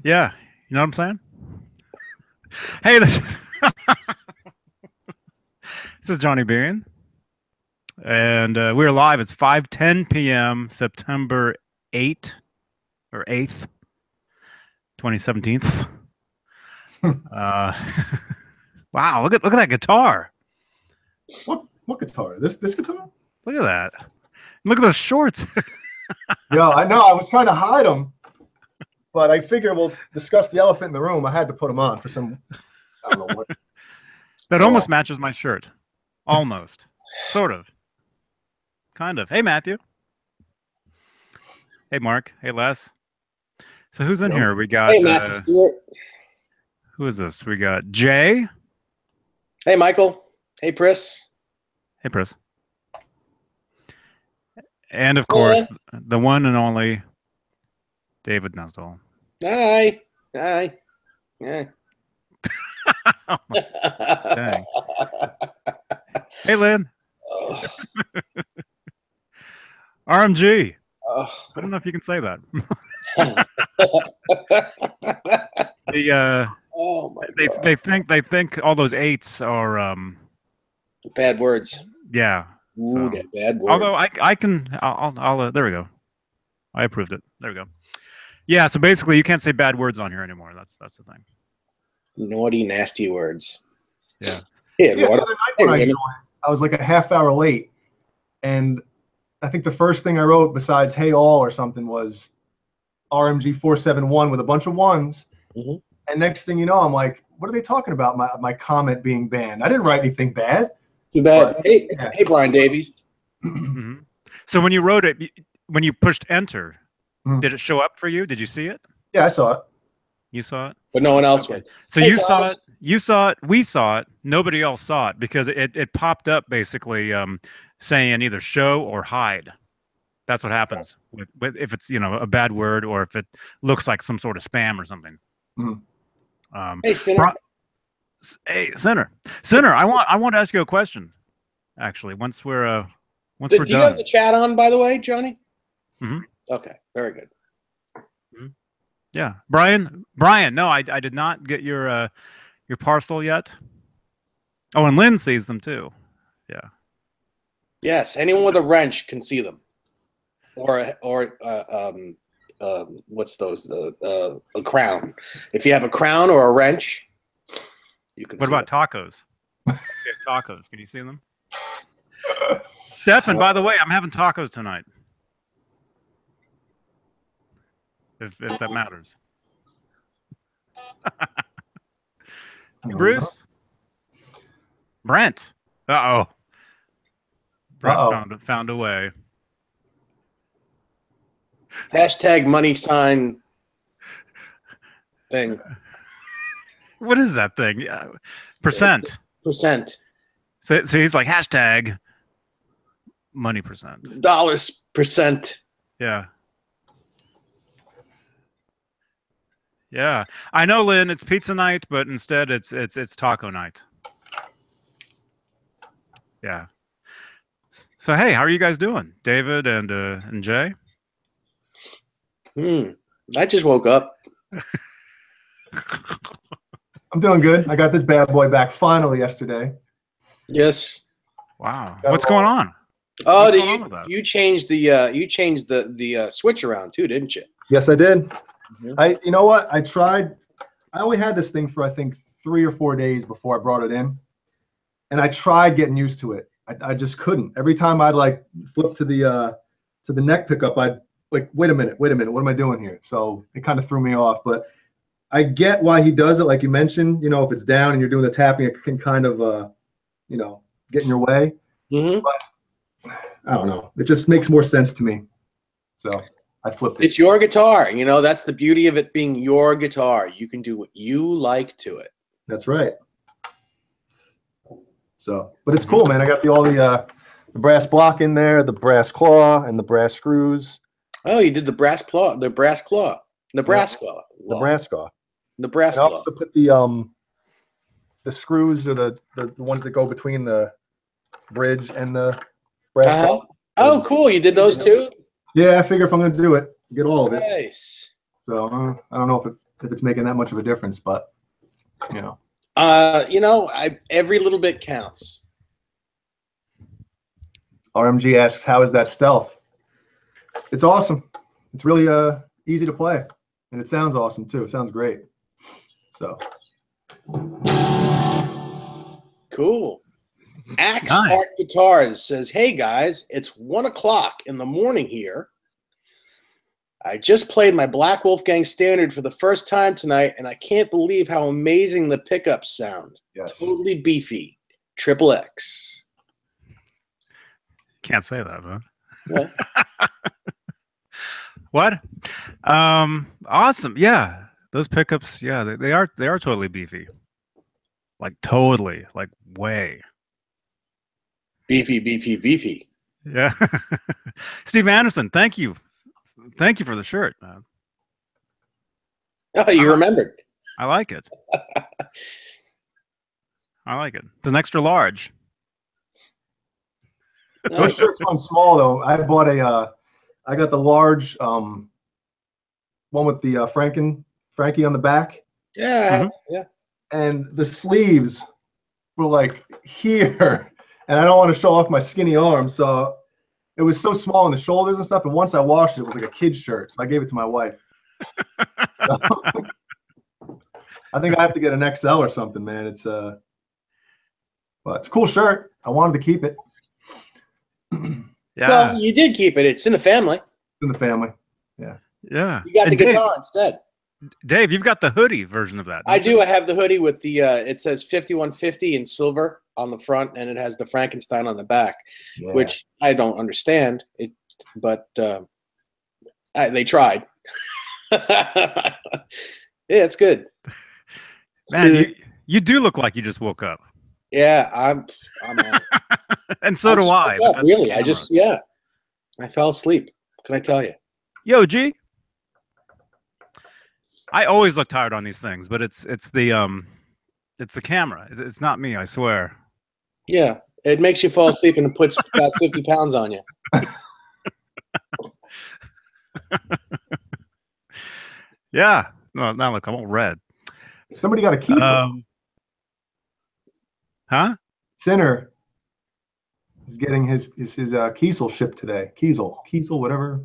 Yeah, you know what I'm saying? Hey, this is Johnny Beane, and we're live. It's 5:10 p.m. September 8th, 2017. Uh, wow, look at that guitar. What guitar? This guitar? Look at that. Look at those shorts. Yeah, I know. I was trying to hide them, but I figure we'll discuss the elephant in the room. I had to put them on for some. I don't know what. That almost matches my shirt. Almost. Sort of. Kind of. Hey, Matthew. Hey, Mark. Hey, Les. So who's in here? We got. Hey, Matthew Stewart. Who is this? We got Jay. Hey, Michael. Hey, Pris. Hey, Pris. And of course, the one and only David Nesdall. Hi. Hi. Yeah. Oh, dang. Hey, Lynn. Oh. RMG. Oh. I don't know if you can say that. Oh my God. They think all those eights are bad words. Yeah. Ooh, So, that bad word. Although I'll there we go. I approved it. There we go. Yeah. So basically, you can't say bad words on here anymore. That's the thing. Naughty, nasty words. Yeah. Yeah, the other night when I joined, I was like a half hour late, and I think the first thing I wrote besides "Hey all" or something was RMG 471 with a bunch of ones. Mm-hmm. And next thing you know, I'm like, what are they talking about? My comment being banned. I didn't write anything bad. Too bad. But, hey, yeah. Hey, Brian Davies. Mm-hmm. So when you wrote it, when you pushed enter, Mm-hmm. did it show up for you? Did you see it? Yeah, I saw it. You saw it? But no one else would. So hey, you Thomas. saw it, we saw it, nobody else saw it because it popped up basically saying either show or hide. That's what happens with if it's a bad word or if it looks like some sort of spam or something. Mm-hmm. Hey, Sinner. Hey, Sinner. I want to ask you a question. Actually, once we're done. Do you have the chat on, by the way, Johnny? Mm-hmm. Okay, very good. Mm-hmm. Yeah, Brian. No, I did not get your parcel yet. Oh, and Lynn sees them too. Yeah. Yes, anyone with a wrench can see them, or what's those? A crown. If you have a crown or a wrench, you can. What see about them. tacos? Tacos. Can you see them? Stefan, by the way, I'm having tacos tonight. If that matters. Hey, Bruce. Brent. Uh-oh. Brent found a way. Hashtag money sign thing. What is that thing? Yeah. Percent. Percent. So he's like hashtag money percent. Dollars percent. Yeah. Yeah. I know, Lynn, it's pizza night, but instead it's taco night. Yeah. So hey, how are you guys doing? David and Jay? I just woke up. I'm doing good. I got this bad boy back finally yesterday. Yes. Wow. What's going on? Oh, you changed the switch around too, didn't you? Yes, I did. Mm-hmm. You know what? I only had this thing for I think 3 or 4 days before I brought it in, and I tried getting used to it. I just couldn't. Every time I'd like flip to the neck pickup, I'd like, wait a minute, what am I doing here? So it kind of threw me off. But I get why he does it, like you mentioned. If it's down and you're doing the tapping, it can kind of get in your way. Mm-hmm. But I don't know. It just makes more sense to me. So I flipped it. It's your guitar. That's the beauty of it being your guitar. You can do what you like to it. That's right. So, but it's cool, man. I got all the brass block in there, the brass claw, and the brass screws. Oh, you did the brass claw, Nebraska. And I also put the screws or the ones that go between the bridge and the brass claw. Oh, cool. You did those too? Yeah, I figure if I'm going to do it, get all of it. Nice. So I don't know if it if it's making that much of a difference, but you know. Every little bit counts. RMG asks, how is that stealth? It's awesome. It's really easy to play, and it sounds awesome too. It sounds great. So cool. Axe Nice. Art Guitars says, "Hey guys, it's 1 o'clock in the morning here. I just played my Black Wolfgang Standard for the first time tonight, and I can't believe how amazing the pickups sound. yes. Totally beefy. Triple X." Can't say that, huh? Well, What? Awesome. Yeah, those pickups. Yeah, they are totally beefy. Like totally, like way. beefy, beefy, beefy. Yeah. Steve Anderson, thank you for the shirt, man. Oh, you remembered. I like it. I like it. It's an extra large. Those shirts run small though. I bought I got the large one with the Frankie on the back, Yeah, yeah. and the sleeves were like here, and I don't want to show off my skinny arms, so it was so small in the shoulders and stuff. And once I washed it, it was like a kid's shirt, so I gave it to my wife. So, I think I have to get an XL or something, man. It's but it's a cool shirt. I wanted to keep it. Yeah. Well, you did keep it. It's in the family. It's in the family. Yeah. Yeah. You got the And guitar instead. Dave, you've got the hoodie version of that. I don't do. you? I have the hoodie with the it says 5150 in silver on the front, and it has the Frankenstein on the back, Yeah. which I don't understand. But they tried. Yeah, it's good. It's Man, good. you do look like you just woke up. Yeah, I'm out. And so do just I. woke but up, that's the really, camera. I fell asleep. What can I tell you? Yo, G. I always look tired on these things, but it's the camera. It's not me, I swear. Yeah, it makes you fall asleep and it puts about 50 pounds on you. Yeah. No, now look, I'm all red. Somebody got a Kiesel. Huh? Sinner is getting his Kiesel shipped today. Kiesel, whatever.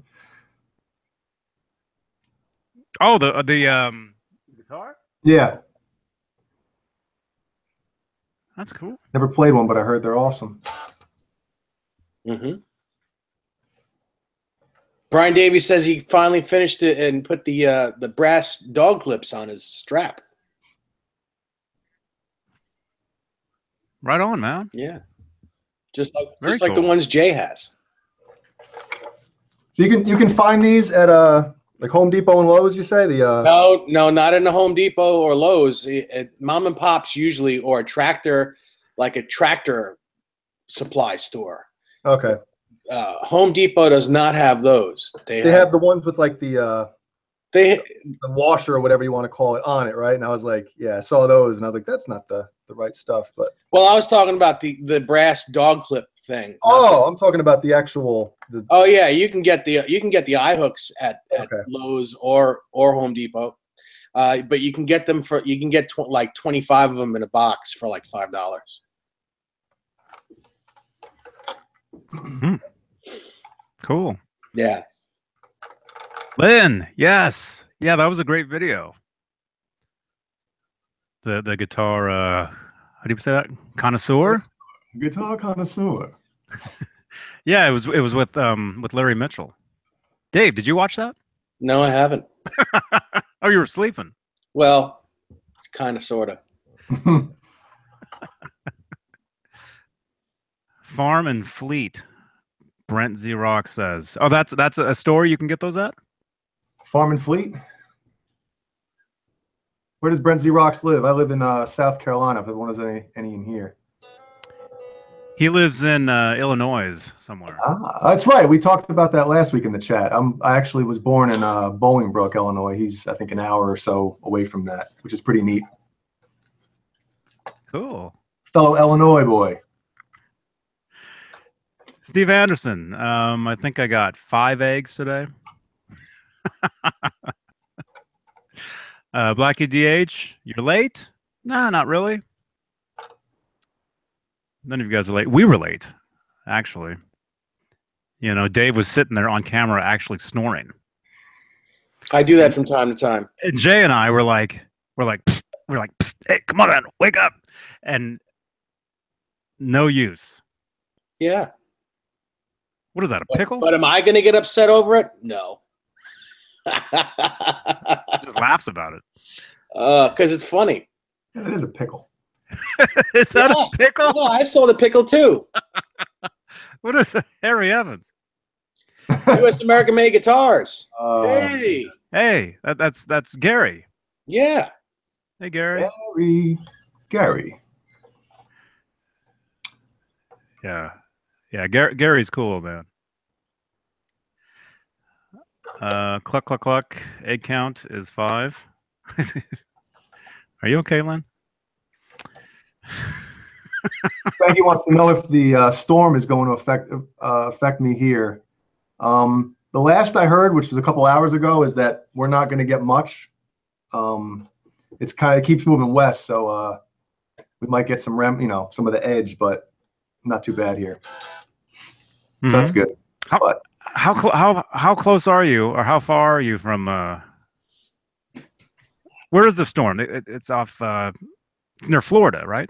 Oh, the guitar? Yeah. That's cool. Never played one, but I heard they're awesome. Mm-hmm. Brian Davies says he finally finished it and put the brass dog clips on his strap. Right on, man. Yeah, just like Very the cool. ones Jay has. So you can find these at like Home Depot and Lowe's. You say No, not in the Home Depot or Lowe's. Mom and Pops usually, or a tractor supply store. Okay. Home Depot does not have those. They have the ones with like the washer or whatever you want to call it on it, right? And I was like, yeah, I saw those, and I was like, that's not the right stuff. But well, I was talking about the brass dog clip thing. Oh, I'm talking about the actual. Oh yeah, you can get the eye hooks at Lowe's or Home Depot, but you can get them like 25 of them in a box for like $5. Cool. Yeah. Lynn, yes. Yeah, that was a great video. The guitar how do you say that? Connoisseur? Guitar connoisseur. Yeah, it was with Larry Mitchell. Dave, did you watch that? No, I haven't. Oh, you were sleeping. Well, it's kind of sort of. Farm and Fleet. Brent Xerox says. Oh, that's a store you can get those at? Farm and Fleet. Where does Brent Xerox live? I live in South Carolina. If there was any in here. He lives in Illinois somewhere. Ah, that's right. We talked about that last week in the chat. I actually was born in Bolingbrook, Illinois. He's, I think, an hour or so away from that, which is pretty neat. Cool. Fellow Illinois boy. Steve Anderson. I think I got 5 eggs today. Blackie DH, you're late? Nah, not really. None of you guys are late. We were late, actually. You know, Dave was sitting there on camera actually snoring. I do that from time to time. And Jay and I psst, psst, hey, come on, man, wake up. And no use. Yeah. What is that, a pickle? But am I going to get upset over it? No. Just laughs about it. Because it's funny. Yeah, it is a pickle. Is that a pickle? Yeah, I saw the pickle too. What is that? Harry Evans? U.S. American Made Guitars. Hey, that's Gary. Yeah. Hey, Gary. Gary. Yeah, Gary's cool, man. Cluck, cluck, cluck. Egg count is 5. Are you okay, Len? Frankie wants to know if the storm is going to affect me here. The last I heard, which was a couple hours ago, is that we're not going to get much. It keeps moving west, so we might get some some of the edge, but not too bad here. So that's good. How close are you, or how far are you from? Where is the storm? It's off. It's near Florida, right?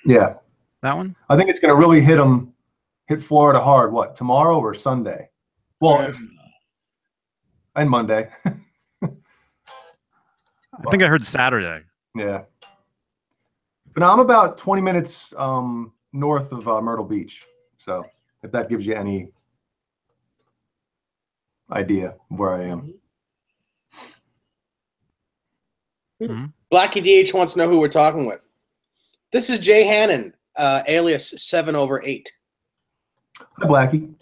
Yeah. That one? I think it's going to really hit Florida hard. What, tomorrow or Sunday? Well, and Monday. I think I heard Saturday. Yeah. But now I'm about 20 minutes north of Myrtle Beach. So if that gives you any idea of where I am. Mm-hmm. Blackie DH wants to know who we're talking with. This is Jay Hannon, alias 7/8. Hi, Blackie.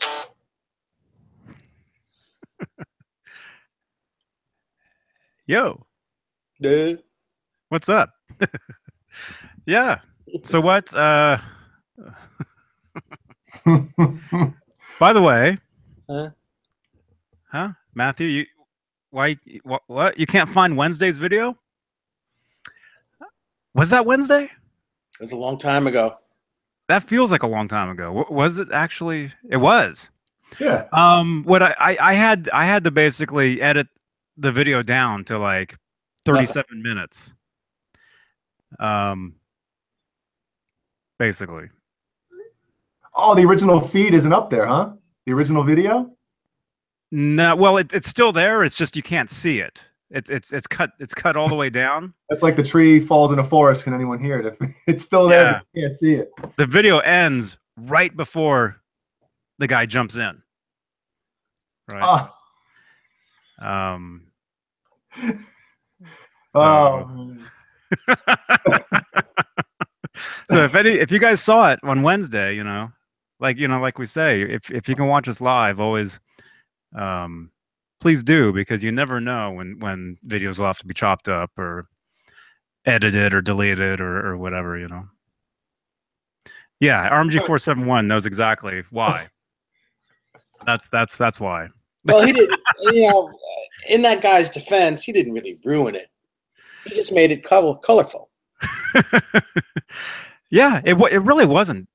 Yo. What's up? Yeah. So what? By the way, huh? Matthew, what? You can't find Wednesday's video? Was that Wednesday? It was a long time ago. That feels like a long time ago. Was it actually? It was. Yeah. What I had to basically edit the video down to like 37 minutes. Basically. Oh, the original feed isn't up there, huh? The original video? No, well, it's still there. It's just you can't see it. It's cut all the way down. That's like the tree falls in a forest. Can anyone hear it? It's still there, but you can't see it. The video ends right before the guy jumps in. Right. So if you guys saw it on Wednesday, like we say, if you can watch us live, always please do, because you never know when videos will have to be chopped up or edited or deleted or whatever, Yeah, RMG471 knows exactly why. That's why. Well, he didn't. In that guy's defense, he didn't really ruin it. He just made it colorful. Yeah, it really wasn't.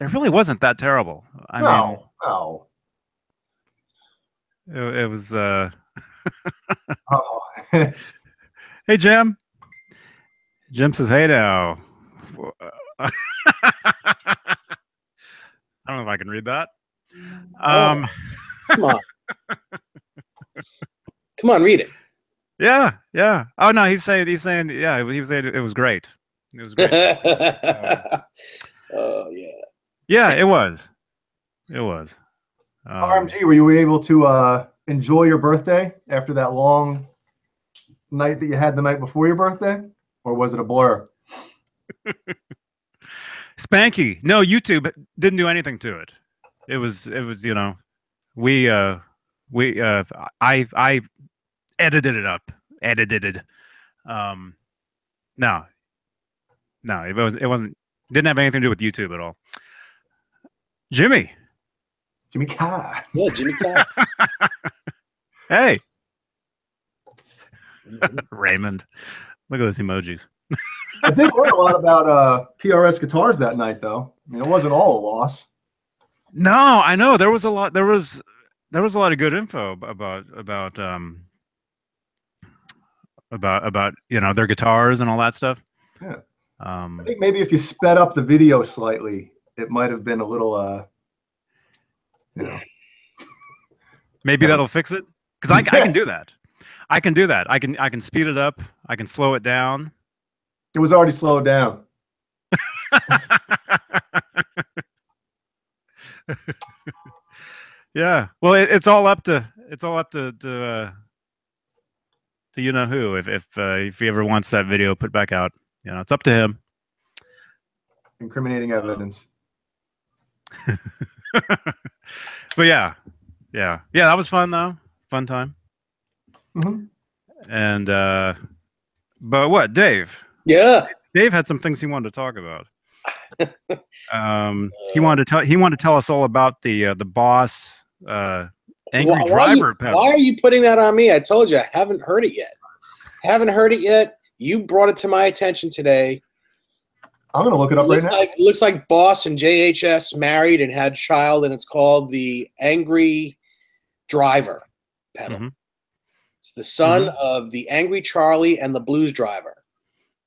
It really wasn't that terrible. I mean, it was. Hey, Jim. Jim says, "Hey now." I don't know if I can read that. Come on. Come on, read it. Yeah. Oh no, he's saying, yeah, he was saying it was great. It was great. Oh yeah. Yeah, it was. It was. RMG, were you able to enjoy your birthday after that long night that you had the night before your birthday, or was it a blur? Spanky, no, YouTube didn't do anything to it. It was I edited it up. No, it wasn't, didn't have anything to do with YouTube at all. Jimmy Kai. Yeah, Jimmy Kai. Hey. Raymond. Look at those emojis. I did learn a lot about PRS guitars that night, though. I mean, it wasn't all a loss. No, I know there was a lot. There was a lot of good info about their guitars and all that stuff. Yeah. I think maybe if you sped up the video slightly, it might have been a little, Maybe that'll fix it. Because I can do that. I can do that. I can speed it up. I can slow it down. It was already slowed down. Yeah. Well, it's all up to you know who if he ever wants that video put back out. It's up to him. Incriminating evidence. But yeah, that was fun though. Fun time. Mm-hmm. And but what, Dave? Yeah. Dave had some things he wanted to talk about. He wanted to tell us all about the Boss angry driver pedal. Why are you putting that on me? I told you I haven't heard it yet. You brought it to my attention today. I'm gonna look it up right now. It looks like Boss and JHS married and had a child, and it's called the Angry Driver pedal. Mm-hmm. It's the son of the Angry Charlie and the Blues Driver,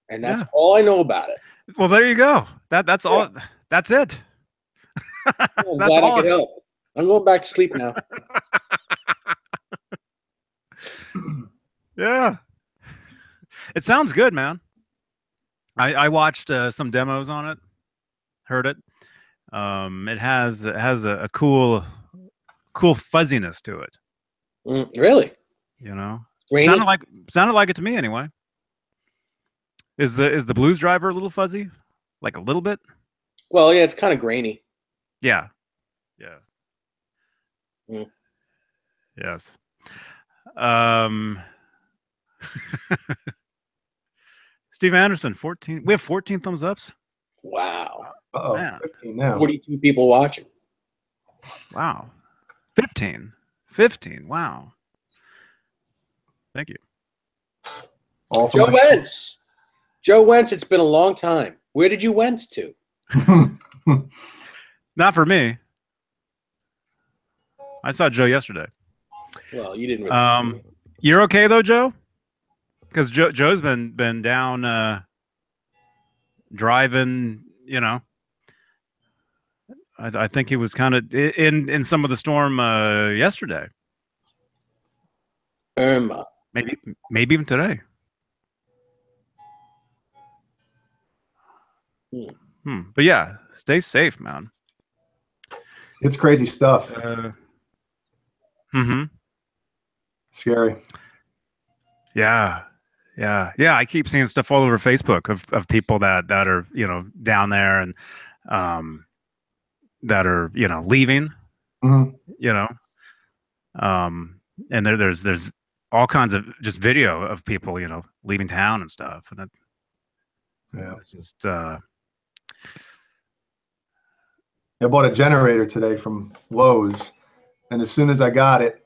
and that's all I know about it. Well, there you go. That's all. That's it. I'm glad I could help. I'm going back to sleep now. Yeah. It sounds good, man. I watched some demos on it, heard it. It has a cool fuzziness to it. Really? Grainy? Sounded like it to me anyway. Is the Blues Driver a little fuzzy? Like a little bit? Well, yeah, it's kind of grainy. Yeah. Yes. Steve Anderson, 14. We have 14 thumbs ups. Wow. Uh-oh, 15 now. 42 people watching. Wow. 15. 15. Wow. Thank you. Joe Wentz. Joe Wentz, it's been a long time. Where did you Wentz to? Not for me. I saw Joe yesterday. Well, you didn't really. You're okay though, Joe? Because Joe's been down driving. I think he was kind of in some of the storm yesterday. Irma. Maybe even today. But yeah, stay safe, man. It's crazy stuff. Scary. Yeah. I keep seeing stuff all over Facebook of people that are down there and that are leaving. And there's all kinds of just video of people leaving town and stuff, and it's just. I bought a generator today from Lowe's, and as soon as I got it,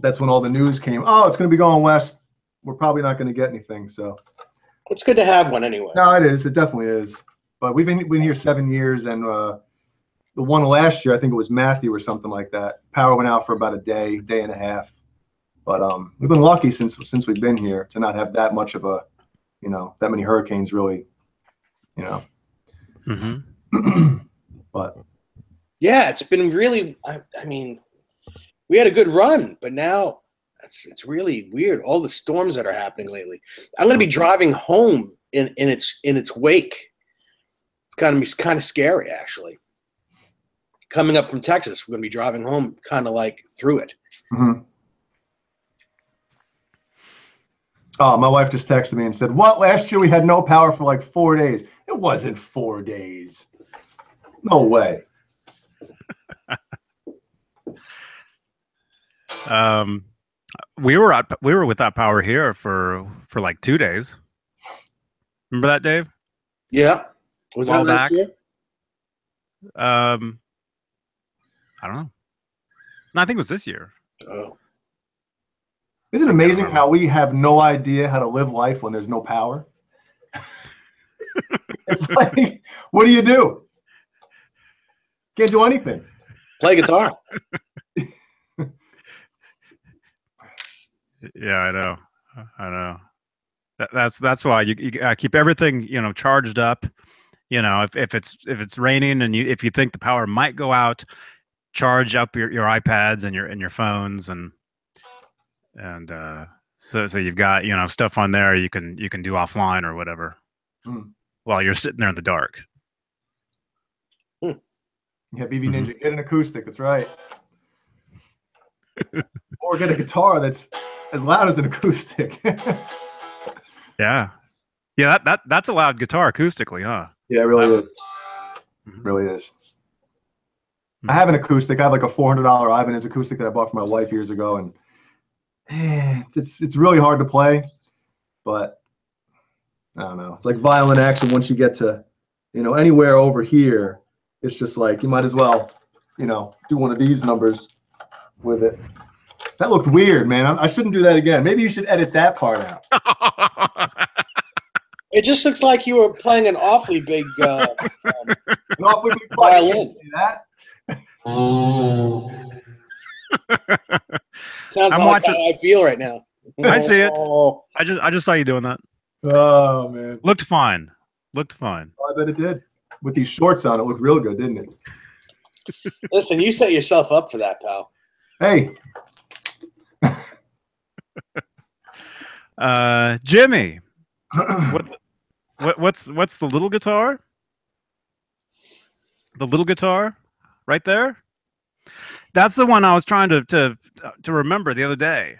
that's when all the news came. Oh, it's going to be going west. We're probably not going to get anything. So it's good to have one anyway. No, it is. It definitely is. But we've been here 7 years, and the one last year, I think it was Matthew or something like that. Power went out for about a day and a half. But we've been lucky since we've been here to not have that much of a, that many hurricanes really, But yeah, it's been really. I mean, we had a good run, but now it's really weird. All the storms that are happening lately. I'm going to be driving home in its wake. It's going to be kind of scary, actually. Coming up from Texas, we're going to be driving home, kind of like through it. Oh, my wife just texted me and said, "What? Last year we had no power for like 4 days." It wasn't 4 days. No way. We were without power here for like 2 days. Remember that, Dave? Yeah. Was that last year? I don't know. No, I think it was this year. Oh. Isn't it amazing how we have no idea how to live life when there's no power? It's like, what do? Can't do anything. Play guitar. Yeah, I know. I know. That's why you keep everything, you know, charged up. You know, if it's raining and if you think the power might go out, charge up your iPads and your phones and so you've got, you know, stuff on there you can do offline or whatever while you're sitting there in the dark. Yeah, BB Ninja, get an acoustic. That's right. Or get a guitar that's as loud as an acoustic. Yeah, that's a loud guitar acoustically, huh? Yeah, it really is. Really is. I have an acoustic. I have like a $400 Ibanez acoustic that I bought for my wife years ago, and it's really hard to play, but I don't know. It's like violin action. Once you get to, you know, anywhere over here, it's just like you might as well, you know, do one of these numbers with it. That looked weird, man. I shouldn't do that again. Maybe you should edit that part out. It just looks like you were playing an awfully big violin. That? Sounds like how I feel right now. I see it. I just saw you doing that. Oh man, looked fine. Looked fine. Oh, I bet it did. With these shorts on, it looked real good, didn't it? Listen, you set yourself up for that, pal. Hey. Jimmy, what's the little guitar? The little guitar, right there. That's the one I was trying to remember the other day.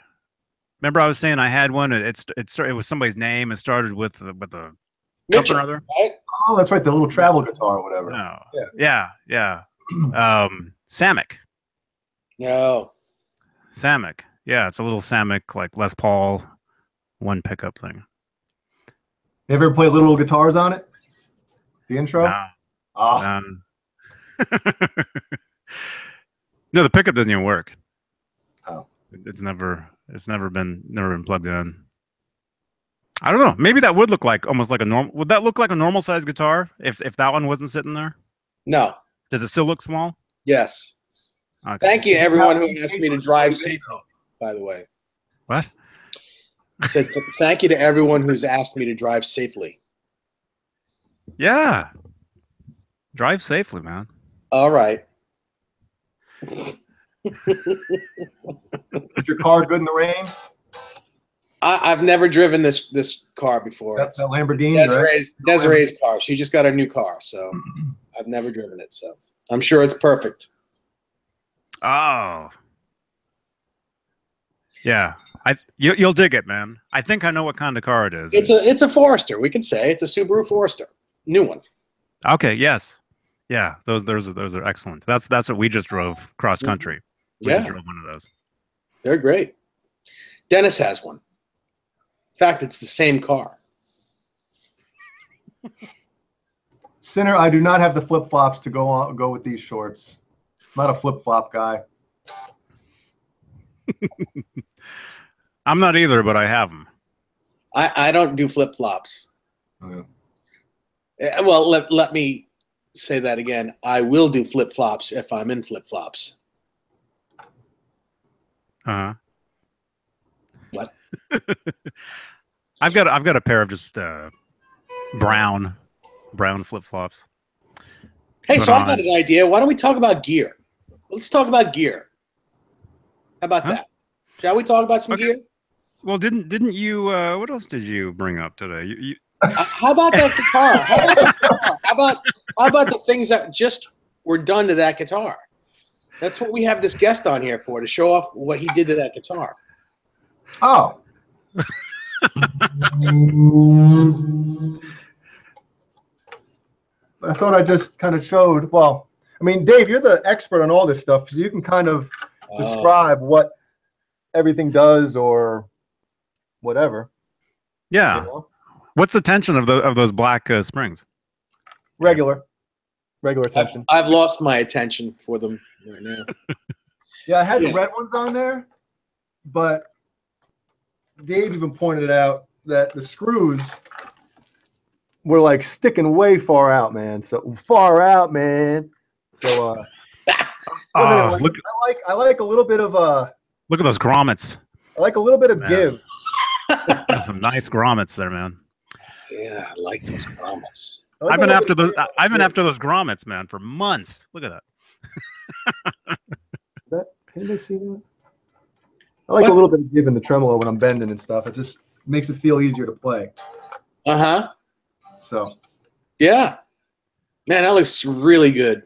Remember, I was saying I had one. It was somebody's name. It started with a Mitchell, something or other. right? Oh, that's right. The little travel guitar or whatever. No. Yeah. Yeah. Samick. No. Samick. Yeah, it's a little Samick, like Les Paul, one pickup thing. You ever play little guitars on it? The intro? No. Oh. No, the pickup doesn't even work. Oh. It's never been plugged in. I don't know. Maybe that would look like almost like a normal. Would that look like a normal size guitar if that one wasn't sitting there? No. Does it still look small? Yes. Okay. Thank you, everyone who asked me to drive safely, by the way. What? I said thank you to everyone who's asked me to drive safely. Yeah. Drive safely, man. All right. Is your car good in the rain? I've never driven this car before. That's a Lamborghini, Desiree's car. She just got a new car, so I've never driven it. So I'm sure it's perfect. Oh. Yeah. You'll dig it, man. I think I know what kind of car it is. It's a Forester. We can say it's a Subaru Forester, new one. Okay. Yes. Yeah. Those are excellent. That's what we just drove cross country. We just drove one of those. They're great. Dennis has one. In fact, it's the same car. Sinner, I do not have the flip flops to go with these shorts. I'm not a flip flop guy. I'm not either, but I have them. I don't do flip flops. Oh, yeah. Well, let me say that again. I will do flip flops if I'm in flip flops. Uh-huh. What? I've got a pair of just brown flip flops. Hey, so I've got an idea. Why don't we talk about gear? Let's talk about gear. How about that? Shall we talk about some gear? Well, didn't you? What else did you bring up today? How about that guitar? How about the things that just were done to that guitar? That's what we have this guest on here for, to show off what he did to that guitar. Oh. I thought I just kind of showed. Well, I mean, Dave, you're the expert on all this stuff, so you can kind of describe what everything does or whatever. Yeah. You know? What's the tension of those black springs? Regular tension. I've lost my attention for them right now. Yeah, I had the red ones on there, but Dave even pointed out that the screws were like sticking way far out, man. So far out, man. So Oh, look! I like a little bit of Look at those grommets. I like a little bit of Man. give. Got some nice grommets there, man. Yeah, I like those grommets. I've been after those. I've been after those grommets, man, for months. Look at that. Can they see that? I like a little bit of give in the tremolo when I'm bending and stuff. It just makes it feel easier to play. So. Yeah. Man, that looks really good.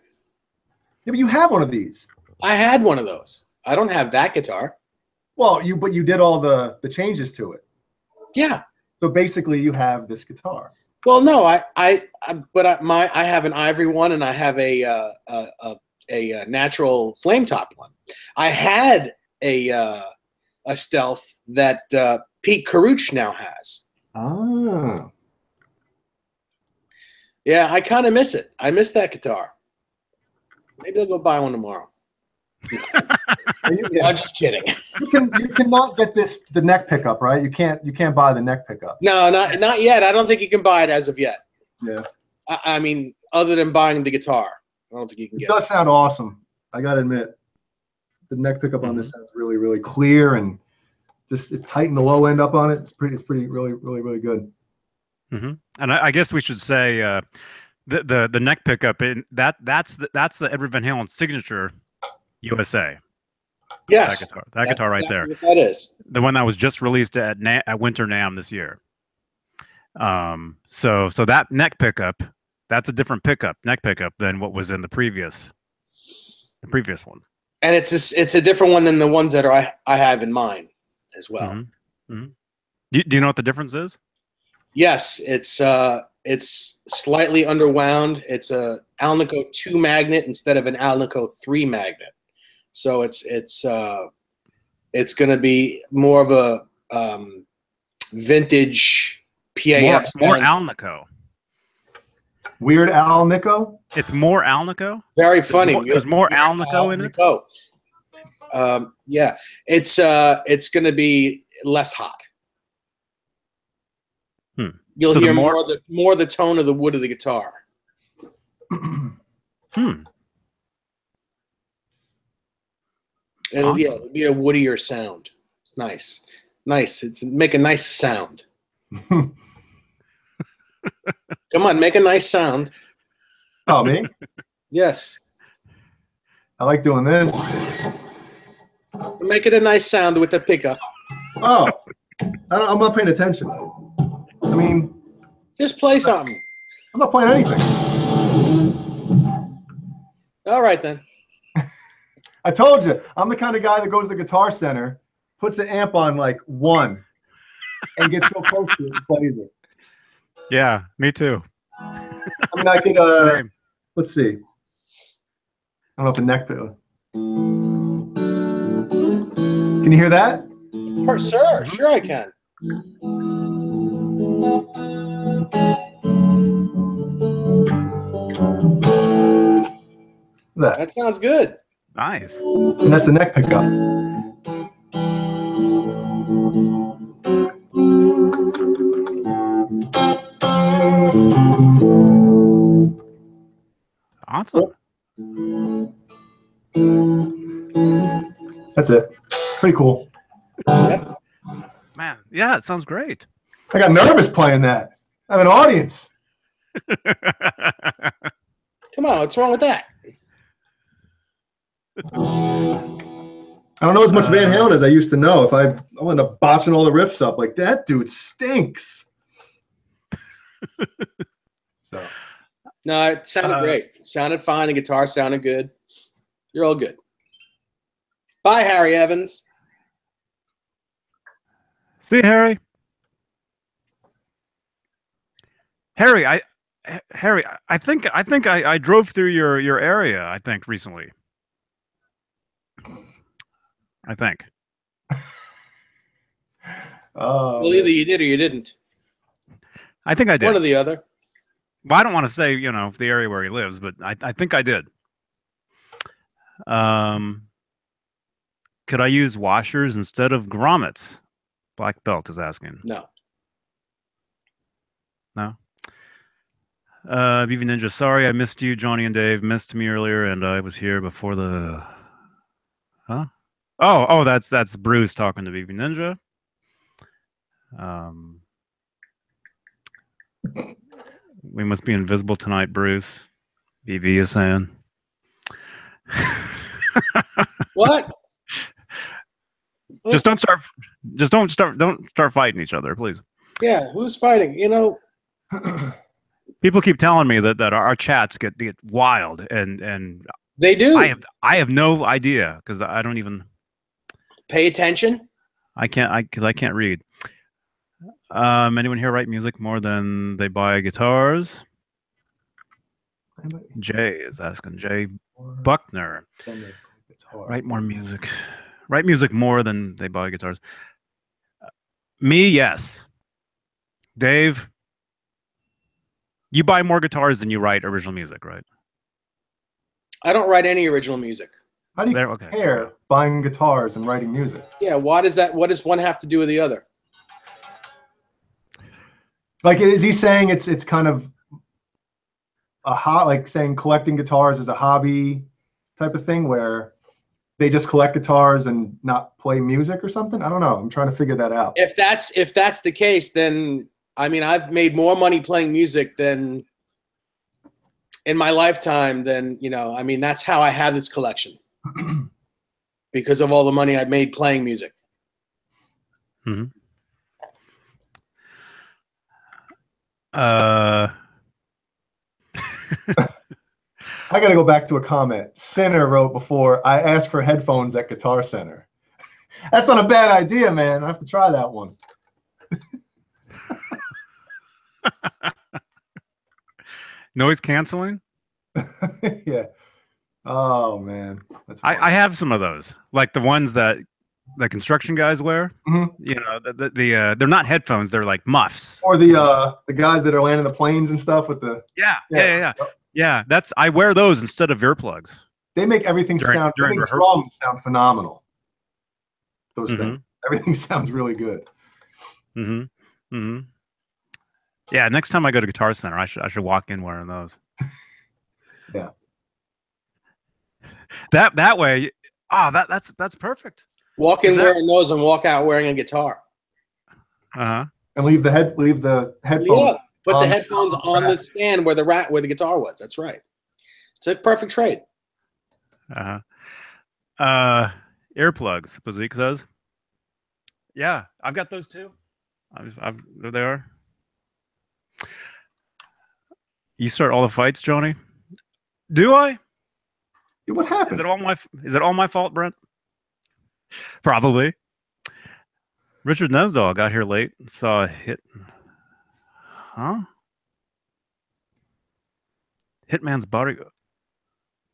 Yeah, but you have one of these. I had one of those. I don't have that guitar. Well, but you did all the changes to it. Yeah. So basically, you have this guitar. Well, no, I have an ivory one, and I have a natural flame top one. I had a stealth that Pete Caruch now has. Ah. Yeah, I kind of miss it. I miss that guitar. Maybe I'll go buy one tomorrow. Yeah. I'm just kidding. You cannot get the neck pickup, right? You can't buy the neck pickup. No, not yet. I don't think you can buy it as of yet. Yeah. I mean, other than buying the guitar, I don't think you can get it. It does sound awesome. I gotta admit, the neck pickup on this sounds really, really clear, and just it tightened the low end up on it. It's pretty, really, really, really good. Mm-hmm. And I guess we should say the neck pickup that's the Edward Van Halen signature USA. Yes, that guitar right there. What that is the one that was just released at Winter NAMM this year. So that neck pickup, that's a different neck pickup than what was in the previous one. And it's a different one than the ones that I have in mind as well. Mm-hmm. Mm-hmm. Do you know what the difference is? Yes, it's slightly underwound. It's a Alnico 2 magnet instead of an Alnico 3 magnet. So it's going to be more of a vintage PAF. More Alnico. Weird Alnico? It's more Alnico? Very funny. There's more Alnico in it? Yeah. It's going to be less hot. You'll hear more the tone of the wood of the guitar. It'll be a woodier sound. It's nice. It's make a nice sound. Come on, make a nice sound. Oh, me? Yes. I like doing this. Make it a nice sound with the pickup. Oh, I'm not paying attention. I mean, just play something. I'm not playing anything. All right, then. I told you, I'm the kind of guy that goes to Guitar Center, puts the amp on like 1, and gets real close to it and plays it. Yeah, me too. I mean, I could, let's see. I don't know if the neck, can you hear that? Sure I can. That sounds good. Nice. And that's the neck pickup. Awesome. That's it. Pretty cool. Yep. Man, yeah, it sounds great. I got nervous playing that. I have an audience. Come on, what's wrong with that? I don't know as much Van Halen as I used to know. If I'll end up botching all the riffs up. Like, that dude stinks. So. No, it sounded great. Sounded fine. The guitar sounded good. You're all good. Bye, Harry Evans. See you, Harry. Harry, I think I drove through your area, I think, recently. I think. Well, either you did or you didn't. I think I did. One or the other. Well, I don't want to say, the area where he lives, but I think I did. Could I use washers instead of grommets? Black belt is asking. No. No. BV Ninja, sorry I missed you. Johnny and Dave missed me earlier, and I was here before the. Huh? Oh, that's Bruce talking to BV Ninja. We must be invisible tonight, Bruce. BV is saying. What? Don't start fighting each other, please. Yeah, who's fighting? You know, people keep telling me that our chats get wild, and they do. I have no idea because I don't even pay attention. I can't read. Anyone here write music more than they buy guitars? Jay is asking. Jay Buckner. Write more music. Write music more than they buy guitars. Me, yes. Dave, you buy more guitars than you write original music, right? I don't write any original music. How do you compare buying guitars and writing music? Yeah, why does that? What does one have to do with the other? Like, is he saying it's kind of like saying collecting guitars is a hobby type of thing where they just collect guitars and not play music or something? I don't know. I'm trying to figure that out. If that's the case, then I mean, I've made more money playing music than in my lifetime than, you know, I mean, that's how I have this collection. Because of all the money I've made playing music. Mm-hmm. I got to go back to a comment. Sinner wrote before, I asked for headphones at Guitar Center. That's not a bad idea, man. I have to try that one. Noise canceling? Yeah. Oh, man. That's I have some of those, like the ones that the construction guys wear. Mm-hmm. You know, they're not headphones; they're like muffs. Or the guys that are landing the planes and stuff with the yeah. That's I wear those instead of earplugs. They make everything sound. During drums sound phenomenal. Those mm-hmm. things. Everything sounds really good. Mm-hmm. Mm-hmm. Yeah. Next time I go to Guitar Center, I should walk in wearing those. Yeah. That way, that's perfect. Walk in wearing those and walk out wearing a guitar. And leave the headphones. Yeah, put the headphones on the stand where the guitar was. That's right. It's a perfect trade. Earplugs, Bazik says. Yeah, I've got those too. There they are. You start all the fights, Johnny? Do I? What happened? Is it all my fault, Brent? Probably. Richard Nesdahl got here late. Saw a hit. Huh? Hitman's Body.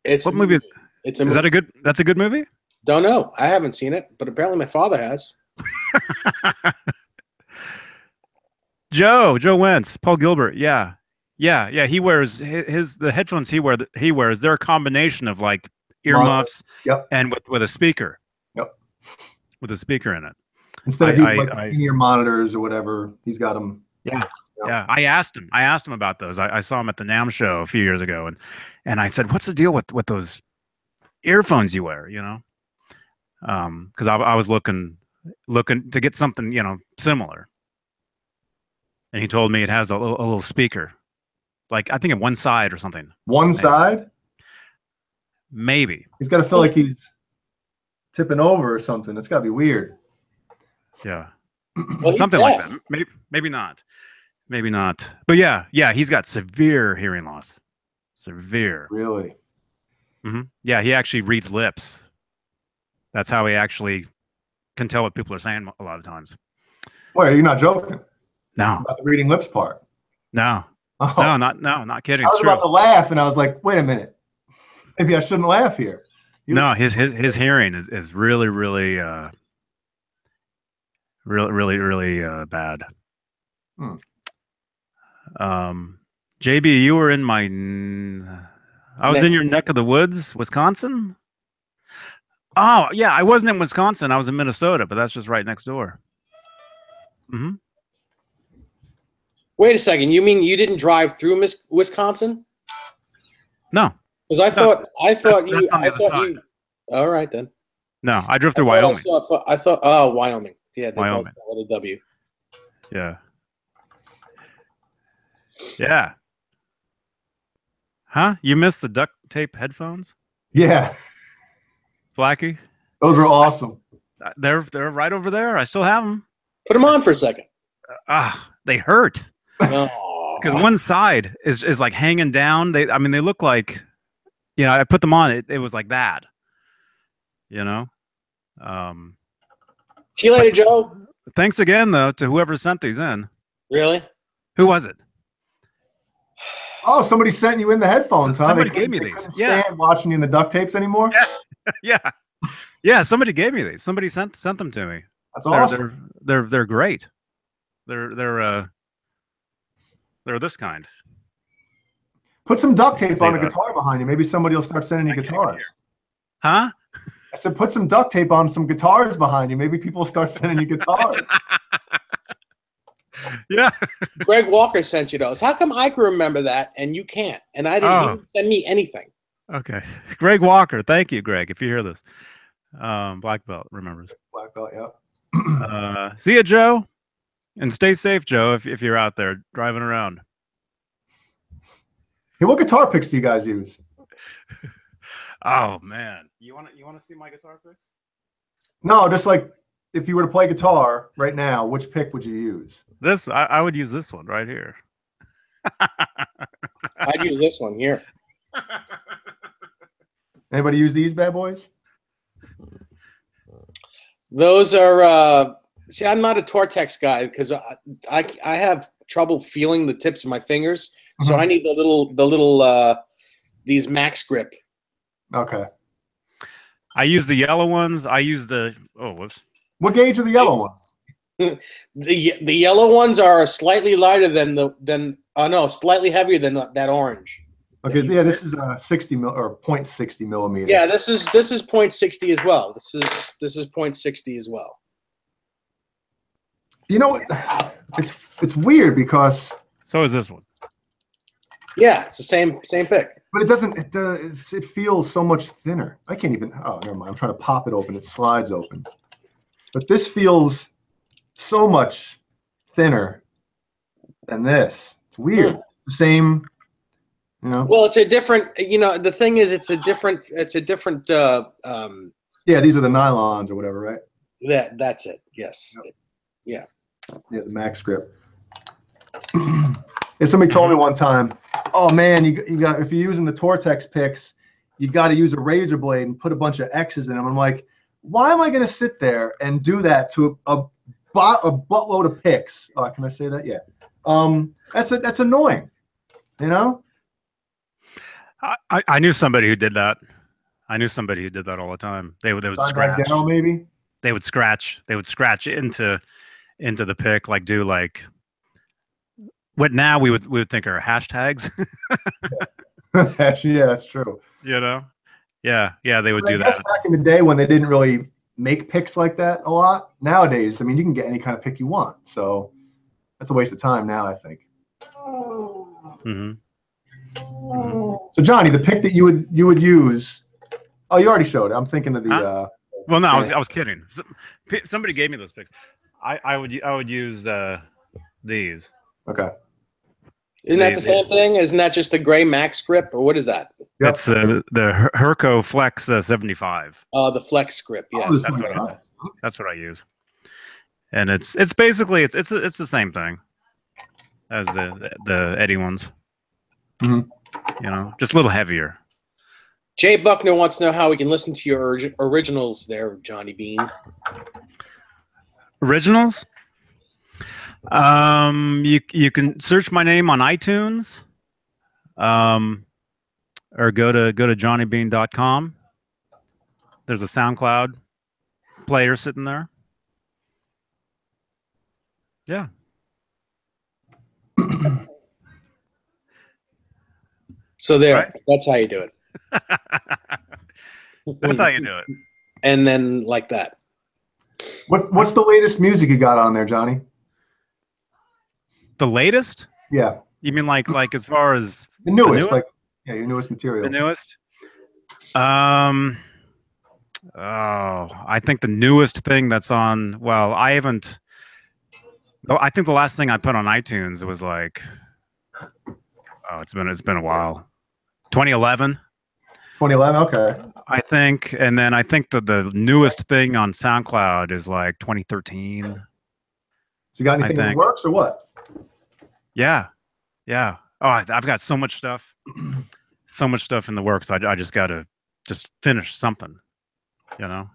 What movie? Is that a good? That's a good movie. Don't know. I haven't seen it, but apparently my father has. Joe Wentz, Paul Gilbert. Yeah. He wears the headphones he wears. They're a combination of like earmuffs and with a speaker. Yep. With a speaker in it. Instead of using like ear monitors or whatever, he's got them. Yeah. Yeah. I asked him about those. I saw him at the NAMM show a few years ago, and I said, "What's the deal with those earphones you wear?" You know, because I was looking to get something, you know, similar. And he told me it has a little speaker, like I think on one side or something. One side? Maybe. He's got to feel like he's tipping over or something. It's got to be weird. Yeah. Well, something like that. Maybe not. Maybe not. But yeah, he's got severe hearing loss. Severe. Really? Mm-hmm. Yeah, he actually reads lips. That's how he actually can tell what people are saying a lot of times. Wait, you're not joking? No. About the reading lips part? No. Oh. No, not kidding. I was about to laugh, and I was like, wait a minute. Maybe I shouldn't laugh here. No, his hearing is really, really, really bad. JB, you were in I was in your neck of the woods, Wisconsin. Oh yeah, I wasn't in Wisconsin. I was in Minnesota, but that's just right next door. Mm-hmm. Wait a second. You mean you didn't drive through Wisconsin? No, Because I thought that's on the other side. All right then. No, I drove through Wyoming. I thought. Oh, Wyoming. Yeah, they both Wyoming. start with a W. Yeah. Yeah. Huh? You missed the duct tape headphones, Yeah, Blackie? those were awesome. They're right over there. I still have them. Put them on for a second. They hurt No. because one side is like hanging down. They look like, I put them on. It was like that. You know. See you later, Joe. Thanks again though to whoever sent these in. Really? Who was it? Oh, somebody sent you in the headphones, huh? Somebody gave me these. Yeah. Stand watching you in the duct tapes anymore. Yeah. Yeah. Somebody gave me these. Somebody sent them to me. That's awesome. They're great. They're this kind. Put some duct tape on a guitar behind you. Maybe somebody will start sending you guitars. Huh? I said, put some duct tape on some guitars behind you. Maybe people will start sending you guitars. Yeah. Greg Walker sent you those. How come I can remember that and you can't? And he didn't send me anything. Okay. Greg Walker. Thank you, Greg, if you hear this. Black belt remembers. Black belt, yeah. See ya, Joe. And stay safe, Joe, if you're out there driving around. Hey, what guitar picks do you guys use? Oh man. You wanna see my guitar picks? No, just like if you were to play guitar right now, which pick would you use? This I would use this one right here. I'd use this one here. Anybody use these bad boys? Those are see, I'm not a Tortex guy because I have trouble feeling the tips of my fingers, so I need the little these Max Grip. Okay. I use the yellow ones. I use the whoops. What gauge are the yellow ones? The yellow ones are slightly lighter slightly heavier than that orange. Okay, yeah, this is a 60 mil or 0.60 millimeter. Yeah, this is 0.60 as well. This is 0.60 as well. You know what? It's weird because so is this one. Yeah, it's the same pick. But it doesn't. It feels so much thinner. I can't even. Oh, never mind. I'm trying to pop it open. It slides open. But this feels so much thinner than this. It's weird. It's the same. You know. Well, it's a different. The thing is, it's a different. Yeah, these are the nylons or whatever, right? That's it. Yes. Yeah. Yeah, the Max Grip. And somebody told me one time, oh man, you got if you're using the Tortex picks, you got to use a razor blade and put a bunch of X's in them. I'm like, why am I going to sit there and do that to a buttload of picks? Can I say that? Yeah. That's annoying. You know. I knew somebody who did that. I knew somebody who did that all the time. They would scratch. Maybe. They would scratch into the pick, like do like what now we would think are hashtags. Yeah, that's true. You know? Yeah, they would do that. Back in the day when they didn't really make picks like that a lot. Nowadays, I mean, you can get any kind of pick you want. So that's a waste of time now, I think. So Johnny, the pick that you would use. Oh, you already showed it. I'm thinking of the. Well, no, I was kidding. Somebody gave me those picks. I would use these. Okay. Isn't that the same thing? Isn't that just a gray Max Grip, or what is that? That's the Herco Flex 75. Oh, the Flex Grip. Yes, that's what I use. And it's basically it's the same thing as the Eddie ones. You know, just a little heavier. Jay Buckner wants to know how we can listen to your originals there, Johnny Beane. Originals? You can search my name on iTunes, or go to johnnybeane.com. There's a SoundCloud player sitting there. Yeah. So there, right? That's how you do it. That's how you do it. And then like that. What's the latest music you got on there, Johnny? The latest? Yeah, You mean like as far as the newest, newest? like yeah, your newest The material. newest? Oh, I think the newest thing that's on. Well, I haven't. Oh, I think the last thing I put on iTunes was like. Oh, it's been a while. 2011, 2011. Okay. I think, and then I think the newest thing on SoundCloud is like 2013. So you got I anything in the think. works or what? Yeah, yeah. Oh, I've got so much stuff, so much stuff in the works. I just got to just finish something, you know.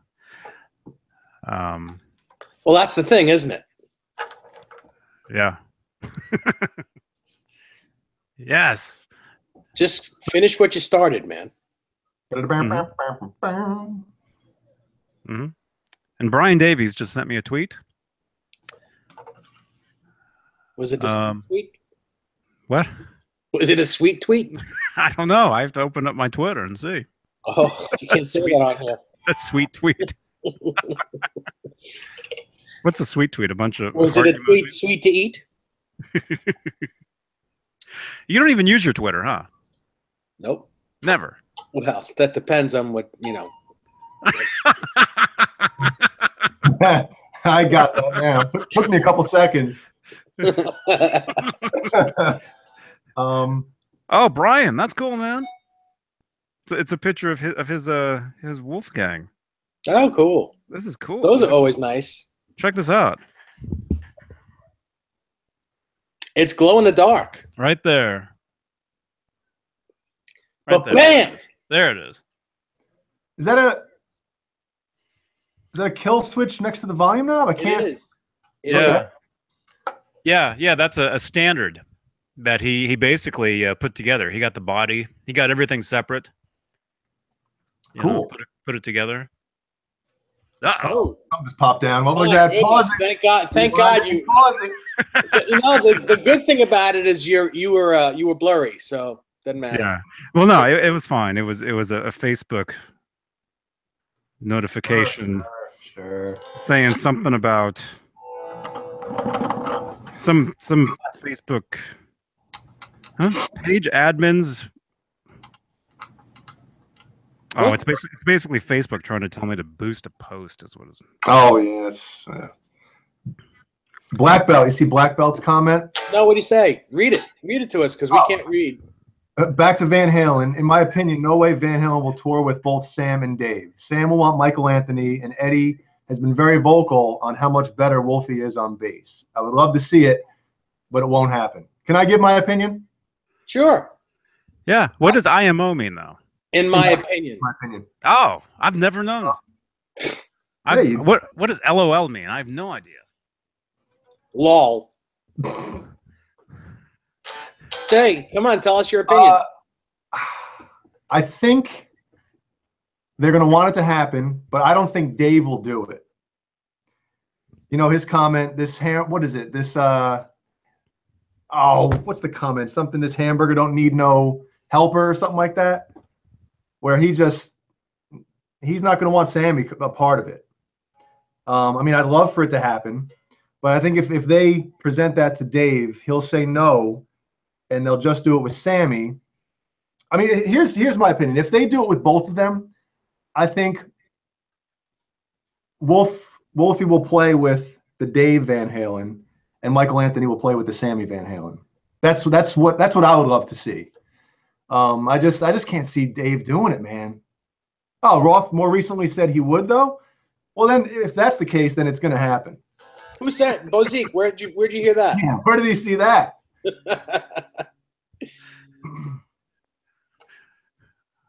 Um, Well, that's the thing, isn't it? yeah. Yes. Just finish what you started, man. Mm-hmm. And Brian Davies just sent me a tweet. Was it a sweet tweet? What? Was it a sweet tweet? I don't know. I have to open up my Twitter and see. Oh, you can say that on here. A sweet tweet. What's a sweet tweet? A bunch of. Was it a tweet sweet to eat? You don't even use your Twitter, huh? Nope. Never. Well, that depends on what, you know. I got that now. Took me a couple seconds. Oh, Brian, that's cool, man. It's a picture of his Wolfgang. Oh, cool. This is cool. Those are always nice. Check this out. It's glow in the dark. Right there. But bam! There it is. Is that a kill switch next to the volume knob? I can't. It is. Yeah. Yeah, that's a standard that he basically put together. He got the body. He got everything separate. Cool. Put it together. Oh. Something just popped down. What was Oh, that? goodness. Pause it. Thank God you pause it. You know, the good thing about it is you were blurry, so doesn't matter. Yeah. Well, no, it was fine. It was a Facebook notification Sure. saying something about some Facebook page admins. Oh, it's basically Facebook trying to tell me to boost a post is what it is. Oh yes. Black Belt. You see Black Belt's comment? No, what do you say? Read it. Read it to us because we can't read. Back to Van Halen. In my opinion, no way Van Halen will tour with both Sam and Dave. Sam will want Michael Anthony, and Eddie has been very vocal on how much better Wolfie is on bass. I would love to see it, but it won't happen. Can I give my opinion? Sure. Yeah. What does IMO mean, though? In my opinion. My opinion. Oh, I've never known. What does LOL mean? I have no idea. Lol. Say, come on, tell us your opinion. I think they're going to want it to happen, but I don't think Dave will do it. You know, his comment, what is it? This, what's the comment? Something, this hamburger don't need no helper or something like that, where he's not going to want Sammy a part of it. I mean, I'd love for it to happen, but I think if they present that to Dave, he'll say no, and they'll just do it with Sammy. I mean, here's my opinion. If they do it with both of them, I think Wolfie will play with the Dave Van Halen, and Michael Anthony will play with the Sammy Van Halen. That's what I would love to see. I just can't see Dave doing it, man. Oh, Roth more recently said he would though. Well, then if that's the case, then it's going to happen. Who said Bozique? Where'd you hear that? Yeah, where did he see that?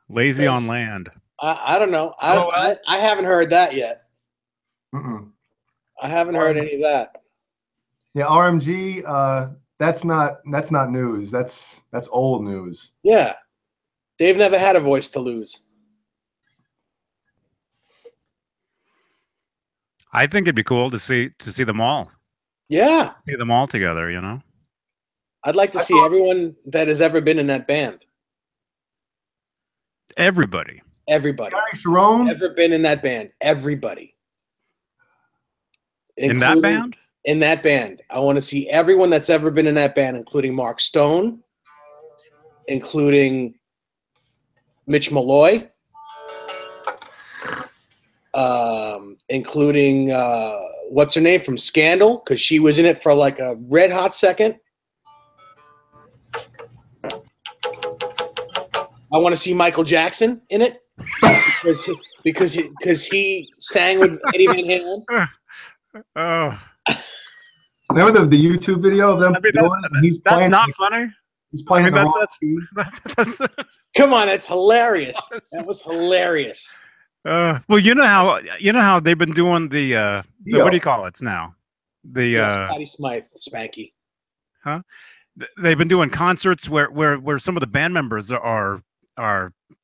Lazy on land. I don't know. I haven't heard that yet. Mm-mm. I haven't heard any of that. Yeah, RMG. That's not news. That's old news. Yeah, Dave never had a voice to lose. I think it'd be cool to see them all. Yeah, See them all together. You know. I'd like to see everyone that has ever been in that band. Everybody. Everybody. Gary Cerrone? Ever been in that band. Everybody. In that band? in that band. I want to see everyone that's ever been in that band, including Mark Stone, including Mitch Malloy, including what's her name from Scandal, because she was in it for like a red hot second. I want to see Michael Jackson in it because he sang with Eddie Van Halen. Oh, Remember the YouTube video of them doing it? He's that's playing, not funny. He's playing in the wrong key. That's Come on, that's hilarious. That was hilarious. well, you know how they've been doing the what do you call it now? The Yes, Patty Smythe, Spanky. huh? They've been doing concerts where some of the band members are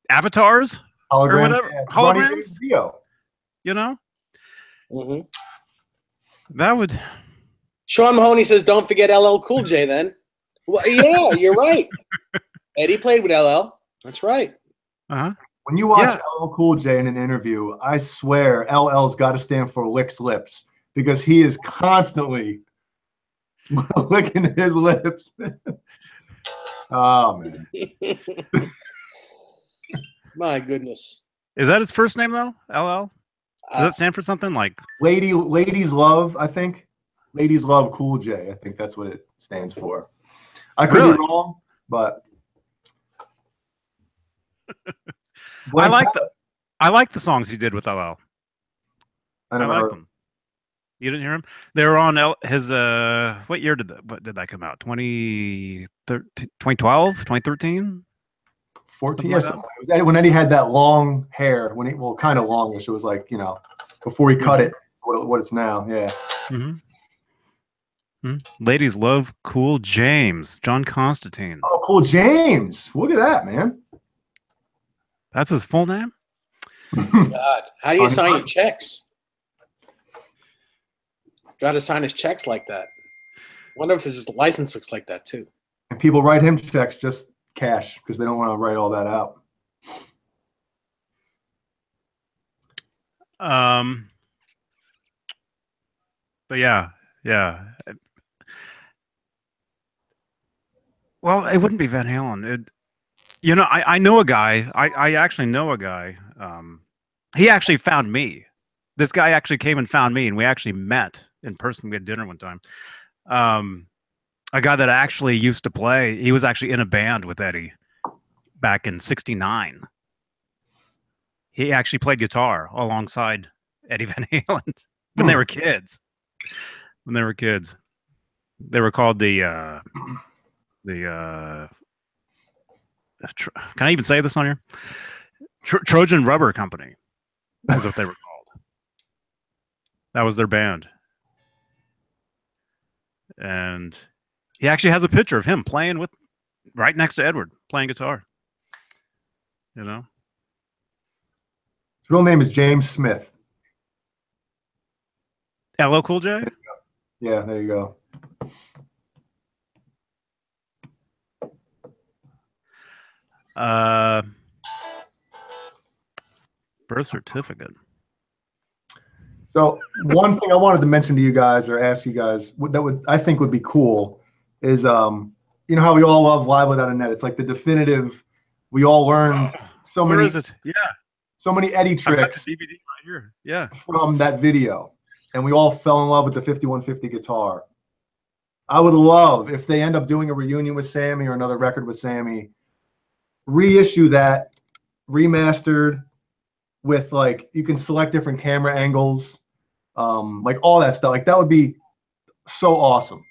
avatars or whatever, holograms. You know, Mm-hmm. that would. Sean Mahoney says, "Don't forget LL Cool J." Then, well, yeah, you're right. Eddie played with LL. That's right. Uh-huh. When you watch LL Cool J in an interview, I swear LL's got to stand for licks lips because he is constantly licking his lips. Oh man. My goodness. Is that his first name though? LL? Does that stand for something like Ladies Love, I think. Ladies Love Cool J. I think that's what it stands for. I could be wrong, but I like the songs he did with LL. I like them. You didn't hear him? They were on his what year did that come out? 2012, 2013? 14, yes. It was when Eddie had that long hair, kind of longish. It was like, before he cut it, what it's now. Yeah. Ladies love Cool James, John Constantine. Oh, Cool James. Look at that, man. That's his full name? God, how do you sign your checks? Got to sign his checks like that. Wonder if his license looks like that too. And people write him checks just cash because they don't want to write all that out. But yeah. Well, it wouldn't be Van Halen. I know a guy. I actually know a guy. He actually found me. This guy actually came and found me, and we actually met in person. We had dinner one time. A guy that actually used to play. He was actually in a band with Eddie back in '69. He actually played guitar alongside Eddie Van Halen when they were kids. They were called the can I even say this on here? Trojan Rubber Company is what they were called. That was their band. And he actually has a picture of him playing right next to Edward, playing guitar. His real name is James Smith. LL Cool J? Yeah, there you go. Birth certificate. So one thing I wanted to mention to you guys or ask you guys I think would be cool is how we all love Live Without a Net. It's like the definitive. We all learned so many. Where is it? Yeah. So many Eddie tricks. I've got the DVD right here. Yeah. From that video, and we all fell in love with the 5150 guitar. I would love if they end up doing a reunion with Sammy or another record with Sammy, reissue that remastered with you can select different camera angles, all that stuff. That would be so awesome.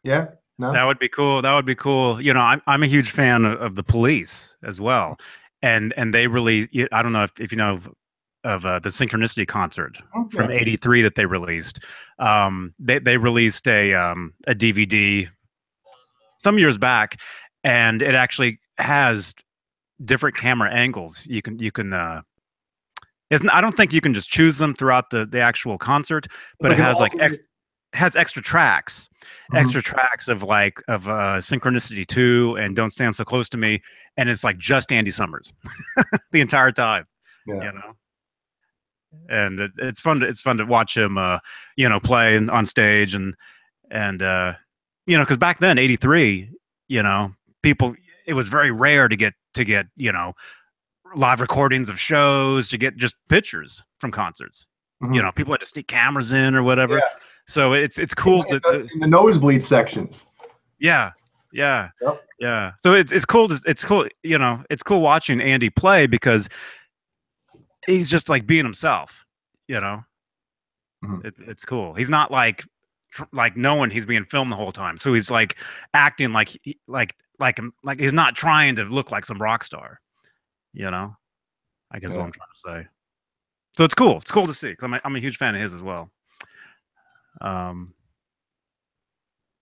Yeah. No? That would be cool. I'm a huge fan of the Police as well, and they really. I don't know if you know of the Synchronicity concert from '83 that they released. They released a DVD some years back, and it actually has different camera angles. You can. I don't think you can just choose them throughout the actual concert, but it has has extra tracks. Extra tracks of Synchronicity 2 and Don't Stand So Close to Me, and it's just Andy Summers the entire time. and it's fun. It's fun to watch him, play on stage, and because back then, '83, people, it was very rare to get live recordings of shows, to get just pictures from concerts. Mhm. People had to sneak cameras in or whatever. Yeah. So it's cool In the nosebleed sections. yeah, yeah, Yep. yeah. So it's cool. It's cool. It's cool watching Andy play because he's just like being himself. Mhm. It's cool. He's not like knowing he's being filmed the whole time. So he's like acting like he's not trying to look like some rock star. I guess is what I'm trying to say. So it's cool. It's cool to see because I'm a huge fan of his as well. So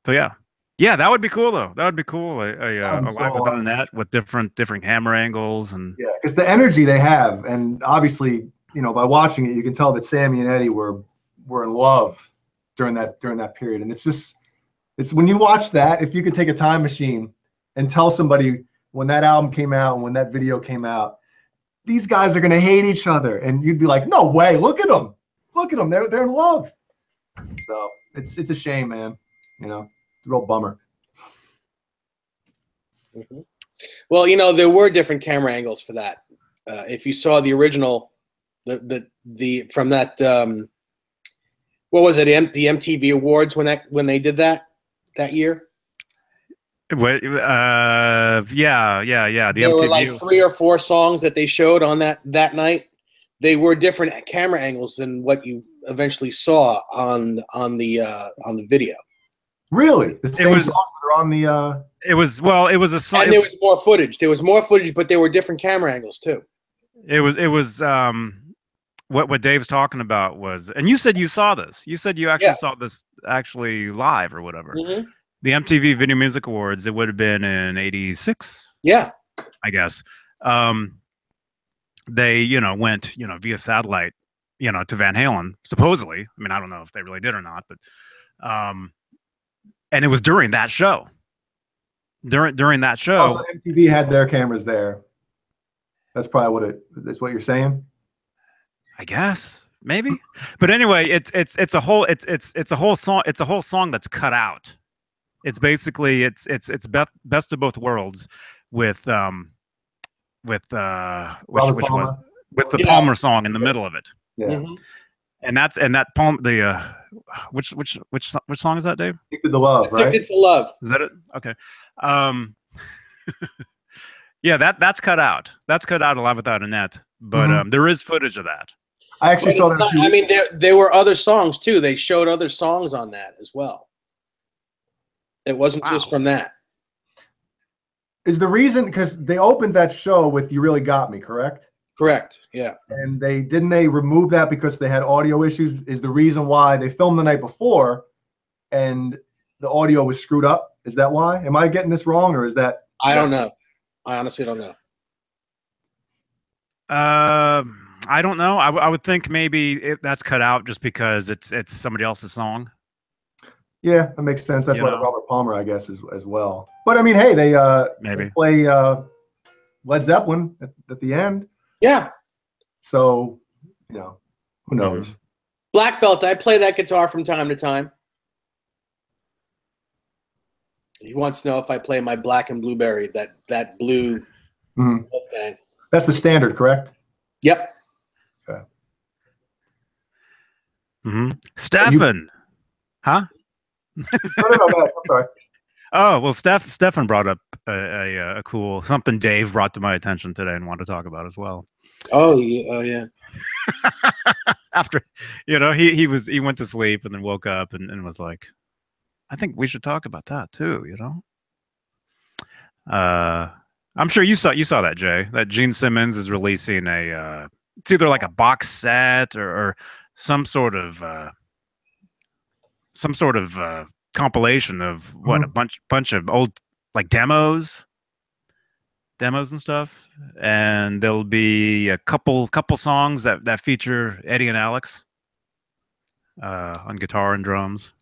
yeah, that would be cool though. That would be cool. A That'd be live so event that with different camera angles and Yeah, because the energy they have, and obviously, by watching it, you can tell that Sammy and Eddie were in love during that period. And it's when you watch that, if you could take a time machine and tell somebody when that album came out and when that video came out, these guys are gonna hate each other, and you'd be like, no way, look at them, they're in love. So it's a shame, man. It's a real bummer. Mm-hmm. Well, there were different camera angles for that. If you saw the original, the from that, what was it? The MTV Awards when they did that year. what? Yeah. The There were MTV. like 3 or 4 songs that they showed on that night. They were different camera angles than what you eventually saw on the video. Really, the same songs that are on the. It was a song. And there was more footage. There was more footage, but there were different camera angles too. It was what Dave's talking about was, and you said you saw this. You said you actually saw this actually live or whatever. Mm-hmm. The MTV Video Music Awards. It would have been in '86. Yeah, I guess. They went via satellite to Van Halen supposedly. I mean, I don't know if they really did or not, but and it was during that show. During that show, Also, MTV had their cameras there. That's probably that's what you're saying. I guess maybe, but anyway, it's a whole song that's cut out. It's basically it's best of both worlds with which was with the Palmer song in the middle of it. Yeah. Mm-hmm. And that Palm which song is that, Dave? Addicted to Love, right? Addicted to Love. Is that it? Okay. Yeah, that's cut out. That's cut out Alive Without a Net, but there is footage of that. I actually saw that. I mean, there were other songs too. They showed other songs on that as well. It wasn't just from that. Is the reason because they opened that show with "You Really Got Me," correct? Correct. Yeah. And they remove that because they had audio issues. Is the reason why they filmed the night before, and the audio was screwed up? Is that why? Am I getting this wrong, or is that? I don't know. I honestly don't know. I don't know. I would think maybe that's cut out just because it's somebody else's song. Yeah, that makes sense. That's why Robert Palmer, I guess, as well. But I mean, hey, they play Led Zeppelin at the end. Yeah. So, who knows? Black belt. I play that guitar from time to time. He wants to know if I play my Black and Blueberry, that blue Wolfgang. That's the standard, correct? Yep. Okay. Stefan, huh? No, I'm sorry. Oh well, Stefan brought up a cool something Dave brought to my attention today and wanted to talk about as well. Oh yeah. After he went to sleep and then woke up and was like, I think we should talk about that too. I'm sure you saw that, Jay. That Gene Simmons is releasing it's either like a box set or some sort of compilation of what a bunch of old like demos and stuff, and there'll be a couple songs that feature Eddie and Alex on guitar and drums.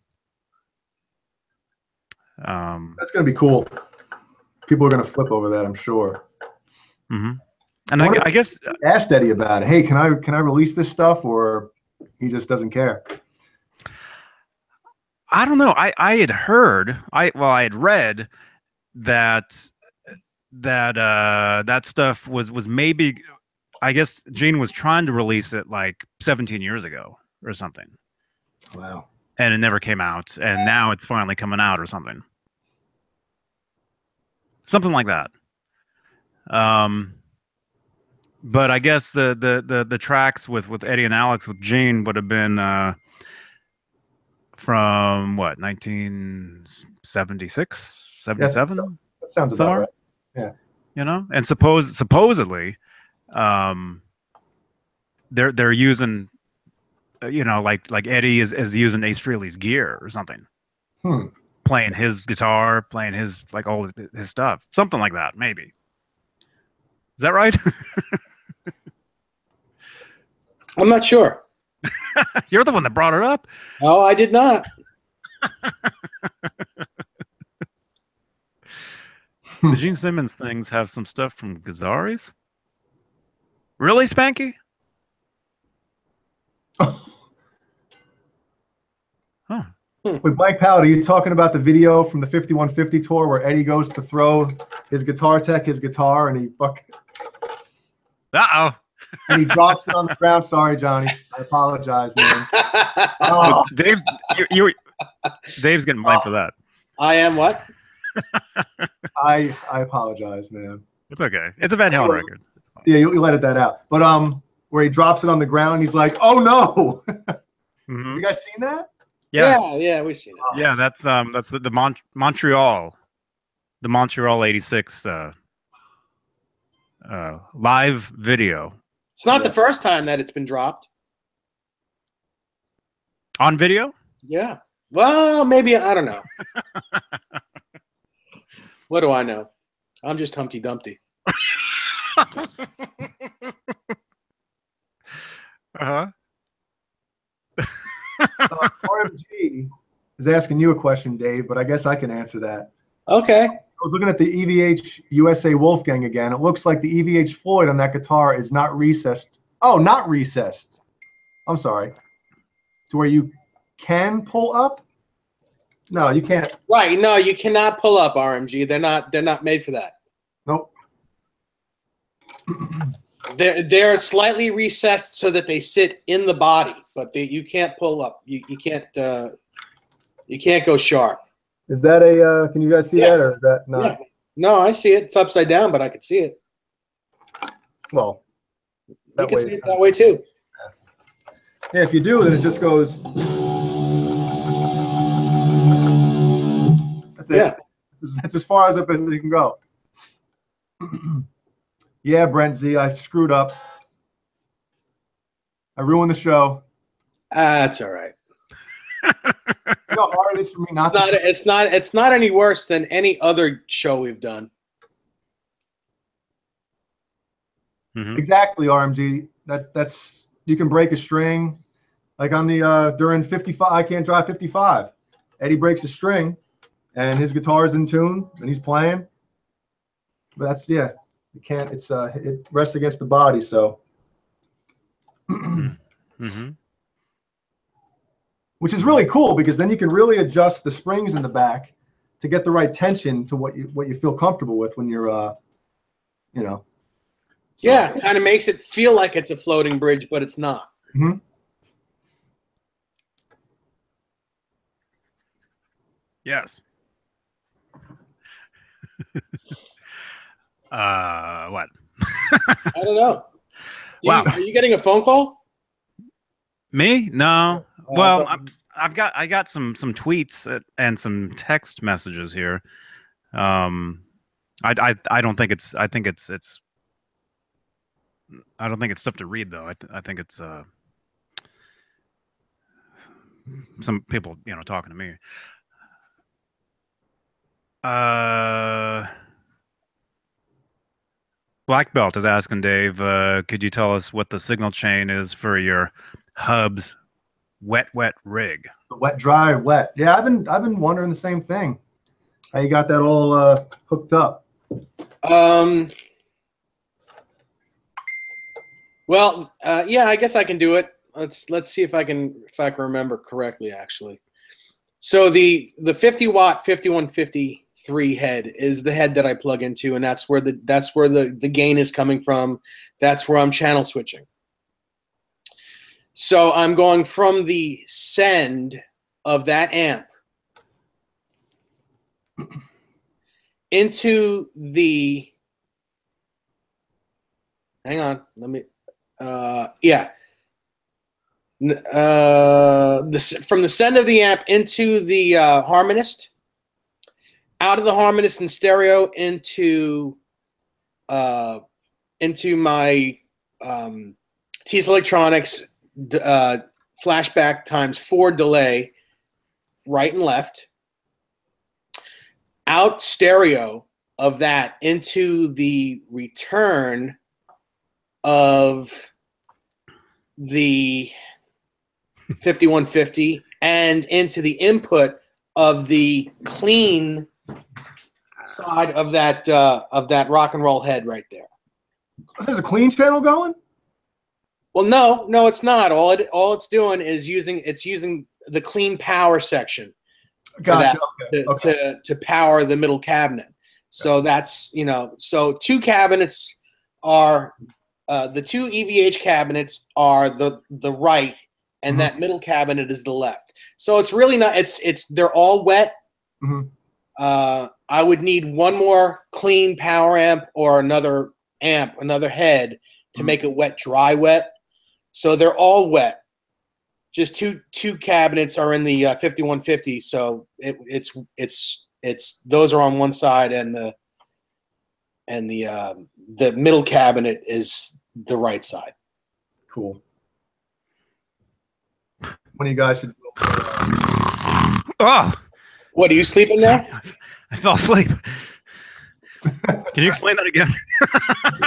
That's gonna be cool. People are gonna flip over that, I'm sure. And I guess asked Eddie about it. Hey, can I release this stuff, or he just doesn't care? I don't know. I had heard I had read that that stuff was maybe, I guess Gene was trying to release it like 17 years ago or something. Wow. And it never came out, and now it's finally coming out or something. Something like that. But I guess the tracks with Eddie and Alex with Gene would have been from what, 1976, 77? Yeah, that sounds about somewhere, right. Yeah. you know. And supposedly, they're using, you know, like Eddie is using Ace Frehley's gear or something, playing his guitar, playing his, like, all his stuff, something like that. Maybe. Is that right? I'm not sure. You're the one that brought it up. Oh, I did not. The Gene Simmons things have some stuff from Gazzari's. Really, Spanky? Huh. With Mike Powell, are you talking about the video from the 5150 tour where Eddie goes to throw his guitar tech his guitar and he Uh-oh. and he drops it on the ground? Sorry, Johnny. I apologize, man. Oh. Dave's getting blamed for that. I am what? I apologize, man. It's okay. It's a Van Halen record. It's fine. Yeah, you let that out. But where he drops it on the ground, he's like, "Oh no!" Mm-hmm. You guys seen that? Yeah, we've seen it. Yeah, that's the Montreal, the Montreal '86 live video. It's not the first time that it's been dropped. On video? Yeah. Well, maybe, I don't know. What do I know? I'm just Humpty Dumpty. Uh-huh. RMG is asking you a question, Dave, but I guess I can answer that. Okay. I was looking at the EVH USA Wolfgang again. It looks like the EVH Floyd on that guitar is not recessed. Oh, not recessed. I'm sorry. To where you can pull up? No, you can't. Right. No, you cannot pull up RMG. They're not made for that. Nope. They're slightly recessed so that they sit in the body, but you can't pull up. You can't go sharp. Is that a can you guys see that, or is that not? Yeah. No, I see it. It's upside down, but I can see it. Well, you can see it that way too. Yeah, if you do, then it just goes. That's it. Yeah. That's as far as up as you can go. Yeah, Brent Z, I screwed up. I ruined the show. That's all right. You know how hard it is for me not to. It's not any worse than any other show we've done. Mm-hmm. Exactly, RMG. That's you can break a string, like on the during 55. I can't drive 55. Eddie breaks a string, and his guitar is in tune, and he's playing. But that's you can't. It's it rests against the body, so. Mm-hmm. Which is really cool because then you can really adjust the springs in the back to get the right tension to what you feel comfortable with when you're you know. So. Yeah, kind of makes it feel like it's a floating bridge, but it's not. Mm-hmm. Yes. What? I don't know. Wow. Are you getting a phone call? Me? No. Well, I got some tweets and some text messages here. I don't think it's. I think it's. I don't think it's stuff to read though. I think it's some people, you know, talking to me. Black Belt is asking Dave, could you tell us what the signal chain is for your Hubs wet rig? The wet, dry, wet. Yeah, I've been wondering the same thing. How you got that all hooked up? Well, yeah, I guess I can do it. Let's see if I can remember correctly. Actually, so the 50-watt 5153 head is the head that I plug into, and that's where the gain is coming from. That's where I'm channel switching. So I'm going from the send of that amp into the. Hang on, let me. Yeah. From the send of the amp into the harmonist, out of the harmonist and stereo into my T's Electronics flashback ×4 delay, right and left, out stereo of that into the return of the 5150 and into the input of the clean side of that rock and roll head right there. There's a clean channel going? Well, no, it's not. All it's doing is using the clean power section Gotcha. to power the middle cabinet. So that's, so two cabinets are the two EVH cabinets are the right, and that middle cabinet is the left. So it's really not. They're all wet. I would need one more clean power amp or another head to make it wet, dry wet. So they're all wet. Just two cabinets are in the 5150. So it's those are on one side, and the middle cabinet is the right side. Cool. One of you guys should. Oh, what, are you sleeping now? I fell asleep. Can you explain that again?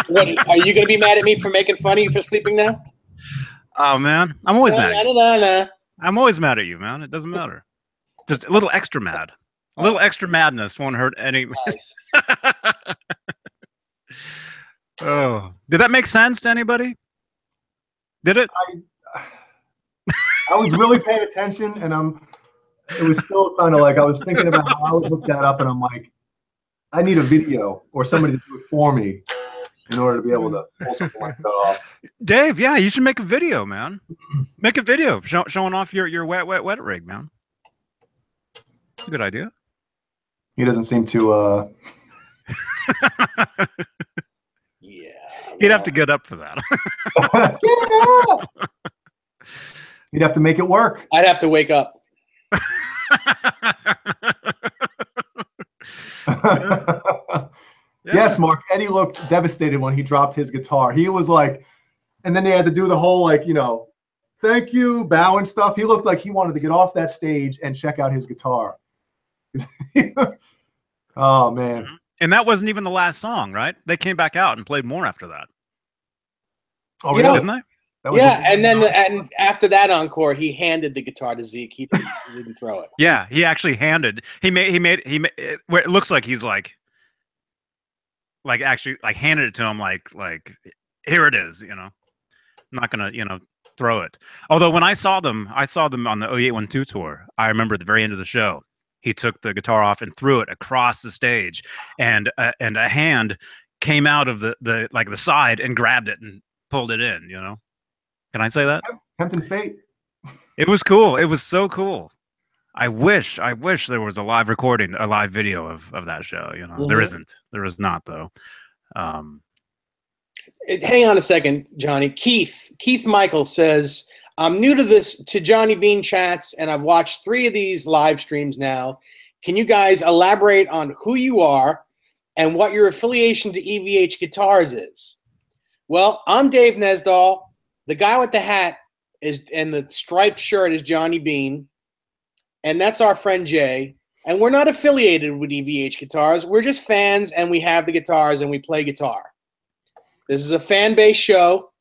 What, are you going to be mad at me for making fun of you for sleeping now? Oh man, I'm always mad at you. I'm always mad at you, man. It doesn't matter. Just a little extra mad. A little extra madness won't hurt any. Nice. Oh, did that make sense to anybody? Did it? I was really paying attention, and it was still kind of like I was thinking about how I would look that up, and I'm like, I need a video or somebody to do it for me in order to be able to pull something like that off. Dave, yeah, you should make a video, man. Make a video showing off your wet rig, man. That's a good idea. He doesn't seem to. Yeah. He'd have to get up for that. Yeah. You'd have to make it work. I'd have to wake up. Yes, Mark. Eddie looked devastated when he dropped his guitar. He was like, and then they had to do the whole, like, thank you, bow and stuff. He looked like he wanted to get off that stage and check out his guitar. Oh, man. And that wasn't even the last song, right? They came back out and played more after that. Oh, really? Didn't they? Yeah, and after that encore, he handed the guitar to Zeke. He didn't throw it. Yeah, he actually handed. He made where it looks like he's like actually like handed it to him like here it is. I'm not gonna throw it. Although when I saw them on the 0812 tour. I remember at the very end of the show, he took the guitar off and threw it across the stage, and a hand came out of the side and grabbed it and pulled it in. Can I say that? Tempting fate. It was cool. It was so cool. I wish there was a live recording, a live video of that show. There isn't. There is not, though. Hang on a second, Johnny. Keith Michael says, I'm new to Johnny Beane chats, and I've watched 3 of these live streams now. Can you guys elaborate on who you are and what your affiliation to EVH Guitars is? Well, I'm Dave Nesdahl. The guy with the hat and the striped shirt is Johnny Beane, and that's our friend Jay. And we're not affiliated with EVH Guitars. We're just fans, and we have the guitars, and we play guitar. This is a fan-based show.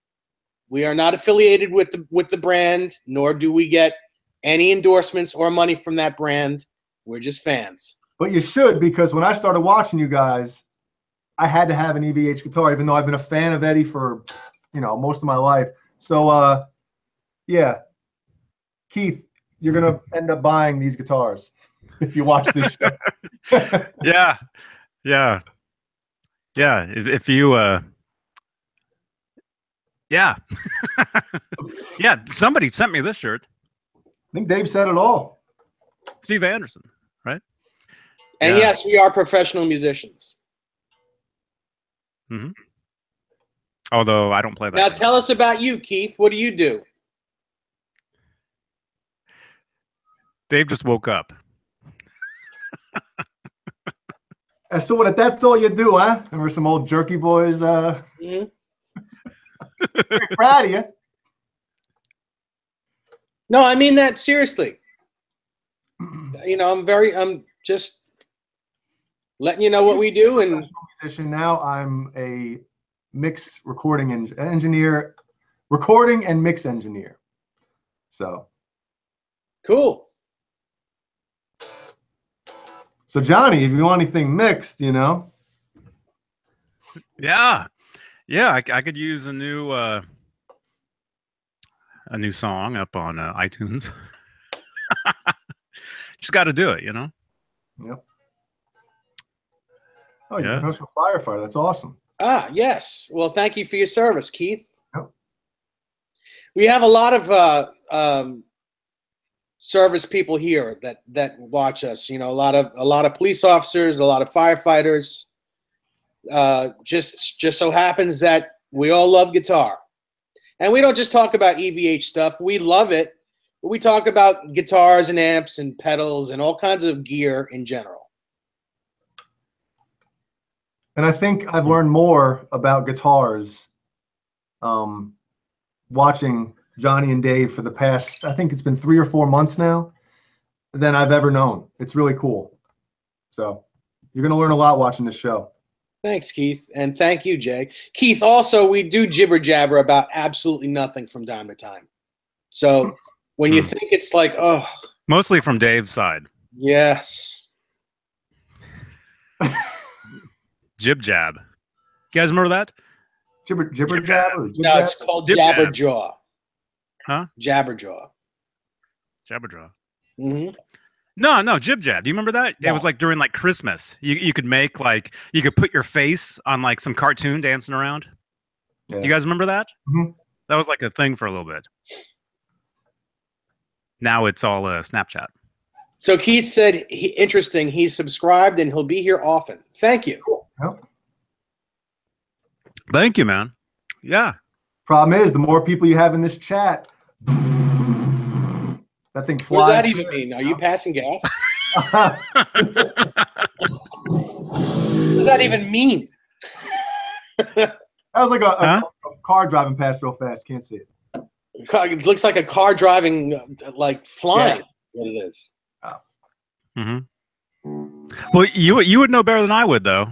We are not affiliated with the brand, nor do we get any endorsements or money from that brand. We're just fans. But you should, because when I started watching you guys, I had to have an EVH guitar, even though I've been a fan of Eddie for most of my life. So yeah, Keith, you're gonna end up buying these guitars if you watch this show. Yeah, yeah, yeah. If you yeah. Yeah, somebody sent me this shirt. I think Dave said it all. Steve Anderson, right? And Yeah. yes, we are professional musicians. Mm-hmm. Although I don't play that. Now game. tell us about you, Keith. What do you do? Dave just woke up. So what? If that's all you do, huh? Remember some old Jerky Boys? Mhm. Very proud of you. No, I mean that seriously. I'm just letting you know what we do. And Musician now. I'm a mix recording engineer, recording and mix engineer. So cool. So Johnny, if you want anything mixed, Yeah, I could use a new song up on iTunes. Just got to do it, Yep. Oh, he's Yeah. a professional firefighter. That's awesome. Ah, yes. Well, thank you for your service, Keith. Yep. We have a lot of service people here that watch us. A lot of police officers, a lot of firefighters. Just so happens that we all love guitar, and we don't just talk about EVH stuff. We love it, but we talk about guitars and amps and pedals and all kinds of gear in general. And I think I've learned more about guitars watching Johnny and Dave for the past, I think it's been 3 or 4 months now, than I've ever known. It's really cool. So you're going to learn a lot watching this show. Thanks, Keith. And thank you, Jay. Keith, also, we do jibber jabber about absolutely nothing from time to time. So when you think it's like, oh. Mostly from Dave's side. Yes. Jib jab. You guys remember that? Jibber jab? No, it's called Jib jab. Jabberjaw. Huh? Jabberjaw. Jabberjaw. Mm-hmm. No, jib jab. Do you remember that? No. It was like during like Christmas. You could make like, you could put your face on like some cartoon dancing around. Yeah. Do you guys remember that? Mm-hmm. That was like a thing for a little bit. Now it's all Snapchat. So Keith said, interesting, he's subscribed and he'll be here often. Thank you. Cool. Yep. Thank you, man. Yeah. Problem is, the more people you have in this chat, that thing flies. What does that even mean? Are you passing gas? What does that even mean? That was like a car driving past real fast. Can't see it. It looks like a car driving, like flying. Yeah. What it is. Oh. Mm-hmm. Well, you would know better than I would, though.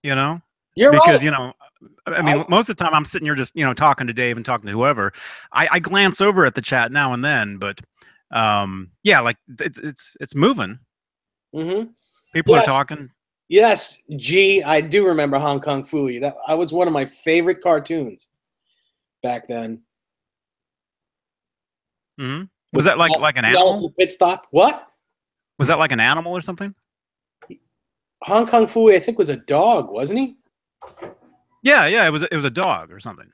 You're because right. I mean, most of the time I'm sitting here just talking to Dave and talking to whoever. I glance over at the chat now and then, but yeah, like it's moving. Mm-hmm. People are talking. Yes, G, I do remember Hong Kong Phooey. That was one of my favorite cartoons back then. Mm-hmm. Was that like an animal? Pit stop. What? Was that like an animal or something? Hong Kong Phooey, I think, was a dog, wasn't he? Yeah, it was a dog or something.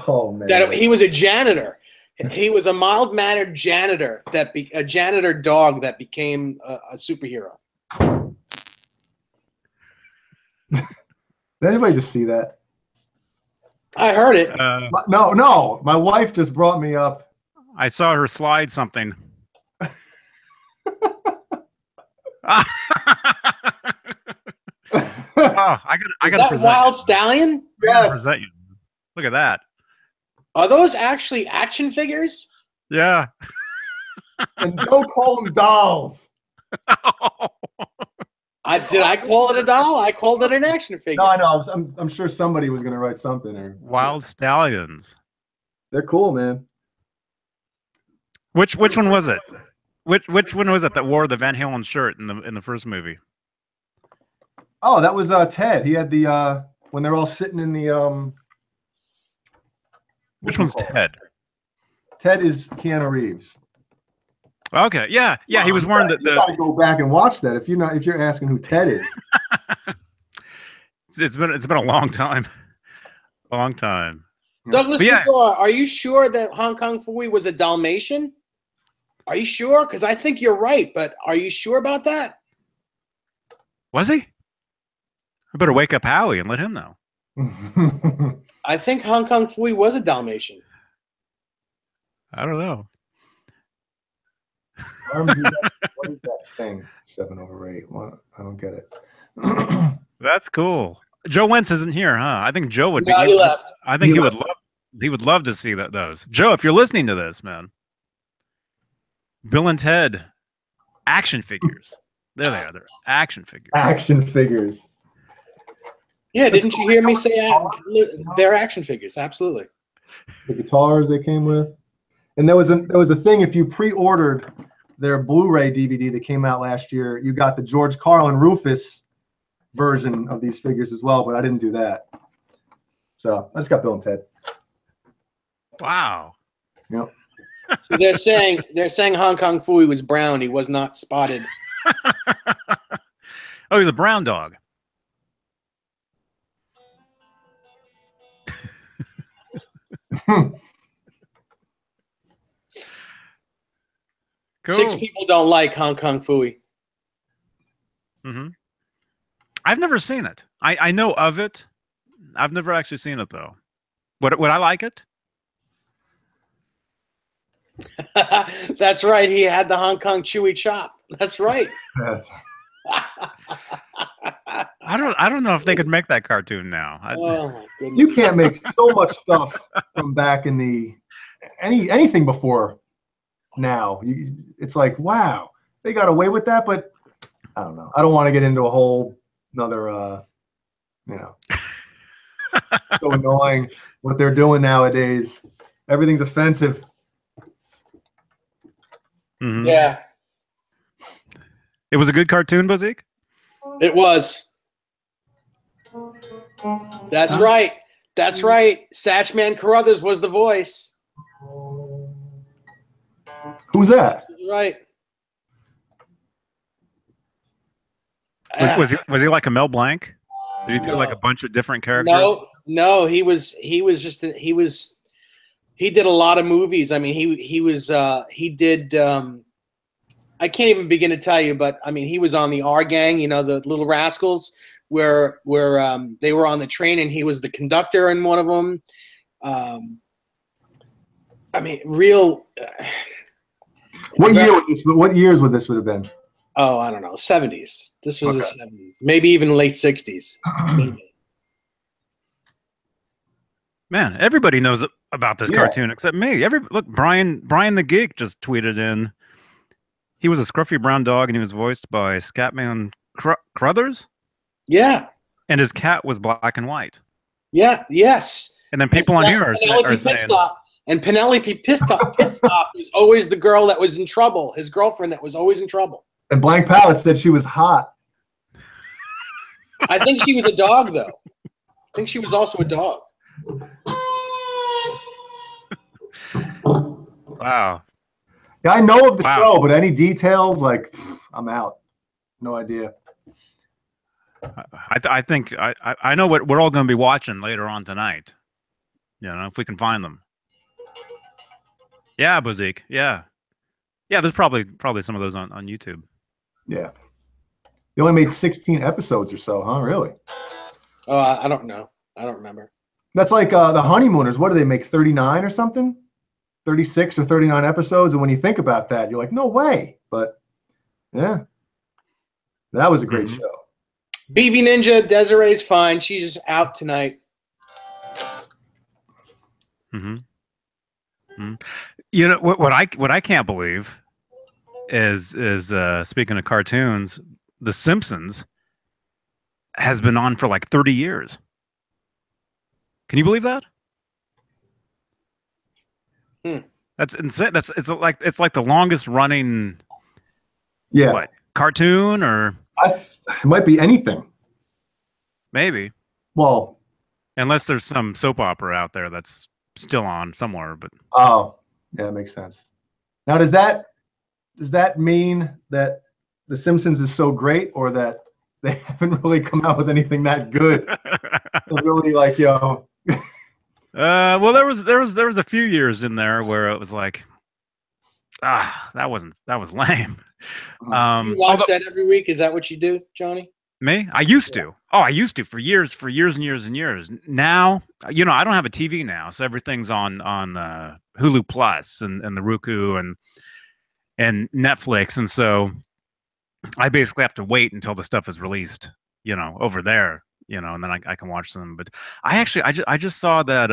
Oh man. He was a janitor. He was a mild-mannered janitor a janitor dog that became a superhero. Did anybody just see that? I heard it. No. My wife just brought me up. I saw her slide something. I got. Is that Wild Stallion? Yes. Look at that. Are those actually action figures? Yeah. And don't call them dolls. Did I call it a doll? I called it an action figure. No, I know. I'm sure somebody was going to write something. Wild Stallions. They're cool, man. Which one was it? Which one was it that wore the Van Halen shirt in the first movie? Oh, that was Ted. He had the when they're all sitting in the Which one's Ted? Ted is Keanu Reeves. Okay, yeah, he was wearing You gotta go back and watch that if you're asking who Ted is. It's been a long time. Long time. Douglas Medora, are you sure that Hong Kong Phooey was a Dalmatian? Are you sure? Because I think you're right, but are you sure about that? Was he? I better wake up Howie and let him know. I think Hong Kong Phooey was a Dalmatian. I don't know. What is that thing? 7/8. What? I don't get it. That's cool. Joe Wentz isn't here, huh? I think Joe would be. No, he left. I think he would love to see those. Joe, if you're listening to this, man. Bill and Ted action figures. There they are. They're action figures. Action figures. Yeah, didn't you hear me say they're action figures? Absolutely. The guitars they came with, and there was a thing if you pre-ordered their Blu-ray DVD that came out last year, you got the George Carlin Rufus version of these figures as well, but I didn't do that. So I just got Bill and Ted. Wow. Yep. So they're saying Hong Kong Phooey was brown. He was not spotted. Oh, he's a brown dog. Cool. 6 people don't like Hong Kong Phooey. Mm-hmm. I've never seen it. I know of it. I've never actually seen it though. Would I like it? That's right. He had the Hong Kong Chewy chop. That's right. That's I don't know if they could make that cartoon now. Oh my goodness. You can't make so much stuff from back in the anything before now. It's like, wow, they got away with that, but I don't know. I don't want to get into a whole another so annoying what they're doing nowadays. Everything's offensive. Mm-hmm. Yeah. It was a good cartoon, Bazik? It was. That's right. That's right. Satchman Carruthers was the voice. Who's that? Right. Was he like a Mel Blanc? Did he do like a bunch of different characters? No. He did a lot of movies. I mean, he did. I can't even begin to tell you, but I mean, he was on the R Gang, the Little Rascals, where they were on the train, and he was the conductor in one of them. I mean, real. What years would this have been? Oh, I don't know, 70s. This was the 70s, maybe even late 60s. Maybe. Man, everybody knows about this cartoon except me. Look, Brian the Geek just tweeted in. He was a scruffy brown dog, and he was voiced by Scatman Crothers. Yeah. And his cat was black and white. Yeah. Yes. And then people on here are saying. And Penelope Pitstop was always the girl that was in trouble. His girlfriend that was always in trouble. And Blank Palette said she was hot. I think she was a dog, though. I think she was also a dog. Wow. Yeah, I know of the show, but any details, like, I'm out. No idea. I think I know what we're all going to be watching later on tonight. If we can find them. Yeah, Bazik. Yeah. There's probably some of those on YouTube. Yeah. They only made 16 episodes or so, huh? Really? Oh, I don't know. I don't remember. That's like the Honeymooners. What do they make? 39 or something? 36 or 39 episodes. And when you think about that, you're like, no way. But yeah, that was a great show. BB Ninja, Desiree's fine. She's just out tonight. What I can't believe is speaking of cartoons, The Simpsons has been on for like 30 years. Can you believe that? That's insane. It's like the longest running cartoon, or it might be anything. Maybe. Well, Unless there's some soap opera out there that's still on somewhere, but Oh, yeah, that makes sense. Now, does that mean that The Simpsons is so great, or that they haven't really come out with anything that good? So really, like, well, there was a few years in there where it was like, that was lame. Do you watch Although that every week? Is that what you do, Johnny? me, I used to. Oh, I used to for years and years and years. Now, I don't have a TV now, so everything's on Hulu Plus and the Roku and Netflix, and so I basically have to wait until the stuff is released, over there, and then I can watch them. But I just saw that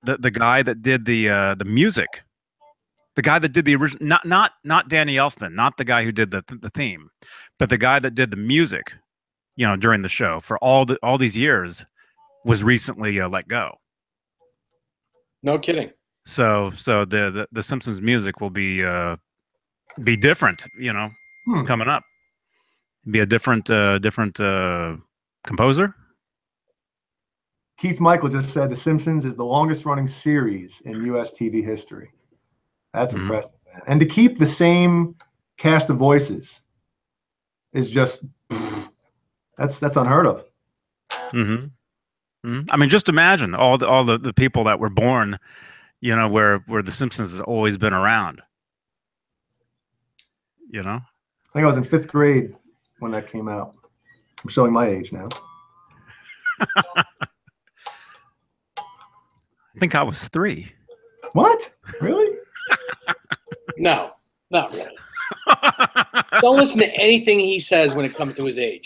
the guy that did the music, the guy that did the original, not Danny Elfman, not the guy who did the theme, but the guy that did the music, during the show for all these years, was recently let go. No kidding. So the Simpsons music will be different, hmm. coming up. Be a different composer. Keith Michael just said The Simpsons is the longest running series in U.S. TV history. That's Mhm. impressive, man. And to keep the same cast of voices is just that's unheard of. Mm-hmm. Mm-hmm. I mean, just imagine all the people that were born, where the Simpsons has always been around. You know, I think I was in 5th grade when that came out. I'm showing my age now. I think I was 3. What? Really? No, not really. Don't listen to anything he says when it comes to his age.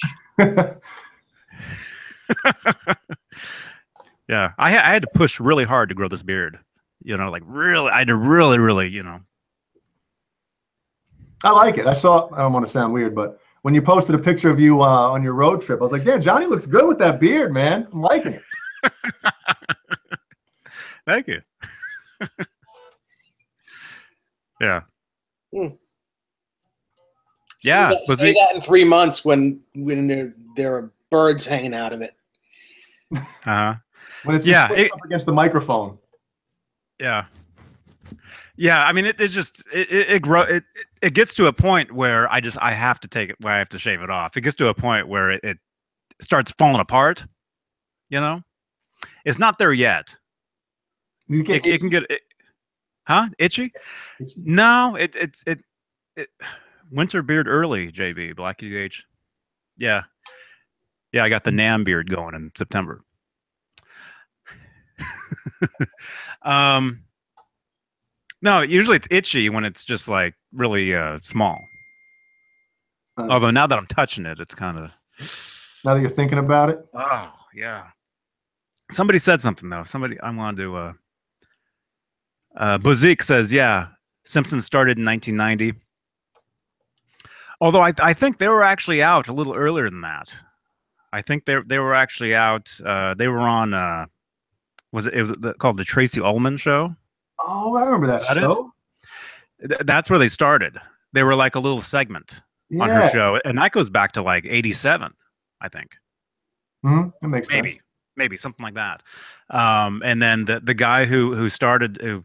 Yeah, I had to push really hard to grow this beard. Like really, I had to really. I like it. I don't want to sound weird, but when you posted a picture of you on your road trip, I was like, damn, Johnny looks good with that beard, man. I'm liking it. Thank you. Yeah. Hmm. Yeah. Say that in 3 months when there are birds hanging out of it. Uh-huh. When it's just pushed up against the microphone. Yeah. Yeah, I mean, it just it gets to a point where I have to take it, where I have to shave it off. It gets to a point where it starts falling apart. It's not there yet. You get It can get itchy. No, it winter beard early. JB Black UH. Yeah, I got the Nam beard going in September. No, usually it's itchy when it's just like really small. Although now that I'm touching it, it's kind of. Now that you're thinking about it. Oh yeah. Somebody said something though. I wanted to. Bozique says, yeah, Simpsons started in 1990. Although I think they were actually out a little earlier than that. I think they were actually out. They were on. It was called the Tracy Ullman Show? Oh, I remember that show. That's where they started. They were like a little segment on her show, and that goes back to like '87, I think. That makes sense. Maybe something like that. And then the guy who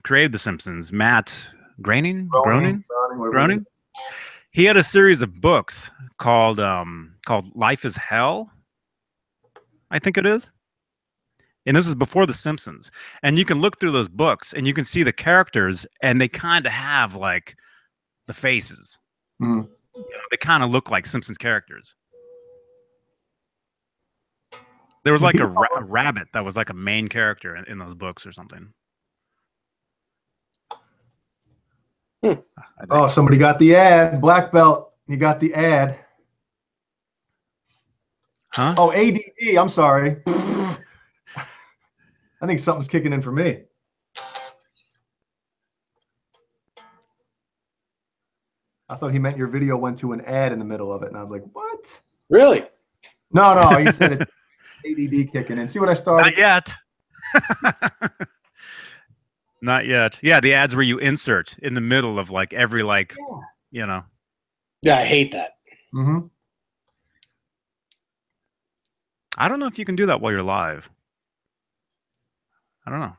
created the Simpsons, Matt Groening. He had a series of books called Life is Hell, I think it is. And this is before The Simpsons. And you can look through those books and you can see the characters, and they kind of have like the faces. They kind of look like Simpsons characters. There was like a rabbit that was like a main character in those books or something. Oh, somebody got the ad. Black belt. You got the ad. Huh? Oh, ADD. I'm sorry. I think something's kicking in for me. I thought he meant your video went to an ad in the middle of it, and I was like, what? Really? No. He said it's ADD kicking in. See what I started? Not yet. Not yet. Yeah, the ads where you insert in the middle of like every Yeah, I hate that. I don't know if you can do that while you're live. I don't know.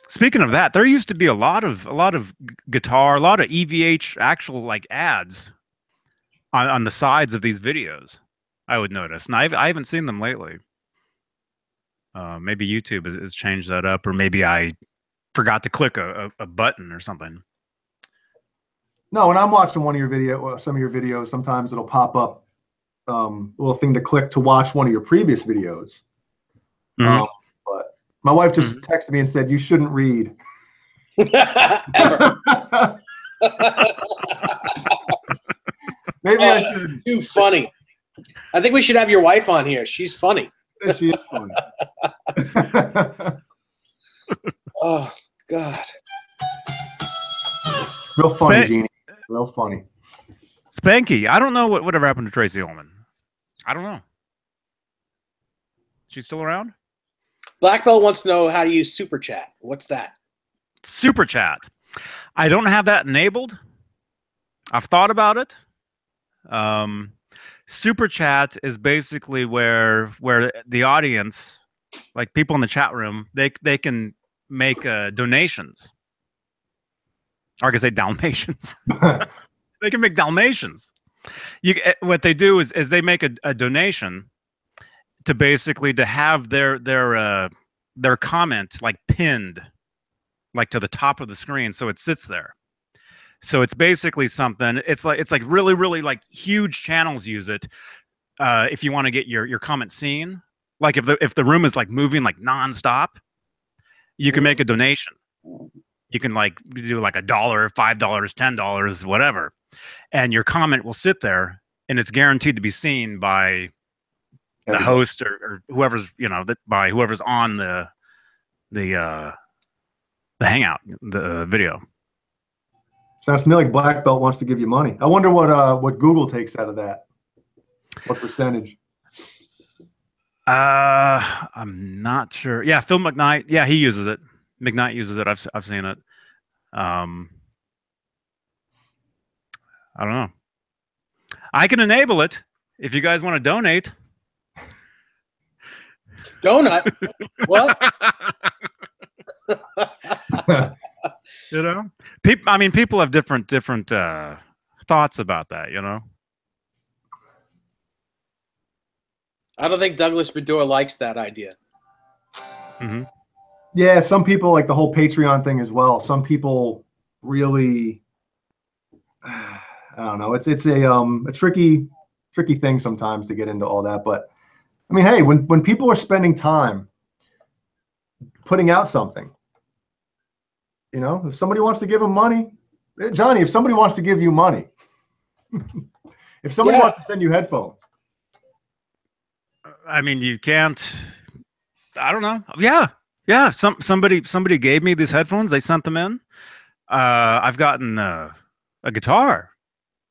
Speaking of that, there used to be a lot of guitar, a lot of EVH actual like ads on the sides of these videos. I would notice, and I haven't seen them lately. Maybe YouTube has changed that up, or maybe I forgot to click a button or something. No, when I'm watching one of your some of your videos, sometimes it'll pop up a little thing to click to watch one of your previous videos. Mhm. But my wife just texted me and said, you shouldn't read. Ever. Maybe I should. Too funny. I think we should have your wife on here. She's funny. She is funny. Oh, God. Real funny, Jeannie. Real funny. Spanky, I don't know whatever happened to Tracy Ullman. I don't know. She's still around? Black Belt wants to know how to use Super Chat. What's that? Super Chat. I don't have that enabled. I've thought about it. Super Chat is basically where the audience, like people in the chat room, they can make donations. Or I can say Dalmatians. They can make Dalmatians. What they do is they make a donation to basically to have their comment like pinned like to the top of the screen, so it sits there. So it's basically something. It's like really like huge channels use it. If you want to get your comment seen, like if the room is like moving like nonstop, you can make a donation. You can like do like $1, $5, $10, whatever, and your comment will sit there, and it's guaranteed to be seen by the host or whoever's by whoever's on the hangout, the video. Sounds to me like Black Belt wants to give you money. I wonder what Google takes out of that. What percentage? I'm not sure. Yeah, Phil McKnight. Yeah, he uses it. McKnight uses it. I've seen it. I don't know. I can enable it if you guys want to donate. Donut? What? You know, people have different thoughts about that. You know. I don't think Douglas Bedore likes that idea. Mm-hmm. Yeah, some people like the whole Patreon thing as well. Some people really, I don't know. It's a tricky thing sometimes to get into all that. But I mean, hey, when people are spending time putting out something, if somebody wants to give them money, Johnny, if somebody wants to give you money, if somebody wants to send you headphones, I mean, you can't. I don't know. Yeah. Somebody gave me these headphones. They sent them in. I've gotten a guitar.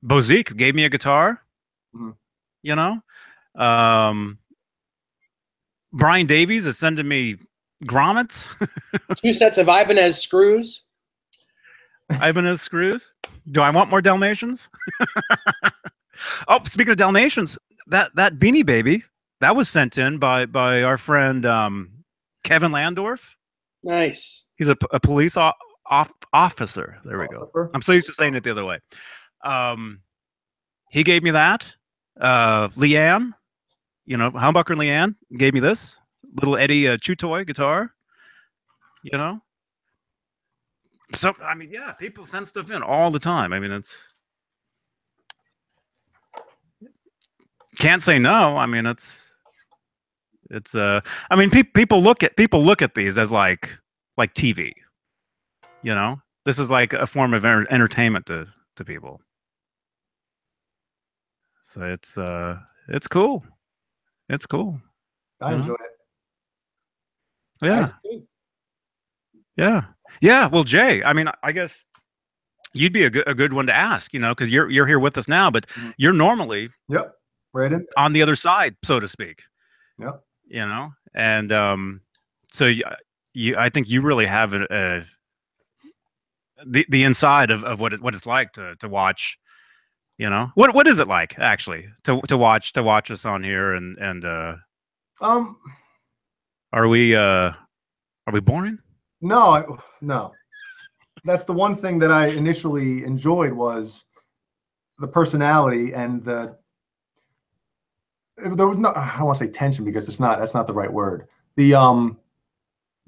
Bozique gave me a guitar. Mhm. You know, Brian Davies is sending me grommets. 2 sets of Ibanez screws. Ibanez screws. Do I want more Dalmatians? Oh, speaking of Dalmatians, that Beanie Baby that was sent in by our friend Kevin Landorf. Nice. He's a police officer. There we go. I'm so used to saying it the other way. He gave me that. Leanne, Humbucker and Leanne gave me this little Eddie Chew Toy guitar. So I mean, yeah, people send stuff in all the time. I mean, can't say no. I mean, I mean, people look at these as like TV. This is like a form of entertainment to people. So it's cool. It's cool. I enjoy it. Yeah. Yeah. Well, Jay, I mean, I guess you'd be a good one to ask, because you're here with us now, but you're normally right in on the other side, so to speak. Yep. And so I think you really have the inside of what it's like to watch You know, what is it like actually to watch us on here and Um, are we boring? no, no. That's the one thing that I initially enjoyed was the personality and there was no, I don't want to say tension because that's not the right word. The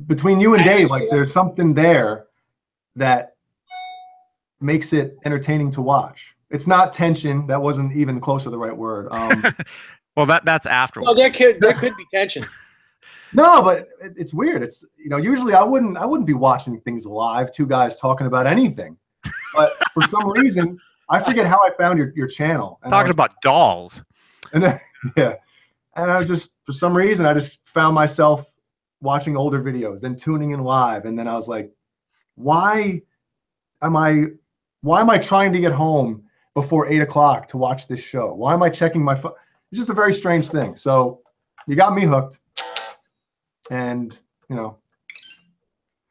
between you and Dave, like there's something there that makes it entertaining to watch. It's not tension. That wasn't even close to the right word. Well, that's afterwards. No, there could be tension. No, but it's weird. It's, you know, usually I wouldn't be watching things live, two guys talking about anything. But for some reason, I forget how I found your channel. And Talking about dolls. And then, yeah. And I just, for some reason, I just found myself watching older videos, then tuning in live. And then I was like, why am I trying to get home before 8 o'clock to watch this show? Why am I checking my phone? It's just a very strange thing. So you got me hooked. And, you know.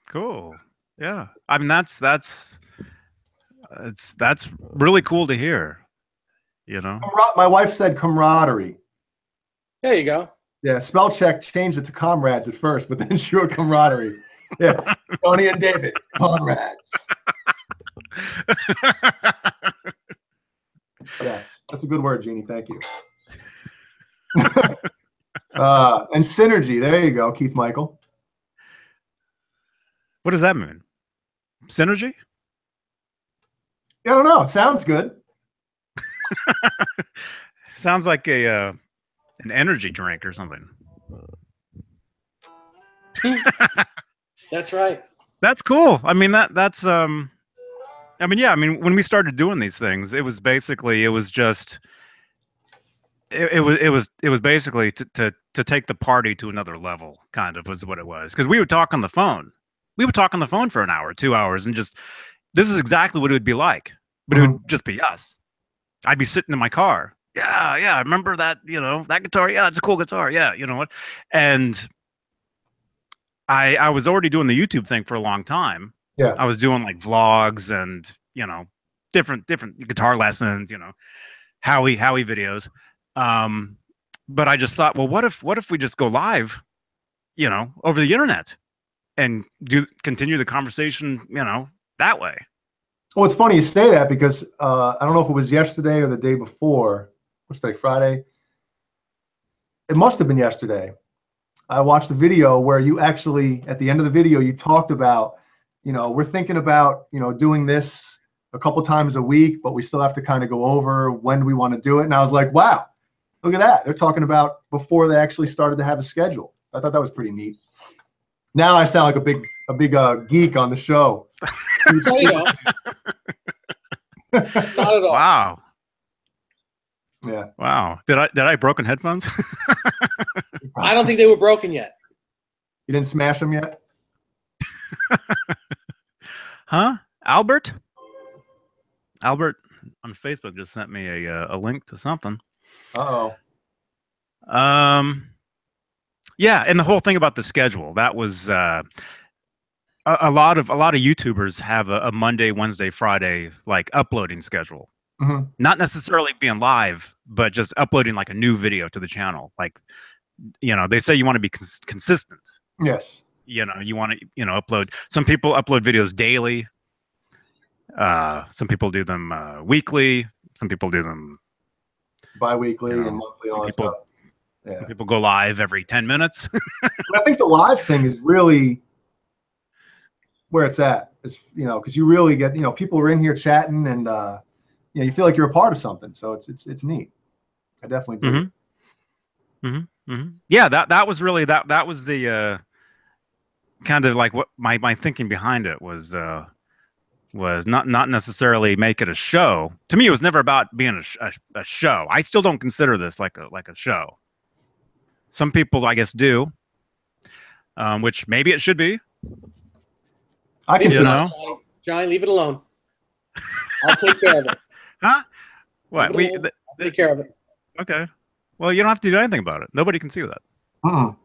Cool. Yeah. I mean, that's really cool to hear, you know. My wife said camaraderie. There you go. Yeah, spell check changed it to comrades at first, but then she wrote camaraderie. Yeah, Tony and David, comrades. Yes, that's a good word, Jeannie. Thank you. And synergy. There you go, Keith Michael. What does that mean? Synergy? I don't know. Sounds good. Sounds like an energy drink or something. That's right. That's cool. I mean, that's I mean, yeah, I mean, when we started doing these things, it was just it was basically to take the party to another level, kind of was what it was. Because we would talk on the phone. We would talk on the phone for an hour, 2 hours, and just this is exactly what it would be like. But it would just be us. I'd be sitting in my car. Yeah, I remember that, you know, that guitar. Yeah, it's a cool guitar. Yeah, you know what? And I was already doing the YouTube thing for a long time. Yeah. I was doing like vlogs and, you know, different guitar lessons, you know, Howie videos. But I just thought, well, what if we just go live, you know, over the internet and continue the conversation, you know, that way. Well, it's funny you say that because I don't know if it was yesterday or the day before. What's today, Friday? It must have been yesterday. I watched a video where you actually, at the end of the video, you talked about, you know, we're thinking about, you know, doing this a couple times a week, but we still have to kind of go over when do we want to do it. And I was like, wow, look at that. They're talking about before they actually started to have a schedule. I thought that was pretty neat. Now I sound like a big geek on the show. There you go. Not at all. Wow. Yeah. Wow. Did I broken headphones? I don't think they were broken yet. You didn't smash them yet? Huh? Albert on Facebook just sent me a link to something. Uh-oh. Yeah, and the whole thing about the schedule, that was a lot of YouTubers have a Monday, Wednesday, Friday like uploading schedule. Mm-hmm. Not necessarily being live, but just uploading like a new video to the channel. Like, you know, they say you want to be consistent. Yes. You know, you want to, you know, upload. Some people upload videos daily. Some people do them weekly. Some people do them bi-weekly, you know, and monthly, all that stuff. Yeah. Some people go live every 10 minutes. I think the live thing is really where it's at. Is, you know, because you really get, you know, people are in here chatting, and you know, you feel like you're a part of something. So it's neat. I definitely do. Mm-hmm. Mm-hmm. Mm-hmm. Yeah, that was really that was the kind of like what my thinking behind it was not necessarily make it a show. To me, it was never about being a show. I still don't consider this like a show. Some people, I guess, do, which maybe it should be. I can, you know, Johnny, leave it alone. I'll take care of it. Huh? What? I'll take care of it. Okay. Well, you don't have to do anything about it. Nobody can see that. Mm-mm.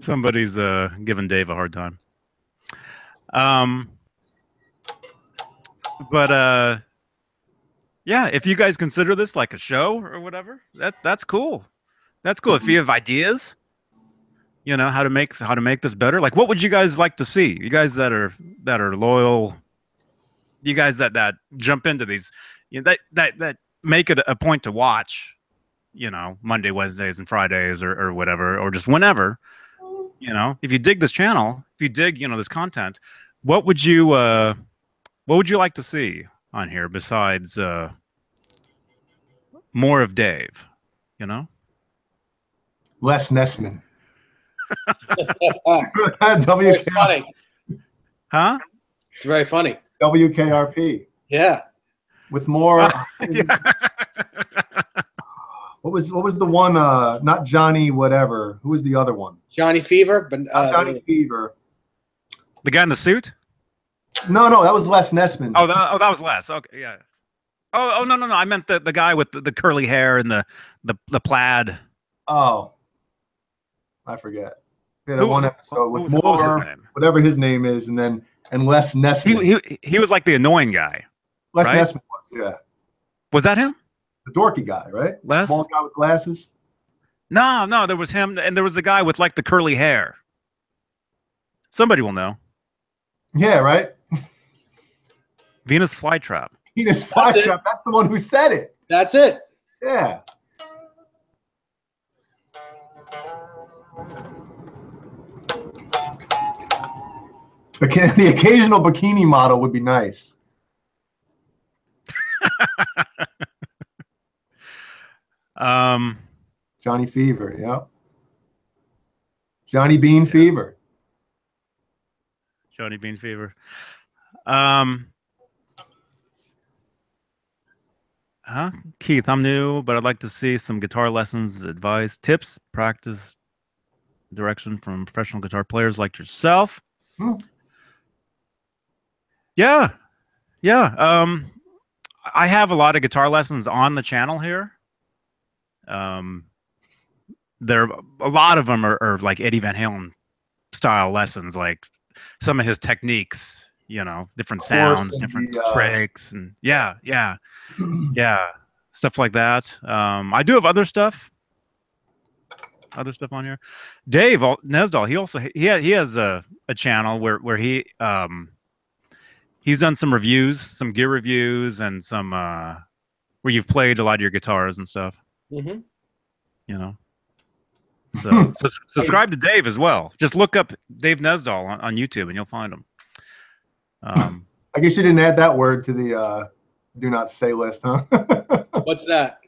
Somebody's giving Dave a hard time. But Yeah, if you guys consider this like a show or whatever, that's cool. That's cool. If you have ideas, how to make this better. Like, what would you guys like to see? You guys that are loyal, you guys that jump into these, that make it a point to watch. Monday, Wednesdays, and Fridays, or whatever, or just whenever. If you dig this channel, if you dig, this content, what would you like to see on here besides more of Dave? Les Nessman. Very funny. Huh? It's very funny. WKRP. Yeah. With more. Yeah. What was the one? Not Johnny whatever. Who was the other one? Johnny Fever, but Johnny Fever. The guy in the suit? No, that was Les Nessman. Oh, that was Les. Okay, yeah. Oh, no. I meant the guy with the curly hair and the plaid. Oh, I forget. Yeah, one episode with what was his name? Whatever his name is, and Les Nessman. He was like the annoying guy. Les right? Nessman was, yeah. Was that him? The dorky guy, right? Les? Small guy with glasses. No, there was him, and there was the guy with like the curly hair. Somebody will know. Yeah, right. Venus Flytrap. Venus Flytrap. That's the one who said it. That's it. Yeah. The occasional bikini model would be nice. Johnny Fever, yep. Johnny Beane Fever. Johnny Bean Fever. Keith, I'm new, but I'd like to see some guitar lessons, advice, tips, practice, direction from professional guitar players like yourself. Yeah. I have a lot of guitar lessons on the channel here. A lot of them are like Eddie Van Halen style lessons, like some of his techniques, different sounds, different tricks, and yeah, stuff like that. I do have other stuff on here. Dave Nesdahl, he has a channel where he's done some reviews, some gear reviews, and some where you've played a lot of your guitars and stuff. Mm-hmm. So subscribe to Dave as well. Just look up Dave Nesdahl on YouTube and you'll find him. I guess you didn't add that word to the do not say list, huh? What's that?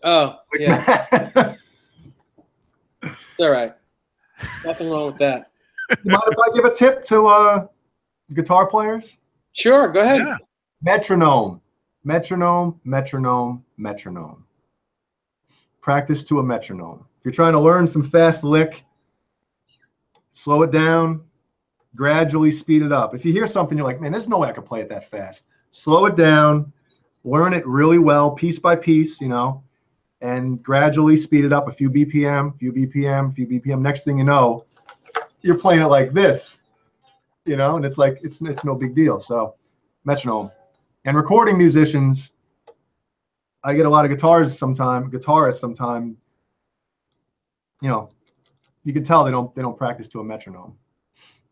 Oh, yeah. It's all right. Nothing wrong with that. You mind if I give a tip to guitar players? Sure, go ahead. Yeah. Metronome. Metronome, metronome, metronome. Practice to a metronome. If you're trying to learn some fast lick, slow it down, gradually speed it up. If you hear something, you're like, man, there's no way I can play it that fast. Slow it down, learn it really well, piece by piece, and gradually speed it up a few BPM, few BPM, few BPM. Next thing you know, you're playing it like this, and it's like, it's no big deal. So metronome. And recording musicians, I get a lot of guitarists sometime, you can tell they don't practice to a metronome.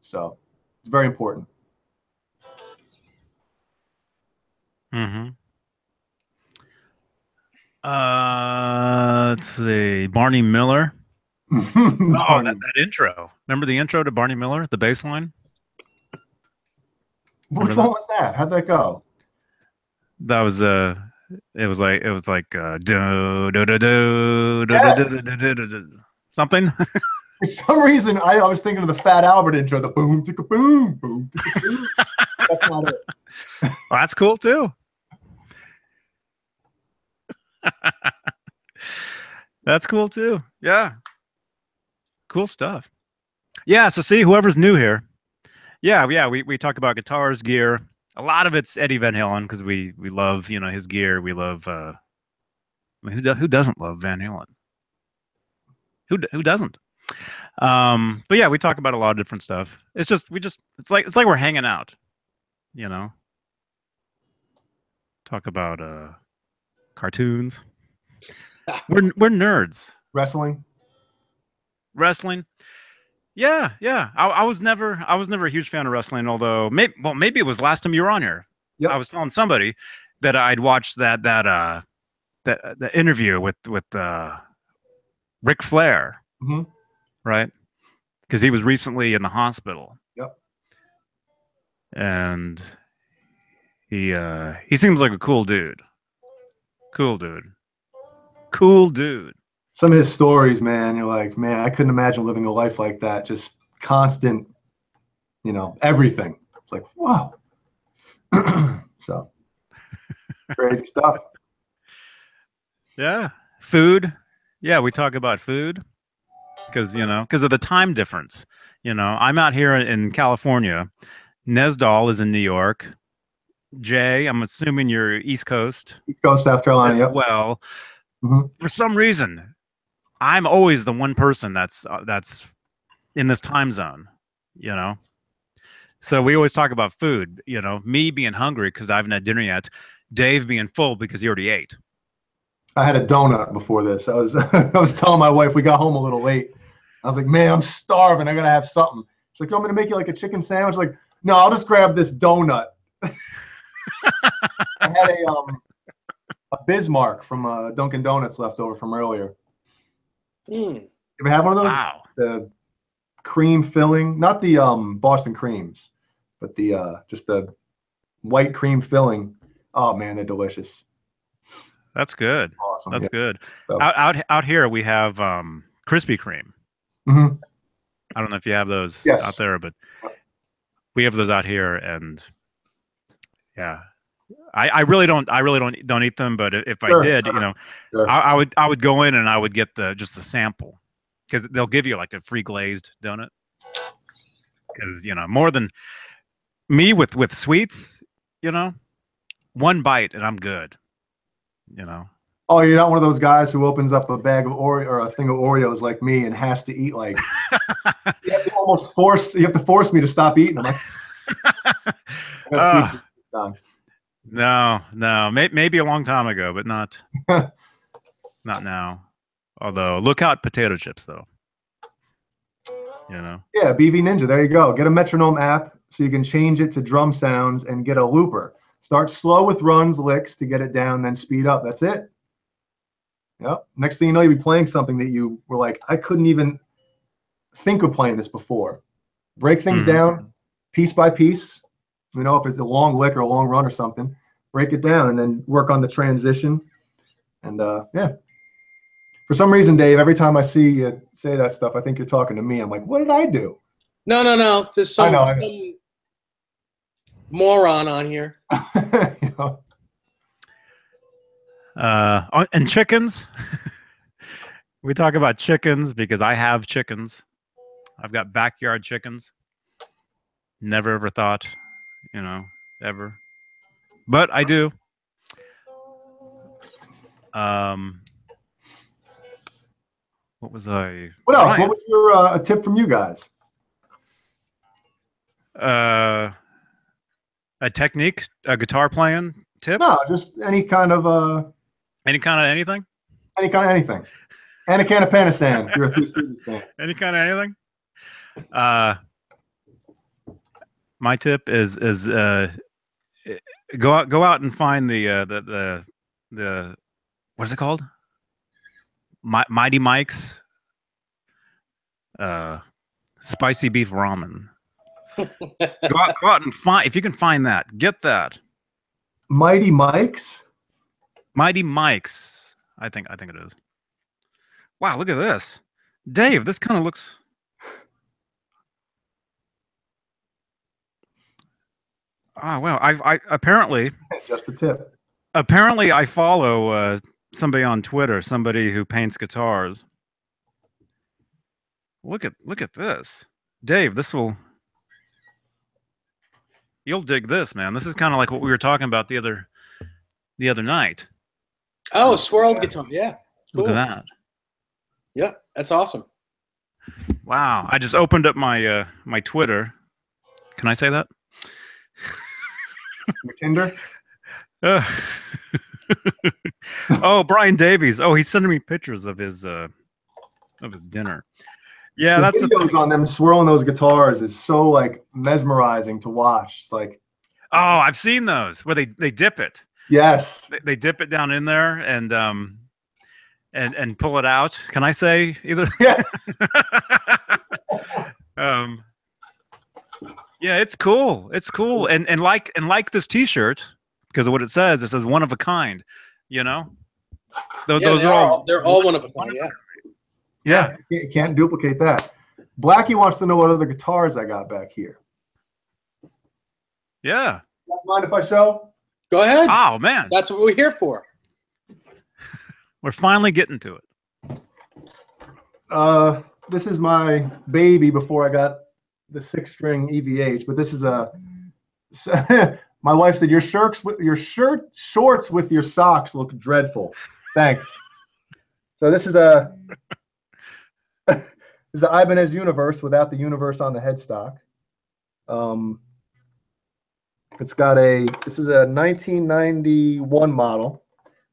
So it's very important. Mm-hmm. Let's see. Barney Miller. That intro. Remember the intro to Barney Miller, the bass line? Which one was that? How'd that go? That was it was like do do do do do do do do something. For some reason, I was thinking of the Fat Albert intro, the boom ticka boom boom ticka boom. That's not it. Well, that's cool too. That's cool too. Yeah. Cool stuff. Yeah, so see, whoever's new here. Yeah, we talk about guitars, gear. A lot of it's Eddie Van Halen because we love, his gear. We love who doesn't love Van Halen? Who doesn't? But yeah, we talk about a lot of different stuff. It's just it's like we're hanging out, Talk about cartoons. We're nerds. Wrestling. Wrestling. Yeah, yeah. I was never a huge fan of wrestling. Although maybe it was last time you were on here. Yep. I was telling somebody that I'd watched that interview with Ric Flair, Mm-hmm. right? Because he was recently in the hospital. Yep. And he seems like a cool dude. Cool dude. Cool dude. Some of his stories, man, you're like, man, I couldn't imagine living a life like that. Just constant, everything. It's like, wow. So crazy stuff. Yeah. Food. Yeah, we talk about food because of the time difference. I'm out here in California. Nesdal is in New York. Jay, I'm assuming you're East Coast East Coast, South Carolina. as Yep. well. Mhm. For some reason, I'm always the one person that's in this time zone. So we always talk about food. Me being hungry because I haven't had dinner yet. Dave being full because he already ate. I had a donut before this. I was I was telling my wife we got home a little late. I was like, man, I'm starving. I gotta have something. She's like, you want me to make you like a chicken sandwich? Like, no, I'll just grab this donut. I had a Bismarck from Dunkin' Donuts left over from earlier. Mm. You ever have one of those? Wow. The cream filling, not the Boston creams, but the just the white cream filling. Oh man, they're delicious. That's good. Awesome. That's Yeah. good. So- Out here we have Krispy Kreme. Mhm. I don't know if you have those Yes. out there, but we have those out here, and yeah, I really don't eat them. But if Sure, I did, sure. Sure. I would go in and I would get just the sample because they'll give you like a free glazed donut. Because more than me with sweets, one bite and I'm good. Oh, you're not one of those guys who opens up a bag of Oreo or a thing of Oreos like me and has to eat like you have to force me to stop eating. I'm like, I got sweet tooth. No, maybe a long time ago, but not now. Although, look out potato chips, though. Yeah, BV Ninja. There you go. Get a metronome app so you can change it to drum sounds and get a looper. Start slow with runs, licks to get it down, then speed up. That's it. Yep. Next thing you know, you'll be playing something that you were like, I couldn't even think of playing this before. Break things down piece by piece. If it's a long lick or a long run or something, break it down and then work on the transition. And yeah. For some reason, Dave, every time I see you say that stuff, I think you're talking to me. I'm like, what did I do? No. There's some I know. moron on here. And chickens. We talk about chickens because I have chickens. I've got backyard chickens. Never ever thought, ever. But I do. What was I? What else? Ryan. What was your a tip from you guys? A technique, a guitar playing tip? No, just any kind of anything? Any kind of anything. And a can of Panasan if you're a Three Stooges fan. Any kind of anything? My tip is go out and find the what is it called? Mighty Mike's spicy beef ramen. go out and find, if you can find that, get that. Mighty Mike's? Mighty Mike's. I think it is. Wow, look at this. Dave, this kind of looks. Oh, well, I apparently just a tip. Apparently I follow somebody on Twitter, somebody who paints guitars. Look at this. Dave, you'll dig this, man. This is kind of like what we were talking about the other night. Oh, swirled guitar. Yeah. Cool. Look at that. Yeah, that's awesome. Wow. I just opened up my my Twitter. Can I say that? Your Tinder? Uh, oh, Brian Davies. Oh, he's sending me pictures of his dinner. Yeah, The that's the thing. videos on them swirling those guitars is so like mesmerizing to watch. It's like, Oh, I've seen those where they dip it. yes, They dip it down in there and pull it out. Can I say either? yeah, um, yeah, it's cool. It's cool. And like this T-shirt because of what it says. It says one of a kind. You know, Yeah, those are all. they're all one of a kind. Yeah. Yeah. you can't duplicate that. Blackie wants to know what other guitars I got back here. Yeah. Mind if I show? Go ahead. Oh man, That's what we're here for. we're finally getting to it. This is my baby before I got the 6-string EVH, but this is a. My wife said your shorts with your socks look dreadful. Thanks. So this is a this is the Ibanez Universe without the universe on the headstock. It's got this is a 1991 model,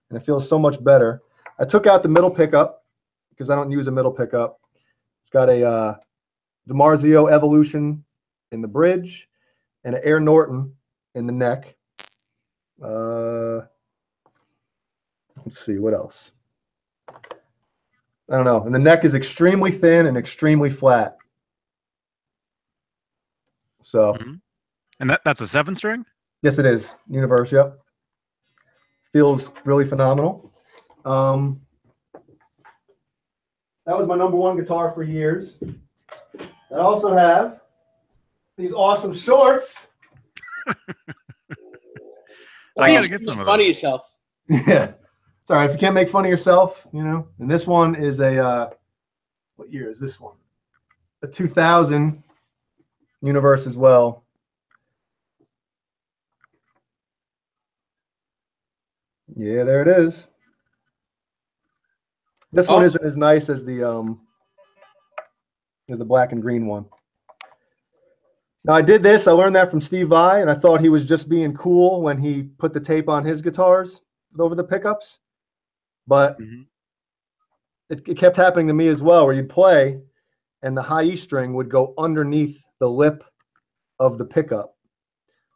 and it feels so much better. I took out the middle pickup because I don't use a middle pickup. It's got a DiMarzio Evolution in the bridge and an Air Norton in the neck. Let's see, what else? I don't know. And the neck is extremely thin and extremely flat. So, And that's a 7-string? yes, it is. Universe, yep. Feels really phenomenal. That was my #1 guitar for years. I also have these awesome shorts. I gotta get some of Fun of those. yourself. Yeah. It's all right. If you can't make fun of yourself, you know. And this one is a, what year is this one? A 2000 Universe as well. Yeah, there it is. This one isn't as nice as the black and green one. Now I did this. I learned that from Steve Vai, and I thought he was just being cool when he put the tape on his guitars over the pickups. But it kept happening to me as well, where you'd play, and the high E string would go underneath the lip of the pickup.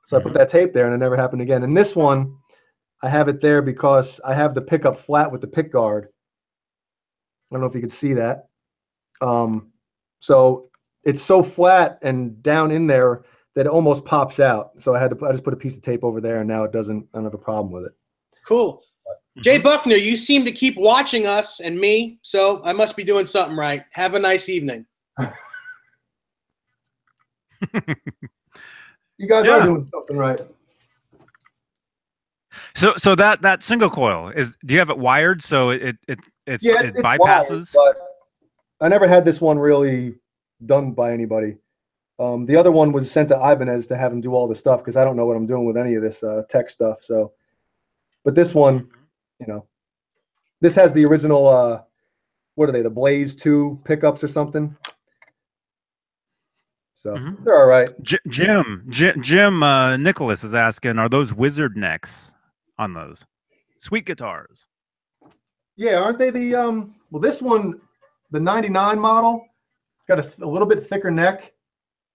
So I put that tape there, and it never happened again. And this one, I have it there because I have the pickup flat with the pick guard. I don't know if you can see that. So it's so flat and down in there that it almost pops out. So I just put a piece of tape over there, and now I don't have a problem with it. Cool. Jay Buckner, you seem to keep watching us and me, so I must be doing something right. Have a nice evening. You guys are doing something right. So that single coil do you have it wired so it bypasses? Wired, but I never had this one really done by anybody. The other one was sent to Ibanez to have him do all the stuff because I don't know what I'm doing with any of this tech stuff. So, but this one, you know, this has the original. What are they? The Blaze 2 pickups or something. So they're all right. Jim Nicholas is asking, are those wizard necks on those sweet guitars? Yeah, aren't they the well, this one, the 99 model, it's got a little bit thicker neck,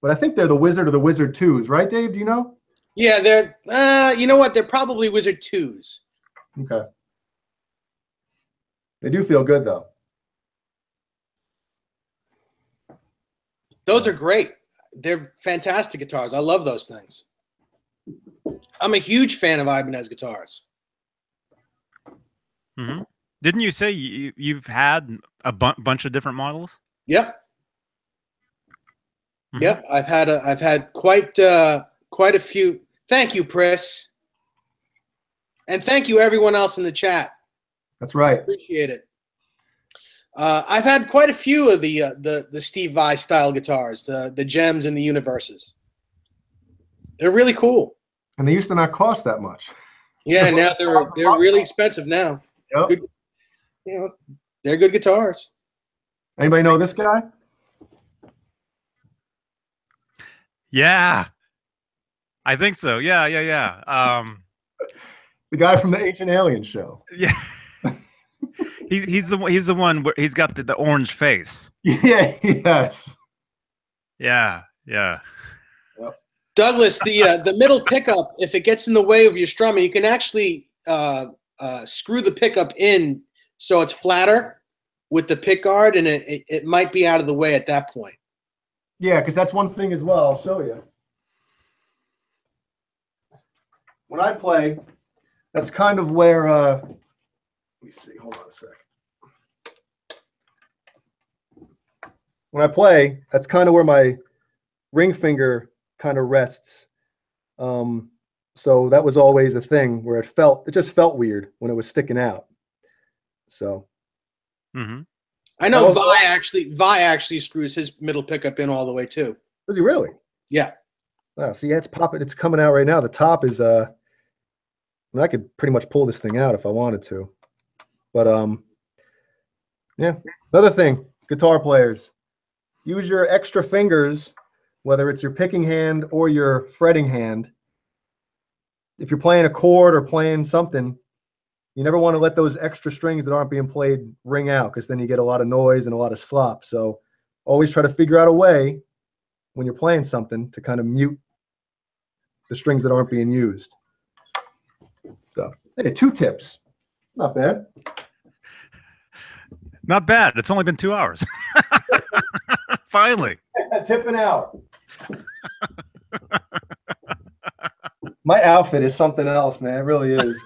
but I think they're the Wizard or the Wizard 2s, right, Dave? Do you know? Yeah, they're you know what? They're probably Wizard 2s. Okay. They do feel good though. Those are great. They're fantastic guitars. I love those things. I'm a huge fan of Ibanez guitars. Didn't you say you've had a bunch of different models? Yep. Yep. I've had quite a few. Thank you, Pris. And thank you everyone else in the chat. That's right. Appreciate it. I've had quite a few of the Steve Vai style guitars, the Gems and the Universes. They're really cool. And they used to not cost that much. Yeah, now they're really expensive now. Yep. Good, you know, they're good guitars. Anybody know this guy? Yeah, I think so. Yeah. The guy from the Ancient Aliens show. Yeah. He's the one where he's got the orange face. Yeah, yes. Yeah, yeah. Douglas, the middle pickup, if it gets in the way of your strumming, you can actually screw the pickup in so it's flatter with the pick guard, and it might be out of the way at that point. Yeah, because that's one thing as well. I'll show you. When I play, that's kind of where, let me see, hold on a sec. When I play, that's kind of where my ring finger kind of rests. So that was always a thing where it just felt weird when it was sticking out. So. Mm-hmm. I know Vi actually screws his middle pickup in all the way too. Does he really? Yeah. Wow, see, it's popping. It's coming out right now. The top is I could pretty much pull this thing out if I wanted to. But yeah. Another thing, guitar players, use your extra fingers, whether it's your picking hand or your fretting hand. If you're playing a chord or playing something, you never want to let those extra strings that aren't being played ring out, because then you get a lot of noise and a lot of slop. So always try to figure out a way when you're playing something to kind of mute the strings that aren't being used. So, hey, 2 tips. Not bad. Not bad. It's only been 2 hours. Finally. Tipping out. My outfit is something else, man. It really is.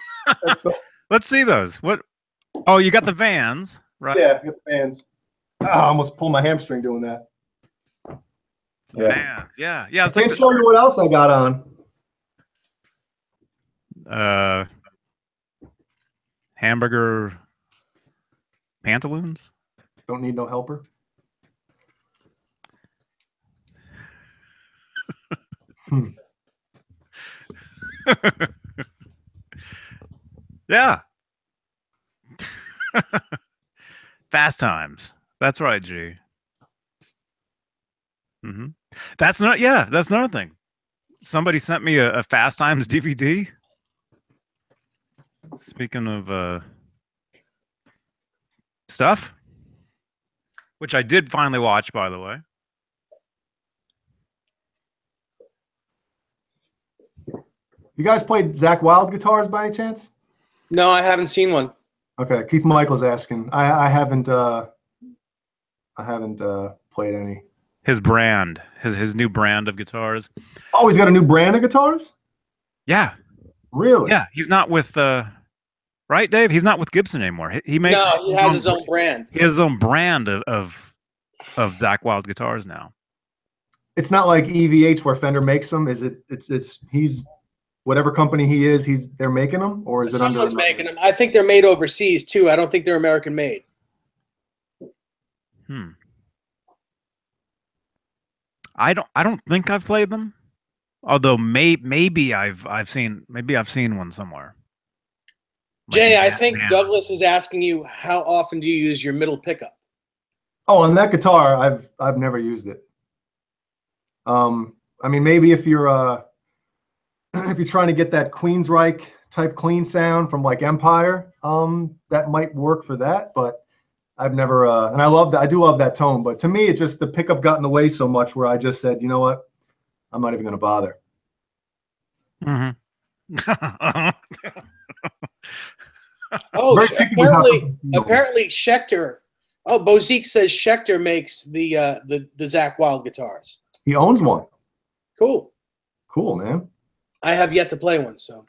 Let's see those. What? Oh, you got the Vans, right? Yeah, I got the Vans. I almost pulled my hamstring doing that. Yeah. Vans. Yeah. Yeah. I can't show you what else I got on. Hamburger pantaloons. Don't need no helper. Yeah. Fast Times. That's right, G. Mm-hmm. That's another thing. Somebody sent me a Fast Times DVD. Speaking of stuff, which I did finally watch, by the way. You guys played Zakk Wylde guitars by any chance? No, I haven't seen one. Okay, Keith Michael's asking. I haven't played any. His brand, his new brand of guitars. Oh, he's got a new brand of guitars? Yeah. Really? Yeah, he's not with right, Dave? He's not with Gibson anymore. He makes he has his own brand. He has his own brand of Zakk Wylde guitars now. It's not like EVH where Fender makes them. Is it? It's he's whatever company he is. They're making them, or is it under? Someone's making them. I think they're made overseas too. I don't think they're American made. I don't think I've played them. Although maybe I've seen one somewhere. Jay, I think Douglas is asking you, how often do you use your middle pickup? Oh, on that guitar, I've never used it. I mean, maybe if you're trying to get that Queensryche type clean sound from like Empire, that might work for that. But I've never, and I love that. I do love that tone. But to me, it just the pickup got in the way so much where I just said, you know what, I'm not even going to bother. Mm-hmm. Oh, apparently Schecter. Oh, Bozique says Schecter makes the Zakk Wylde guitars. He owns one. Cool. Cool, man. I have yet to play one, so.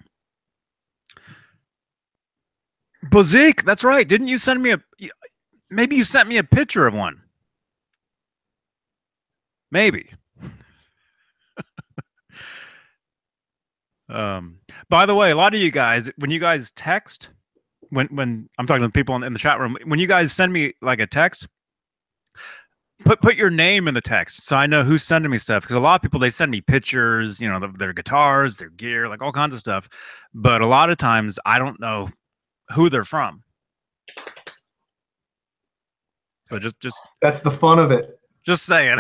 Bozique, that's right. Didn't you send me maybe you sent me a picture of one? Maybe. By the way, a lot of you guys, when you guys text, when I'm talking to people in the chat room, when you guys send me like a text, put your name in the text so I know who's sending me stuff. Because a lot of people, they send me pictures, you know, their guitars, their gear, like all kinds of stuff. But a lot of times I don't know who they're from. So just that's the fun of it. Just saying.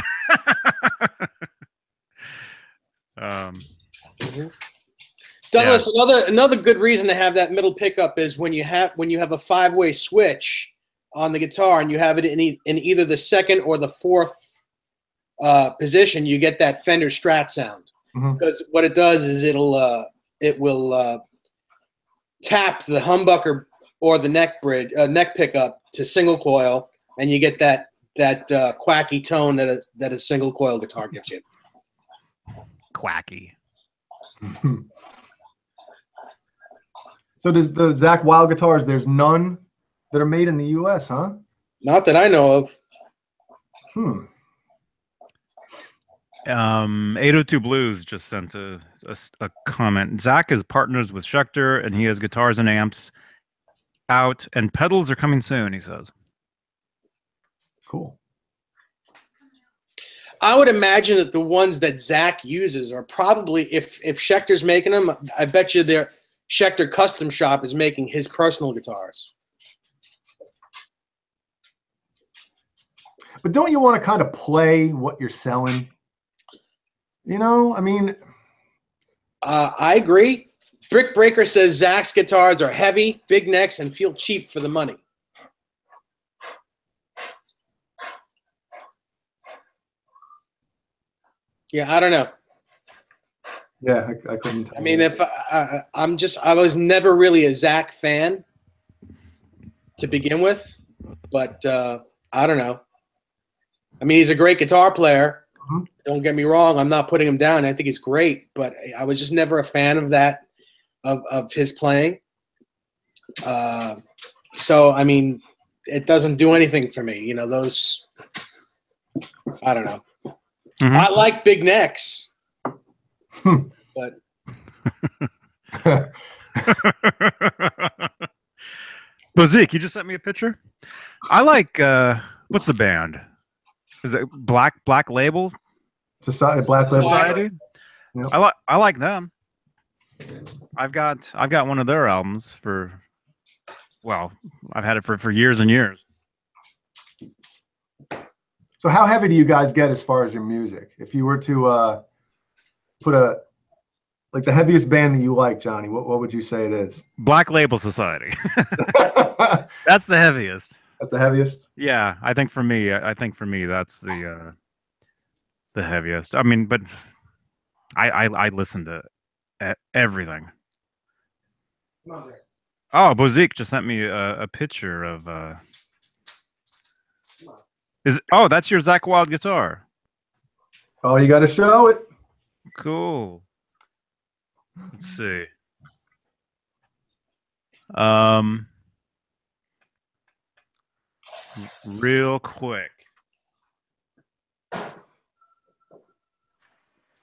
Douglas, another good reason to have that middle pickup is when you have a 5-way switch on the guitar and you have it in either the second or the fourth position, you get that Fender Strat sound. Because what it does is it will tap the humbucker or the neck pickup to single coil, and you get that quacky tone that a single coil guitar gives you. Quacky. So does the Zach Wild guitars? There's none that are made in the U.S., huh? Not that I know of. 802 Blues just sent a comment. Zach is partners with Schecter, and he has guitars and amps out, and pedals are coming soon, he says. Cool. I would imagine that the ones that Zach uses are probably, if Schecter's making them, I bet you their Schecter Custom Shop is making his personal guitars. But don't you want to kind of play what you're selling? You know, I mean, I agree. Brick Breaker says Zach's guitars are heavy, big necks, and feel cheap for the money. Yeah, I don't know. Yeah, I couldn't tell. I mean, if I was never really a Zach fan to begin with, but I don't know. I mean, he's a great guitar player. Don't get me wrong. I'm not putting him down. I think he's great, but I was just never a fan of that, of his playing. So, I mean, it doesn't do anything for me. You know, those, I don't know. I like big necks, but. Bozik, you just sent me a picture. I like, what's the band? Is it Black Label? Society, Black Label Society. Yep. I like them. I've got one of their albums I've had it for years and years. So how heavy do you guys get as far as your music? If you were to put the heaviest band that you like, Johnny, what would you say it is? Black Label Society. That's the heaviest. That's the heaviest? Yeah, I think for me that's the heaviest. I mean, but I listen to everything. Oh, Bozik just sent me a picture of that's your Zach Wild guitar. Oh, you got to show it. Cool. Let's see. Real quick.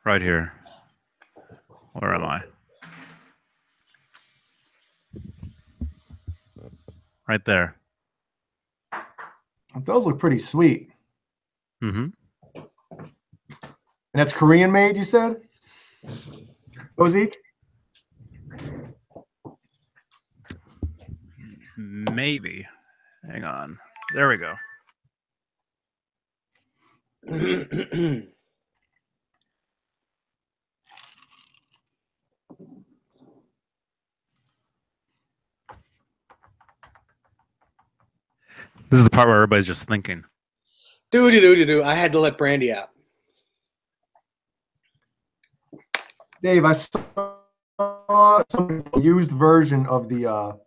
Right here. Where am I? Right there. Those look pretty sweet. And that's Korean made, you said? Bozik? Maybe. Hang on. There we go. This is the part where everybody's just thinking. I had to let Brandy out. Dave, I saw some used version of the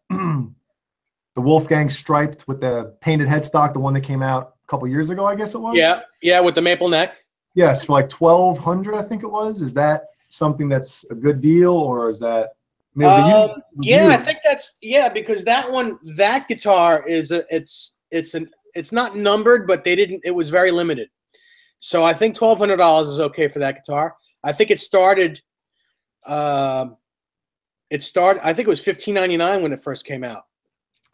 the Wolfgang striped with the painted headstock, the one that came out a couple years ago, I guess it was. Yeah, with the maple neck. Yes, for like $1,200, I think it was. Is that something that's a good deal, or is that? I think that's because that guitar is it's not numbered, but it was very limited. So I think $1,200 is okay for that guitar. I think it started. I think it was $1,599 when it first came out.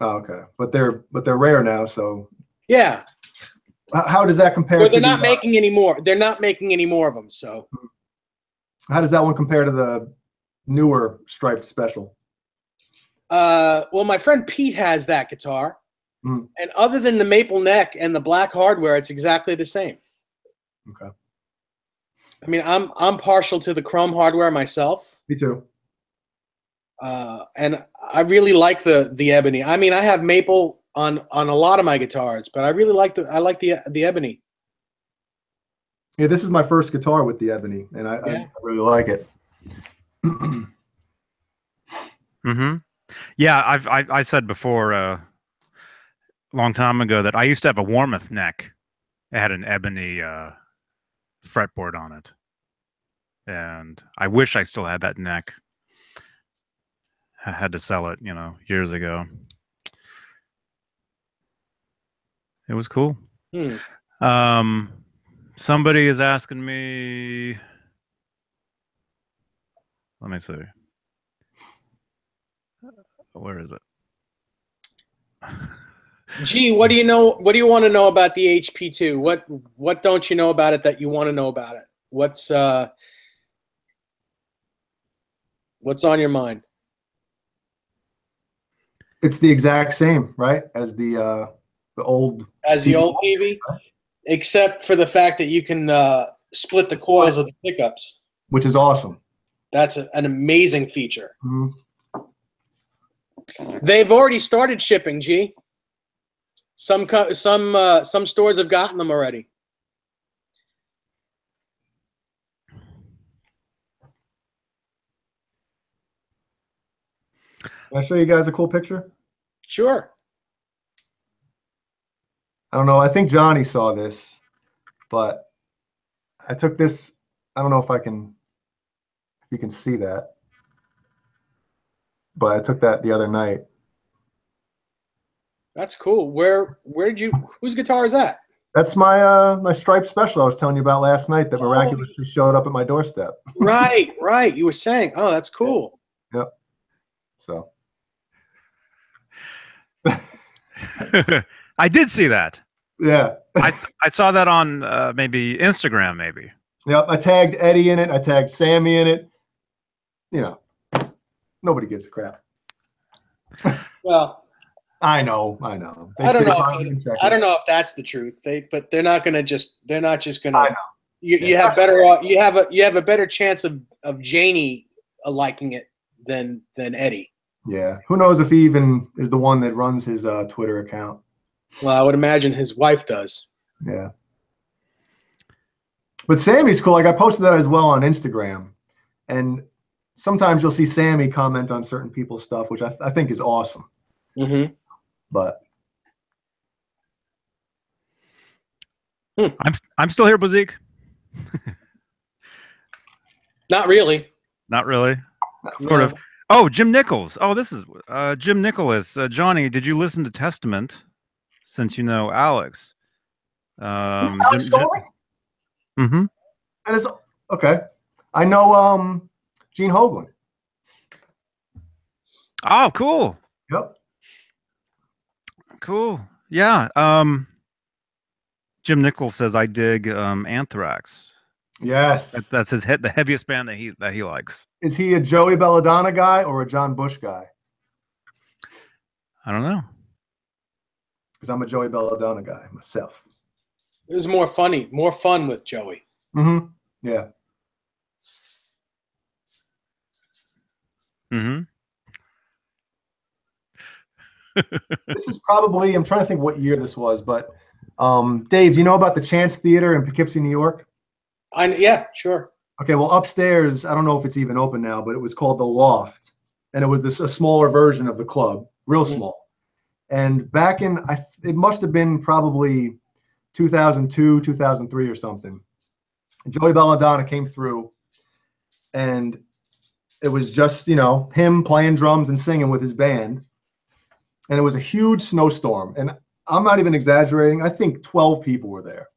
Oh, okay, but they're rare now. So yeah. How does that compare? Well, they're not making any more. They're not making any more of them. So how does that one compare to the newer striped special? Well, my friend Pete has that guitar, and other than the maple neck and the black hardware, it's exactly the same. Okay. I mean, I'm partial to the chrome hardware myself. Me too. and I really like the ebony. I mean, I have maple on a lot of my guitars, but I really like the ebony. Yeah, this is my first guitar with the ebony, and I really like it. Mm-hmm. Yeah, I said before a long time ago that I used to have a Warmoth neck. It had an ebony fretboard on it, and I wish I still had that neck. I had to sell it, years ago. It was cool. Somebody is asking me. Let me see. Where is it? Gee, what do you know? What do you want to know about the HP2? What don't you know about it that you want to know about it? What's on your mind? It's the exact same, right, as the old PV, except for the fact that you can split the coils of the pickups, which is awesome. That's an amazing feature. Mm-hmm. They've already started shipping. G. Some stores have gotten them already. Can I show you guys a cool picture? Sure. I don't know. I think Johnny saw this, but I took this. I don't know if you can see that, but I took that the other night. That's cool. Whose guitar is that? That's my my Stripe special I was telling you about last night that miraculously showed up at my doorstep. Right. You were saying, oh, that's cool. Yep. So. I did see that. Yeah. I saw that on maybe Instagram, maybe. Yep. I tagged Eddie in it. I tagged Sammy in it. Nobody gives a crap. Well, I know. I don't know if that's the truth. But they're not gonna just. They're not just gonna. I know. You have better. You have a better chance of Janie liking it than Eddie. Yeah. Who knows if he even is the one that runs his Twitter account. Well, I would imagine his wife does. Yeah. But Sammy's cool. Like I posted that as well on Instagram, and sometimes you'll see Sammy comment on certain people's stuff, which I think is awesome. Mm-hmm. But I'm still here, Bazik. Not really. Not really. Sort of. Oh, Jim Nichols. Oh, this is Jim Nicholas. Johnny, did you listen to Testament? Since you know Alex. Alex Mm-hmm. That is okay. I know Gene Hoglan. Oh, cool. Yep. Cool. Yeah. Jim Nichols says I dig Anthrax. Yes. That's the heaviest band that he likes. Is he a Joey Belladonna guy or a John Bush guy? I don't know. Because I'm a Joey Belladonna guy myself. It was more fun with Joey. Mm-hmm. Yeah. Mm-hmm. This is probably, I'm trying to think what year this was, but Dave, do you know about the Chance Theater in Poughkeepsie, New York? Yeah, sure. Okay, well, upstairs, I don't know if it's even open now, but it was called the Loft, and it was a smaller version of the club, real small. And back in, it must have been probably 2002, 2003 or something. Joey Belladonna came through, and it was just, him playing drums and singing with his band. And it was a huge snowstorm. And I'm not even exaggerating. I think 12 people were there.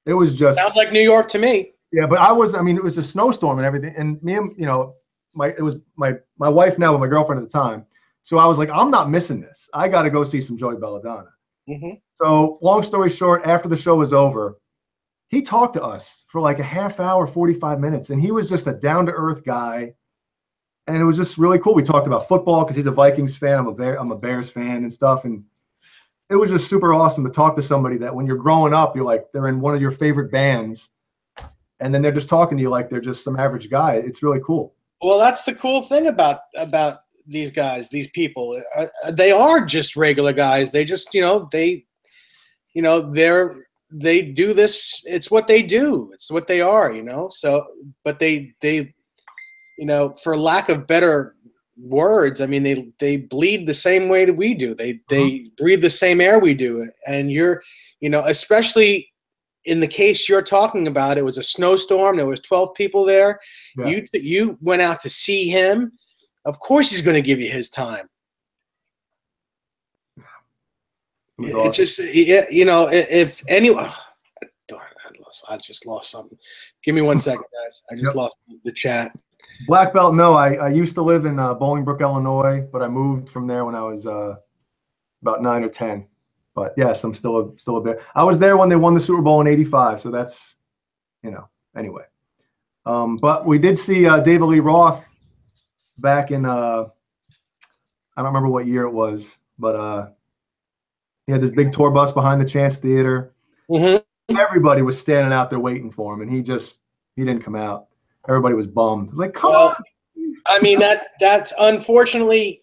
It was just. Sounds like New York to me. Yeah, but it was a snowstorm and everything. And me and, it was my wife now with my girlfriend at the time. So I was like, I'm not missing this. I got to go see some Joey Belladonna. Mm-hmm. So long story short, after the show was over, he talked to us for like a half hour, 45 minutes. And he was just a down-to-earth guy. And it was just really cool. We talked about football because he's a Vikings fan. I'm a Bears fan and stuff. And it was just super awesome to talk to somebody that when you're growing up, you're like, they're in one of your favorite bands. And then they're just talking to you like they're just some average guy. It's really cool. Well, that's the cool thing about these guys, these people. They are just regular guys. They just, they do this. It's what they do. It's what they are, So, but they, for lack of better words, I mean, they bleed the same way that we do. They breathe the same air we do. And you're, especially in the case you're talking about, it was a snowstorm. There was 12 people there. Yeah. You went out to see him. Of course, he's going to give you his time. It awesome. Just, if anyone, darn, I just lost something. Give me 1 second, guys. I just lost the chat. Black belt, no. I used to live in Bolingbrook, Illinois, but I moved from there when I was about 9 or 10. But yes, I'm still a bit. I was there when they won the Super Bowl in '85, so that's, anyway. But we did see David Lee Roth back in I don't remember what year it was, but he had this big tour bus behind the Chance Theater. Mm-hmm. Everybody was standing out there waiting for him, and he didn't come out. Everybody was bummed. It was like, come on. I mean, that's unfortunately.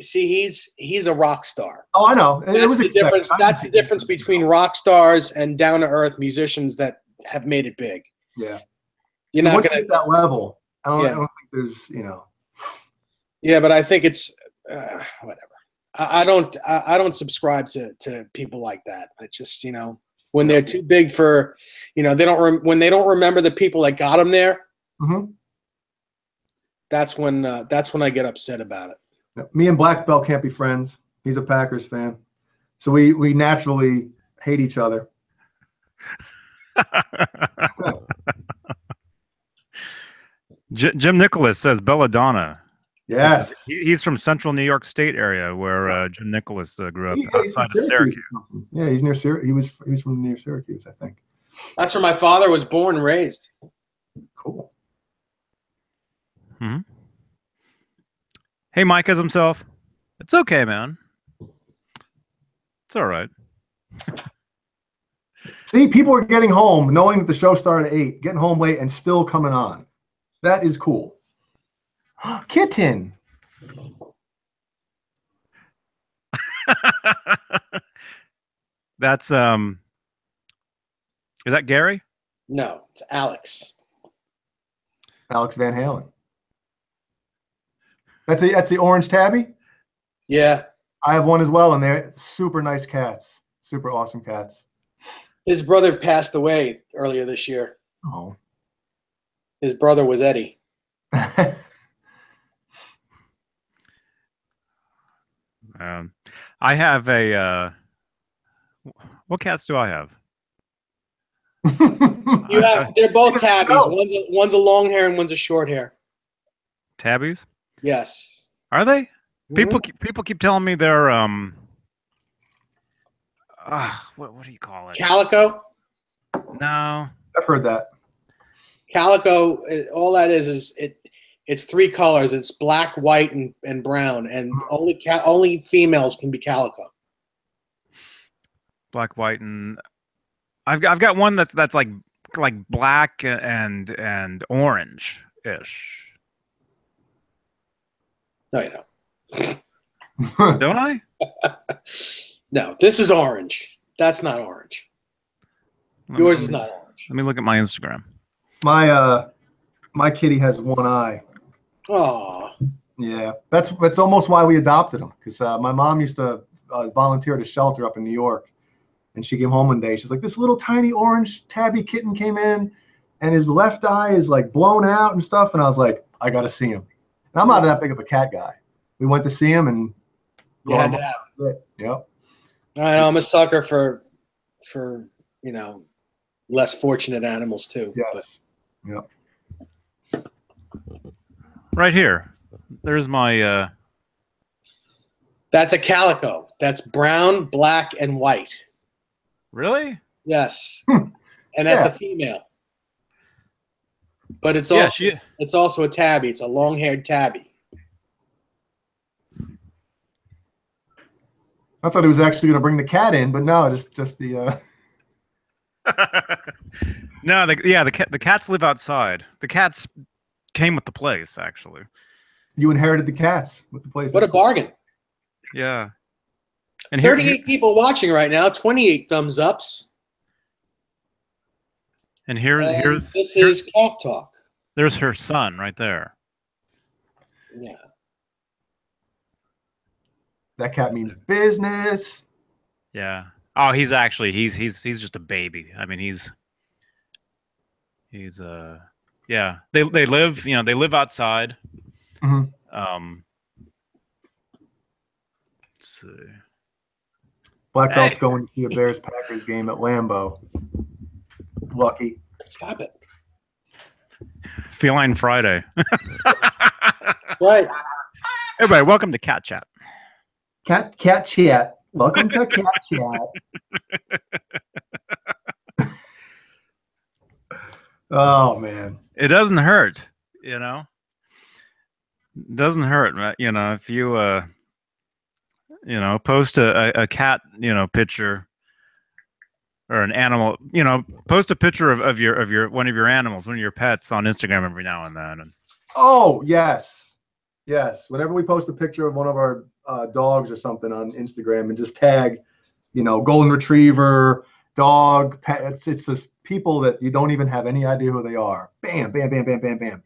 See, he's a rock star. Oh, I know. That's the difference. That's the difference between rock stars and down to earth musicians that have made it big. Yeah, you're not going to get that level. I don't think there's, Yeah, but I think it's whatever. I don't subscribe to people like that. I just when they're too big for they don't when they don't remember the people that got them there. Mm-hmm. That's when I get upset about it. Me and Black Belt can't be friends. He's a Packers fan, so we naturally hate each other. Jim Nicholas says Belladonna. Yes, he's from Central New York State area where Jim Nicholas grew up outside of Syracuse. Yeah, he's near Syracuse. He was from near Syracuse, I think. That's where my father was born and raised. Cool. Hmm. Hey, Mike as himself. It's okay, man. It's all right. See, people are getting home knowing that the show started at 8, getting home late and still coming on. That is cool. Kitten. That's is that Gary? No, it's Alex. Alex Van Halen. That's the orange tabby? Yeah. I have one as well, and they're super nice cats. Super awesome cats. His brother passed away earlier this year. Oh. His brother was Eddie. I have a what cats do I have? They're both tabbies. One's a long hair and one's a short hair. Tabbies? Yes. Are they? People keep telling me they're what do you call it? Calico? No. I've heard that. Calico, all that is it's 3 colors. It's black, white, and brown, and only females can be calico. Black, white, and I've got one that's like black and orange ish. No, you don't. Don't I? No, this is orange. That's not orange. Yours is not orange. Let me look at my Instagram. My kitty has one eye. Oh. Yeah, that's almost why we adopted him, because my mom used to volunteer at a shelter up in New York, and she came home one day. She's like, this little tiny orange tabby kitten came in, and his left eye is like blown out and stuff. And I was like, I got to see him. And I'm not that big of a cat guy. We went to see him, and you had to have it. Yep. I know I'm a sucker for less fortunate animals too. Yes. Yep. Right here. There's my That's a calico. That's brown, black, and white. Really? Yes. And that's a female. But it's also a tabby. It's a long-haired tabby. I thought he was actually going to bring the cat in, but no, just the. No, the cats live outside. The cats came with the place, actually. You inherited the cats with the place. What a bargain. Yeah. And 38 people watching right now, 28 thumbs ups. And This is Cat Talk. There's her son right there. Yeah. That cat means business. Yeah. Oh, he's just a baby. I mean, he's yeah. They live, they live outside. Mhm. Let's see. Black Belt's going to see a Bears-Packers game at Lambeau. Lucky. Stop it. Feline Friday. Right. Everybody, welcome to Cat Chat. Cat Chat. Welcome to Cat Chat. Oh, man. It doesn't hurt, It doesn't hurt, if you post a cat, picture or an animal, post a picture of your one of your animals, one of your pets on Instagram every now and then. And oh, yes. Whenever we post a picture of one of our dogs or something on Instagram and just tag, golden retriever, dog, pet, it's just people that you don't even have any idea who they are. Bam, bam, bam, bam, bam, bam.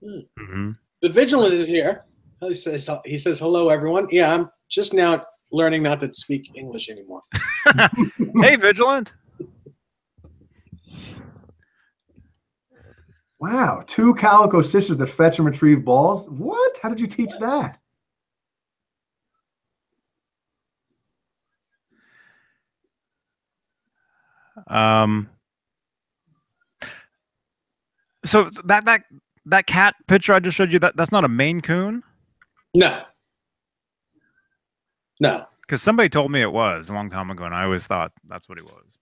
Mm-hmm. The Vigilant is here. He says hello, everyone. Yeah, I'm just now learning not to speak English anymore. Hey, Vigilant. Wow, 2 calico sisters that fetch and retrieve balls. What? How did you teach that? So that cat picture I just showed you, that's not a Maine Coon? No. Because somebody told me it was a long time ago, and I always thought that's what he was.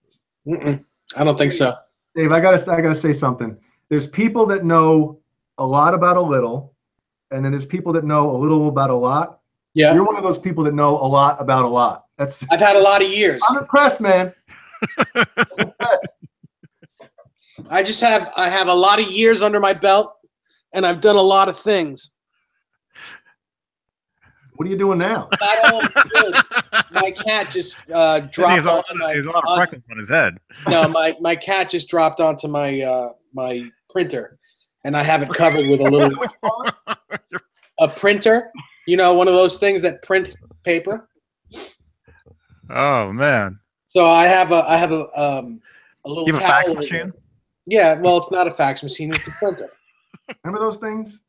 I don't think so. Dave, I gotta say something. There's people that know a lot about a little, and then there's people that know a little about a lot. Yeah. You're one of those people that know a lot about a lot. I've had a lot of years. I'm impressed, man. I'm impressed. I have a lot of years under my belt, and I've done a lot of things. What are you doing now? Not all good. My cat just dropped onto my. There's a lot of freckles on his head. No, my cat just dropped onto my my printer, and I have it covered with a printer. One of those things that print paper. Oh man! So I have a little. You have a fax machine? Yeah, well, it's not a fax machine; it's a printer. Remember those things?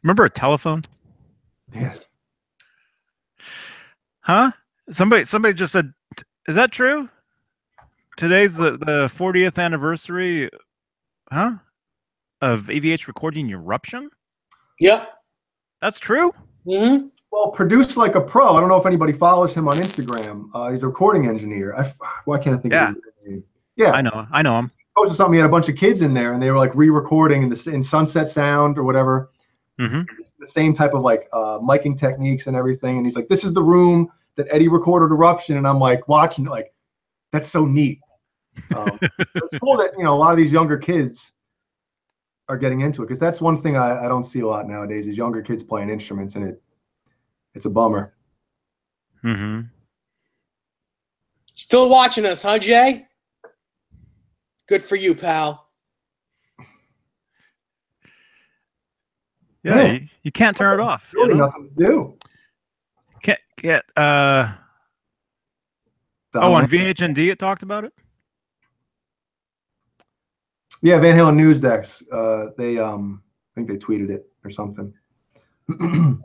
Remember a telephone? Yeah. Huh? Somebody just said, is that true? Today's the 40th anniversary, huh? Of AVH recording Eruption? Yep. That's true? Mm-hmm. Well, Produce Like a Pro. I don't know if anybody follows him on Instagram. He's a recording engineer. Why can't I think of his name? Yeah. I know him. He posted something. He had a bunch of kids in there, and they were like re-recording in Sunset Sound or whatever. Mm-hmm. The same type of miking techniques and everything. And he's like, this is the room that Eddie recorded Eruption. And I'm like watching it like, that's so neat. It's cool that, a lot of these younger kids are getting into it, because that's one thing I don't see a lot nowadays is younger kids playing instruments, and it's a bummer. Mm-hmm. Still watching us, huh, Jay? Good for you, pal. Yeah, you can't turn it off. Really nothing to do. Can't get on VHND it talked about it. Yeah, Van Halen News Desk. They I think they tweeted it or something. Mm-hmm.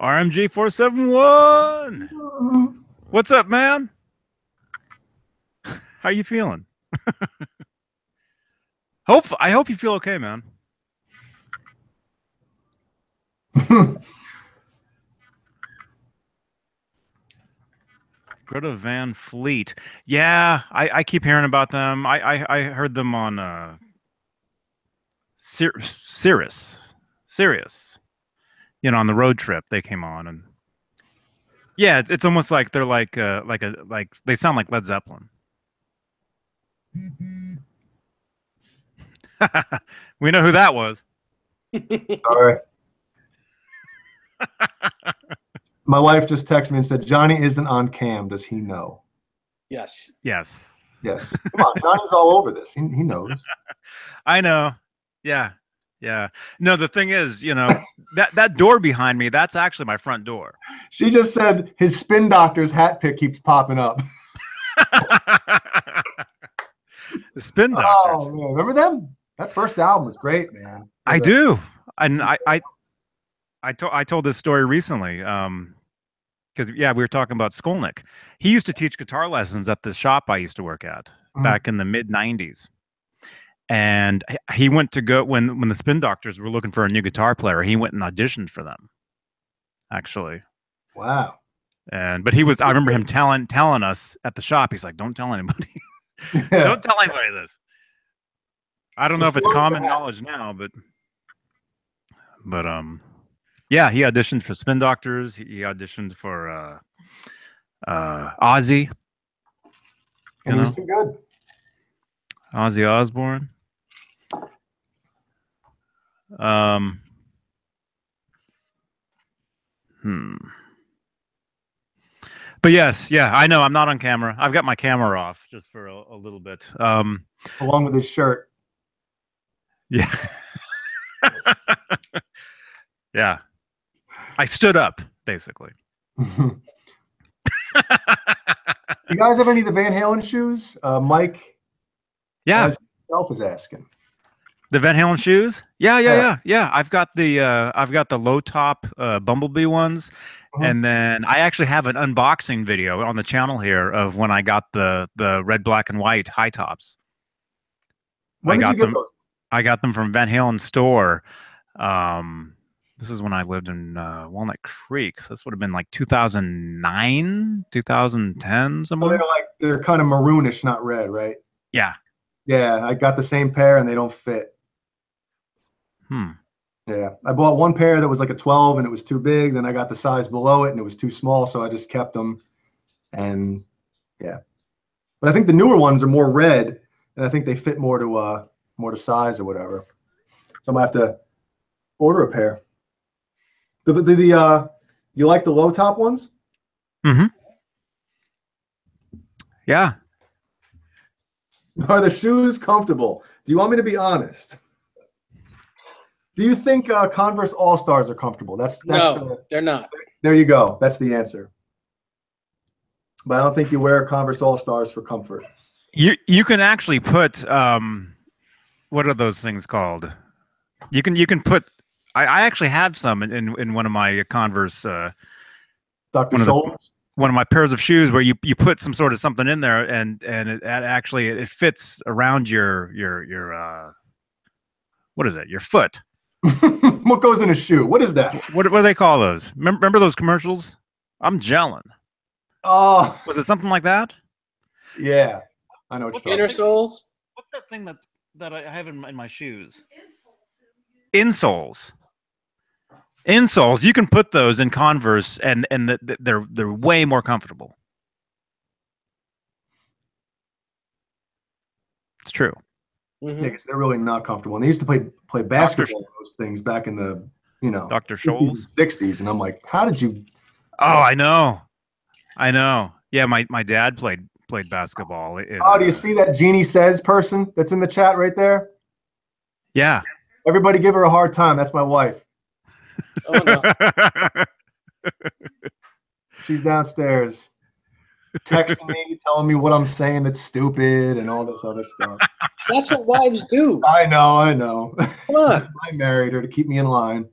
RMG 471. What's up, man? How you feeling? I hope you feel okay, man. Greta Van Fleet. Yeah, I keep hearing about them. I heard them on Sirius. On the road trip they came on, and Yeah, it's almost like they're like they sound like Led Zeppelin. We know who that was. All right. My wife just texted me and said, Johnny isn't on cam. Does he know? Yes. Yes, Yes. Come on. Johnny's all over this. He knows. I know. Yeah, yeah. No, the thing is, that door behind me, that's actually my front door. She just said his Spin Doctors hat pick keeps popping up. The Spin Oh, Doctors. man. Remember them? That first album was great, man. I do, and I told this story recently. Because yeah, we were talking about Skolnick. He used to teach guitar lessons at the shop I used to work at Mhm. back in the mid '90s. And he went to go when the Spin Doctors were looking for a new guitar player. He went and auditioned for them, actually. Wow. But I remember him telling us at the shop. He's like, "Don't tell anybody. Yeah. Don't tell anybody this." I don't know if it's common knowledge now, but yeah, he auditioned for Spin Doctors. He auditioned for Ozzy. And You he was know, too good. Ozzy Osbourne. Um, hmm. But yes, yeah, I know I'm not on camera. I've got my camera off just for a little bit. Along with his shirt. Yeah, yeah. I stood up basically. You guys have any of the Van Halen shoes? Mike Yeah, as himself is asking. the Van Halen shoes. Yeah, yeah, Yeah. yeah, yeah. I've got the low top Bumblebee ones, Mhm. and then I actually have an unboxing video on the channel here of when I got the red, black, and white high tops. I When did you got get them. those? I got them from Van Halen store. Um, this is when I lived in Walnut Creek. So this would have been like 2009, 2010, So somewhere. they're kind of maroonish, not red, right? Yeah. Yeah, I got the same pair and they don't fit. Hmm. Yeah, I bought one pair that was like a 12 and it was too big. Then I got the size below it and it was too small, so I just kept them. And yeah, but I think the newer ones are more red, and I think they fit more to size or whatever. So I'm gonna have to order a pair. You like the low top ones? Mm-hmm. Yeah. Are the shoes comfortable? Do you want me to be honest? Do you think Converse All Stars are comfortable? No, they're not. There you go. That's the answer. But I don't think you wear Converse All Stars for comfort. You can actually put what are those things called? You can put I actually have some in one of my Converse Dr. one of the Scholl's? one of my pairs of shoes where you put some sort of something in there and it actually it fits around your what is it? Your foot. What goes in a shoe? What is that? What do they call those? Remember those commercials? I'm gelling. Oh, Was it something like that? yeah. I know what you're Inner talking soles. What's that thing that I have in my shoes? Insoles. Insoles. You can put those in Converse, and they're way more comfortable. It's true. about. Mm-hmm. Yeah, because they're really not comfortable. And they used to play basketball in those things back in the, Dr. 50s Scholl's. and 60s. And I'm like, how did you? Oh, I know. I know. Yeah, my dad played basketball. Oh, do you see that Jeannie Says person that's in the chat right there? Yeah. Everybody give her a hard time. That's my wife. Oh no. She's downstairs texting me, telling me what I'm saying that's stupid and all this other stuff. That's what wives do. I know. Come on. I married her to keep me in line.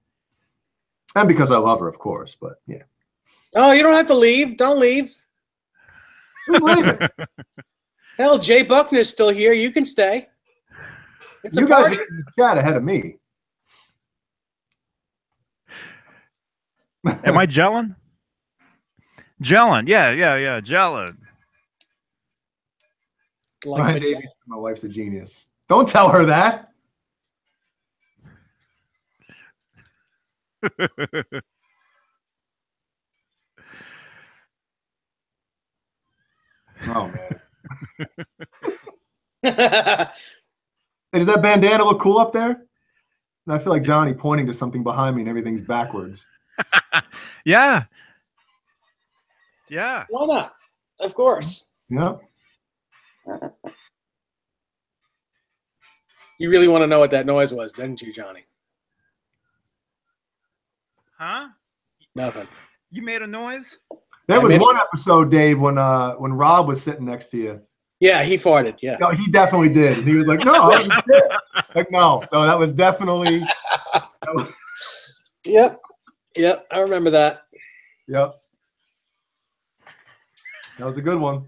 And because I love her, of course, but yeah. Oh, you don't have to leave. Don't leave. Who's leaving? Hell, Jay Buckner's still here. You can stay. It's You a guys party. are in the chat ahead of me. Am I gelling? Gelling. Yeah, gelling. Like Ryan Davies, my wife's a genius. Don't tell her that. Oh man. Hey, does that bandana look cool up there? And I feel like Johnny pointing to something behind me and everything's backwards. Yeah. Yeah. Why not? Of course. Yep. You really want to know what that noise was, didn't you, Johnny? Huh? Nothing. You made a noise? There was one episode, Dave, when Rob was sitting next to you. Yeah, he farted. Yeah. No, he definitely did. And he was like, no, I wasn't there. Like, no, that was definitely. Yep. Yep. I remember that. Yep. That was a good one.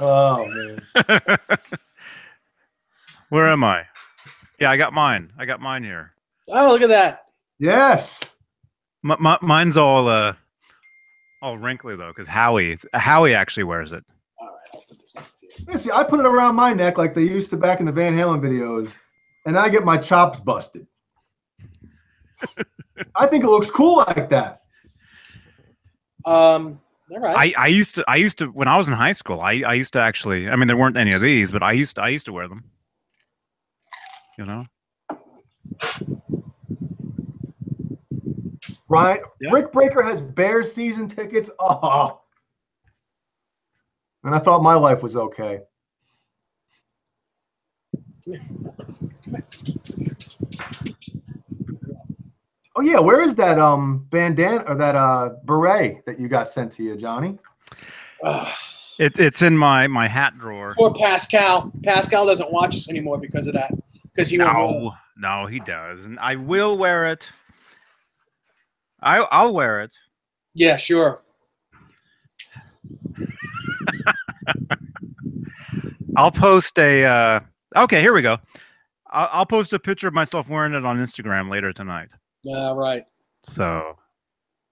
Oh, man. Where am I? Yeah, I got mine. I got mine here. Oh, look at that. Yes. Mine's all wrinkly though, because Howie actually wears it. All right, I'll put this on for you. Yeah, see, I put it around my neck like they used to back in the Van Halen videos, and I get my chops busted. I think it looks cool like that. All right. I used to when I was in high school. I used to actually. I mean, there weren't any of these, but I used to wear them. You know. Right? Yeah. Rick Breaker has Bears season tickets. Oh. And I thought my life was okay. Come here. Oh yeah, where is that bandana or that beret that you got sent to you, Johnny? It's in my hat drawer. Poor Pascal. Pascal doesn't watch us anymore because of that. Because he won't wear it. No, he does, and I will wear it. I'll wear it. Yeah, sure. I'll post a. Okay, here we go. I'll post a picture of myself wearing it on Instagram later tonight. Yeah, right. So,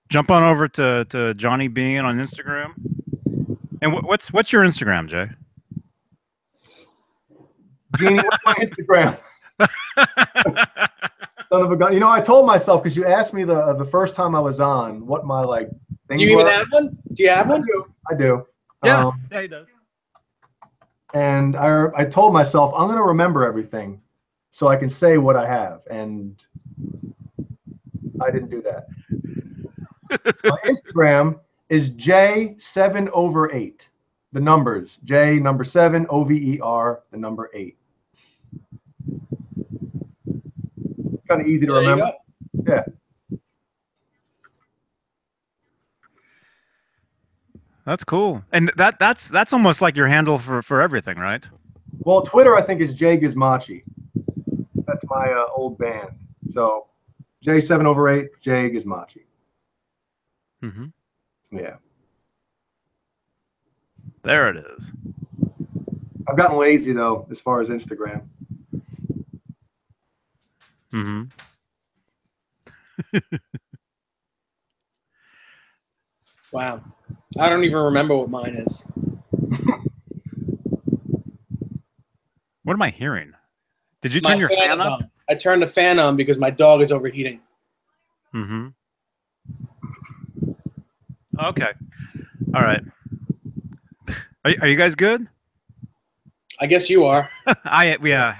jump on over to Johnny Beane on Instagram. And what's your Instagram, Jay? Jeannie, what's my Instagram? Son of a gun. You know, I told myself because you asked me the first time I was on what my thing. Do you even have one? Do you have one? I do. Yeah, yeah, he does. And I told myself I'm going to remember everything so I can say what I have, and I didn't do that. My Instagram is J7/8. The numbers J number 7 OVER the number 8. Kind of easy to remember. Yeah. That's cool. And that's almost like your handle for everything, right? Well, Twitter I think is J Gizmachi. That's my old band. So J7/8 J Gizmachi. Mm-hmm. Yeah. There it is. I've gotten lazy though as far as Instagram. Mm-hmm. Wow. I don't even remember what mine is. What am I hearing? Did you turn your fan up? On. I turned the fan on because my dog is overheating. Mm-hmm. Okay. All right. Are you guys good? I guess you are. Yeah.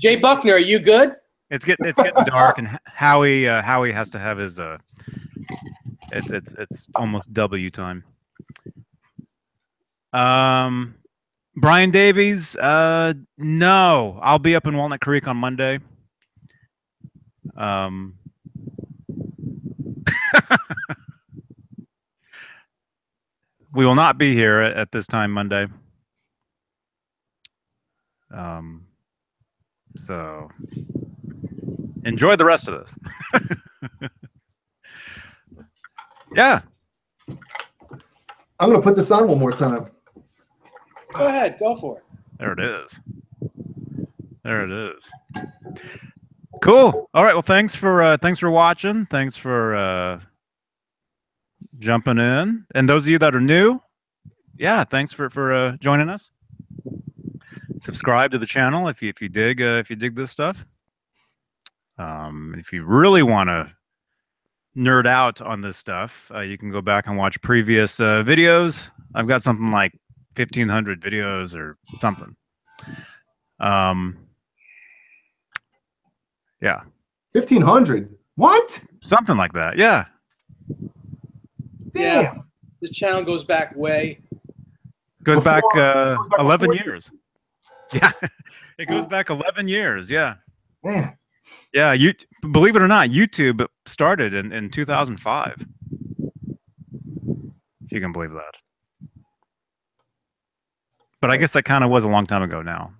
Jay Buckner, are you good? It's getting dark, and Howie has to have his it's almost W time. Brian Davies, no, I'll be up in Walnut Creek on Monday. We will not be here at this time Monday. So enjoy the rest of this. Yeah. I'm going to put this on one more time. Go ahead. Go for it. There it is. There it is. Cool. All right. Well, thanks for watching. Thanks for jumping in. And those of you that are new, yeah, thanks for joining us. Subscribe to the channel if you dig this stuff. If you really want to nerd out on this stuff, you can go back and watch previous videos. I've got something like 1,500 videos or something. Yeah, 1,500. What? something like that. Yeah, Damn. Yeah. This channel goes back way. goes Before- back goes back 11 before- years. Yeah, it goes back 11 years. Yeah. Man. Yeah, you believe it or not, YouTube started in 2005. If you can believe that. But I guess that kind of was a long time ago now.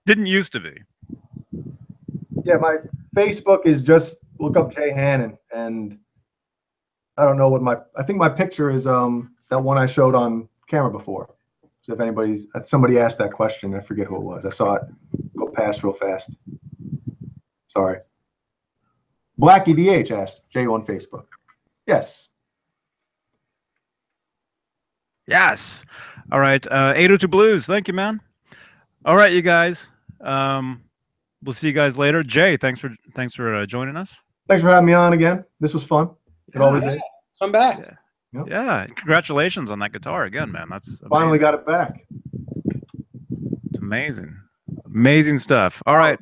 Didn't used to be. Yeah, my Facebook is just look up Jay Hannon, and I don't know what I think my picture is that one I showed on camera before. So if somebody asked that question, I forget who it was. I saw it go past real fast. Sorry. Blackie DH asked Jay on Facebook. Yes. Yes. All right. 802 Blues. Thank you, man. All right, you guys. We'll see you guys later. Jay, thanks for joining us. Thanks for having me on again. This was fun. It always is. Come back. Yeah. Yep. Yeah. Congratulations on that guitar again, man. That's amazing. Finally got it back. It's amazing. Amazing stuff. All right.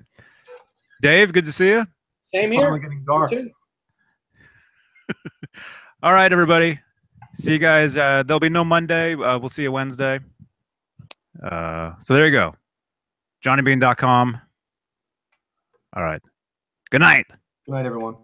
Dave, good to see you. Same It's here. finally getting dark. You too. All right, everybody. See you guys. There'll be no Monday. We'll see you Wednesday. So there you go. JohnnyBeane.com. All right. Good night. Good night, everyone.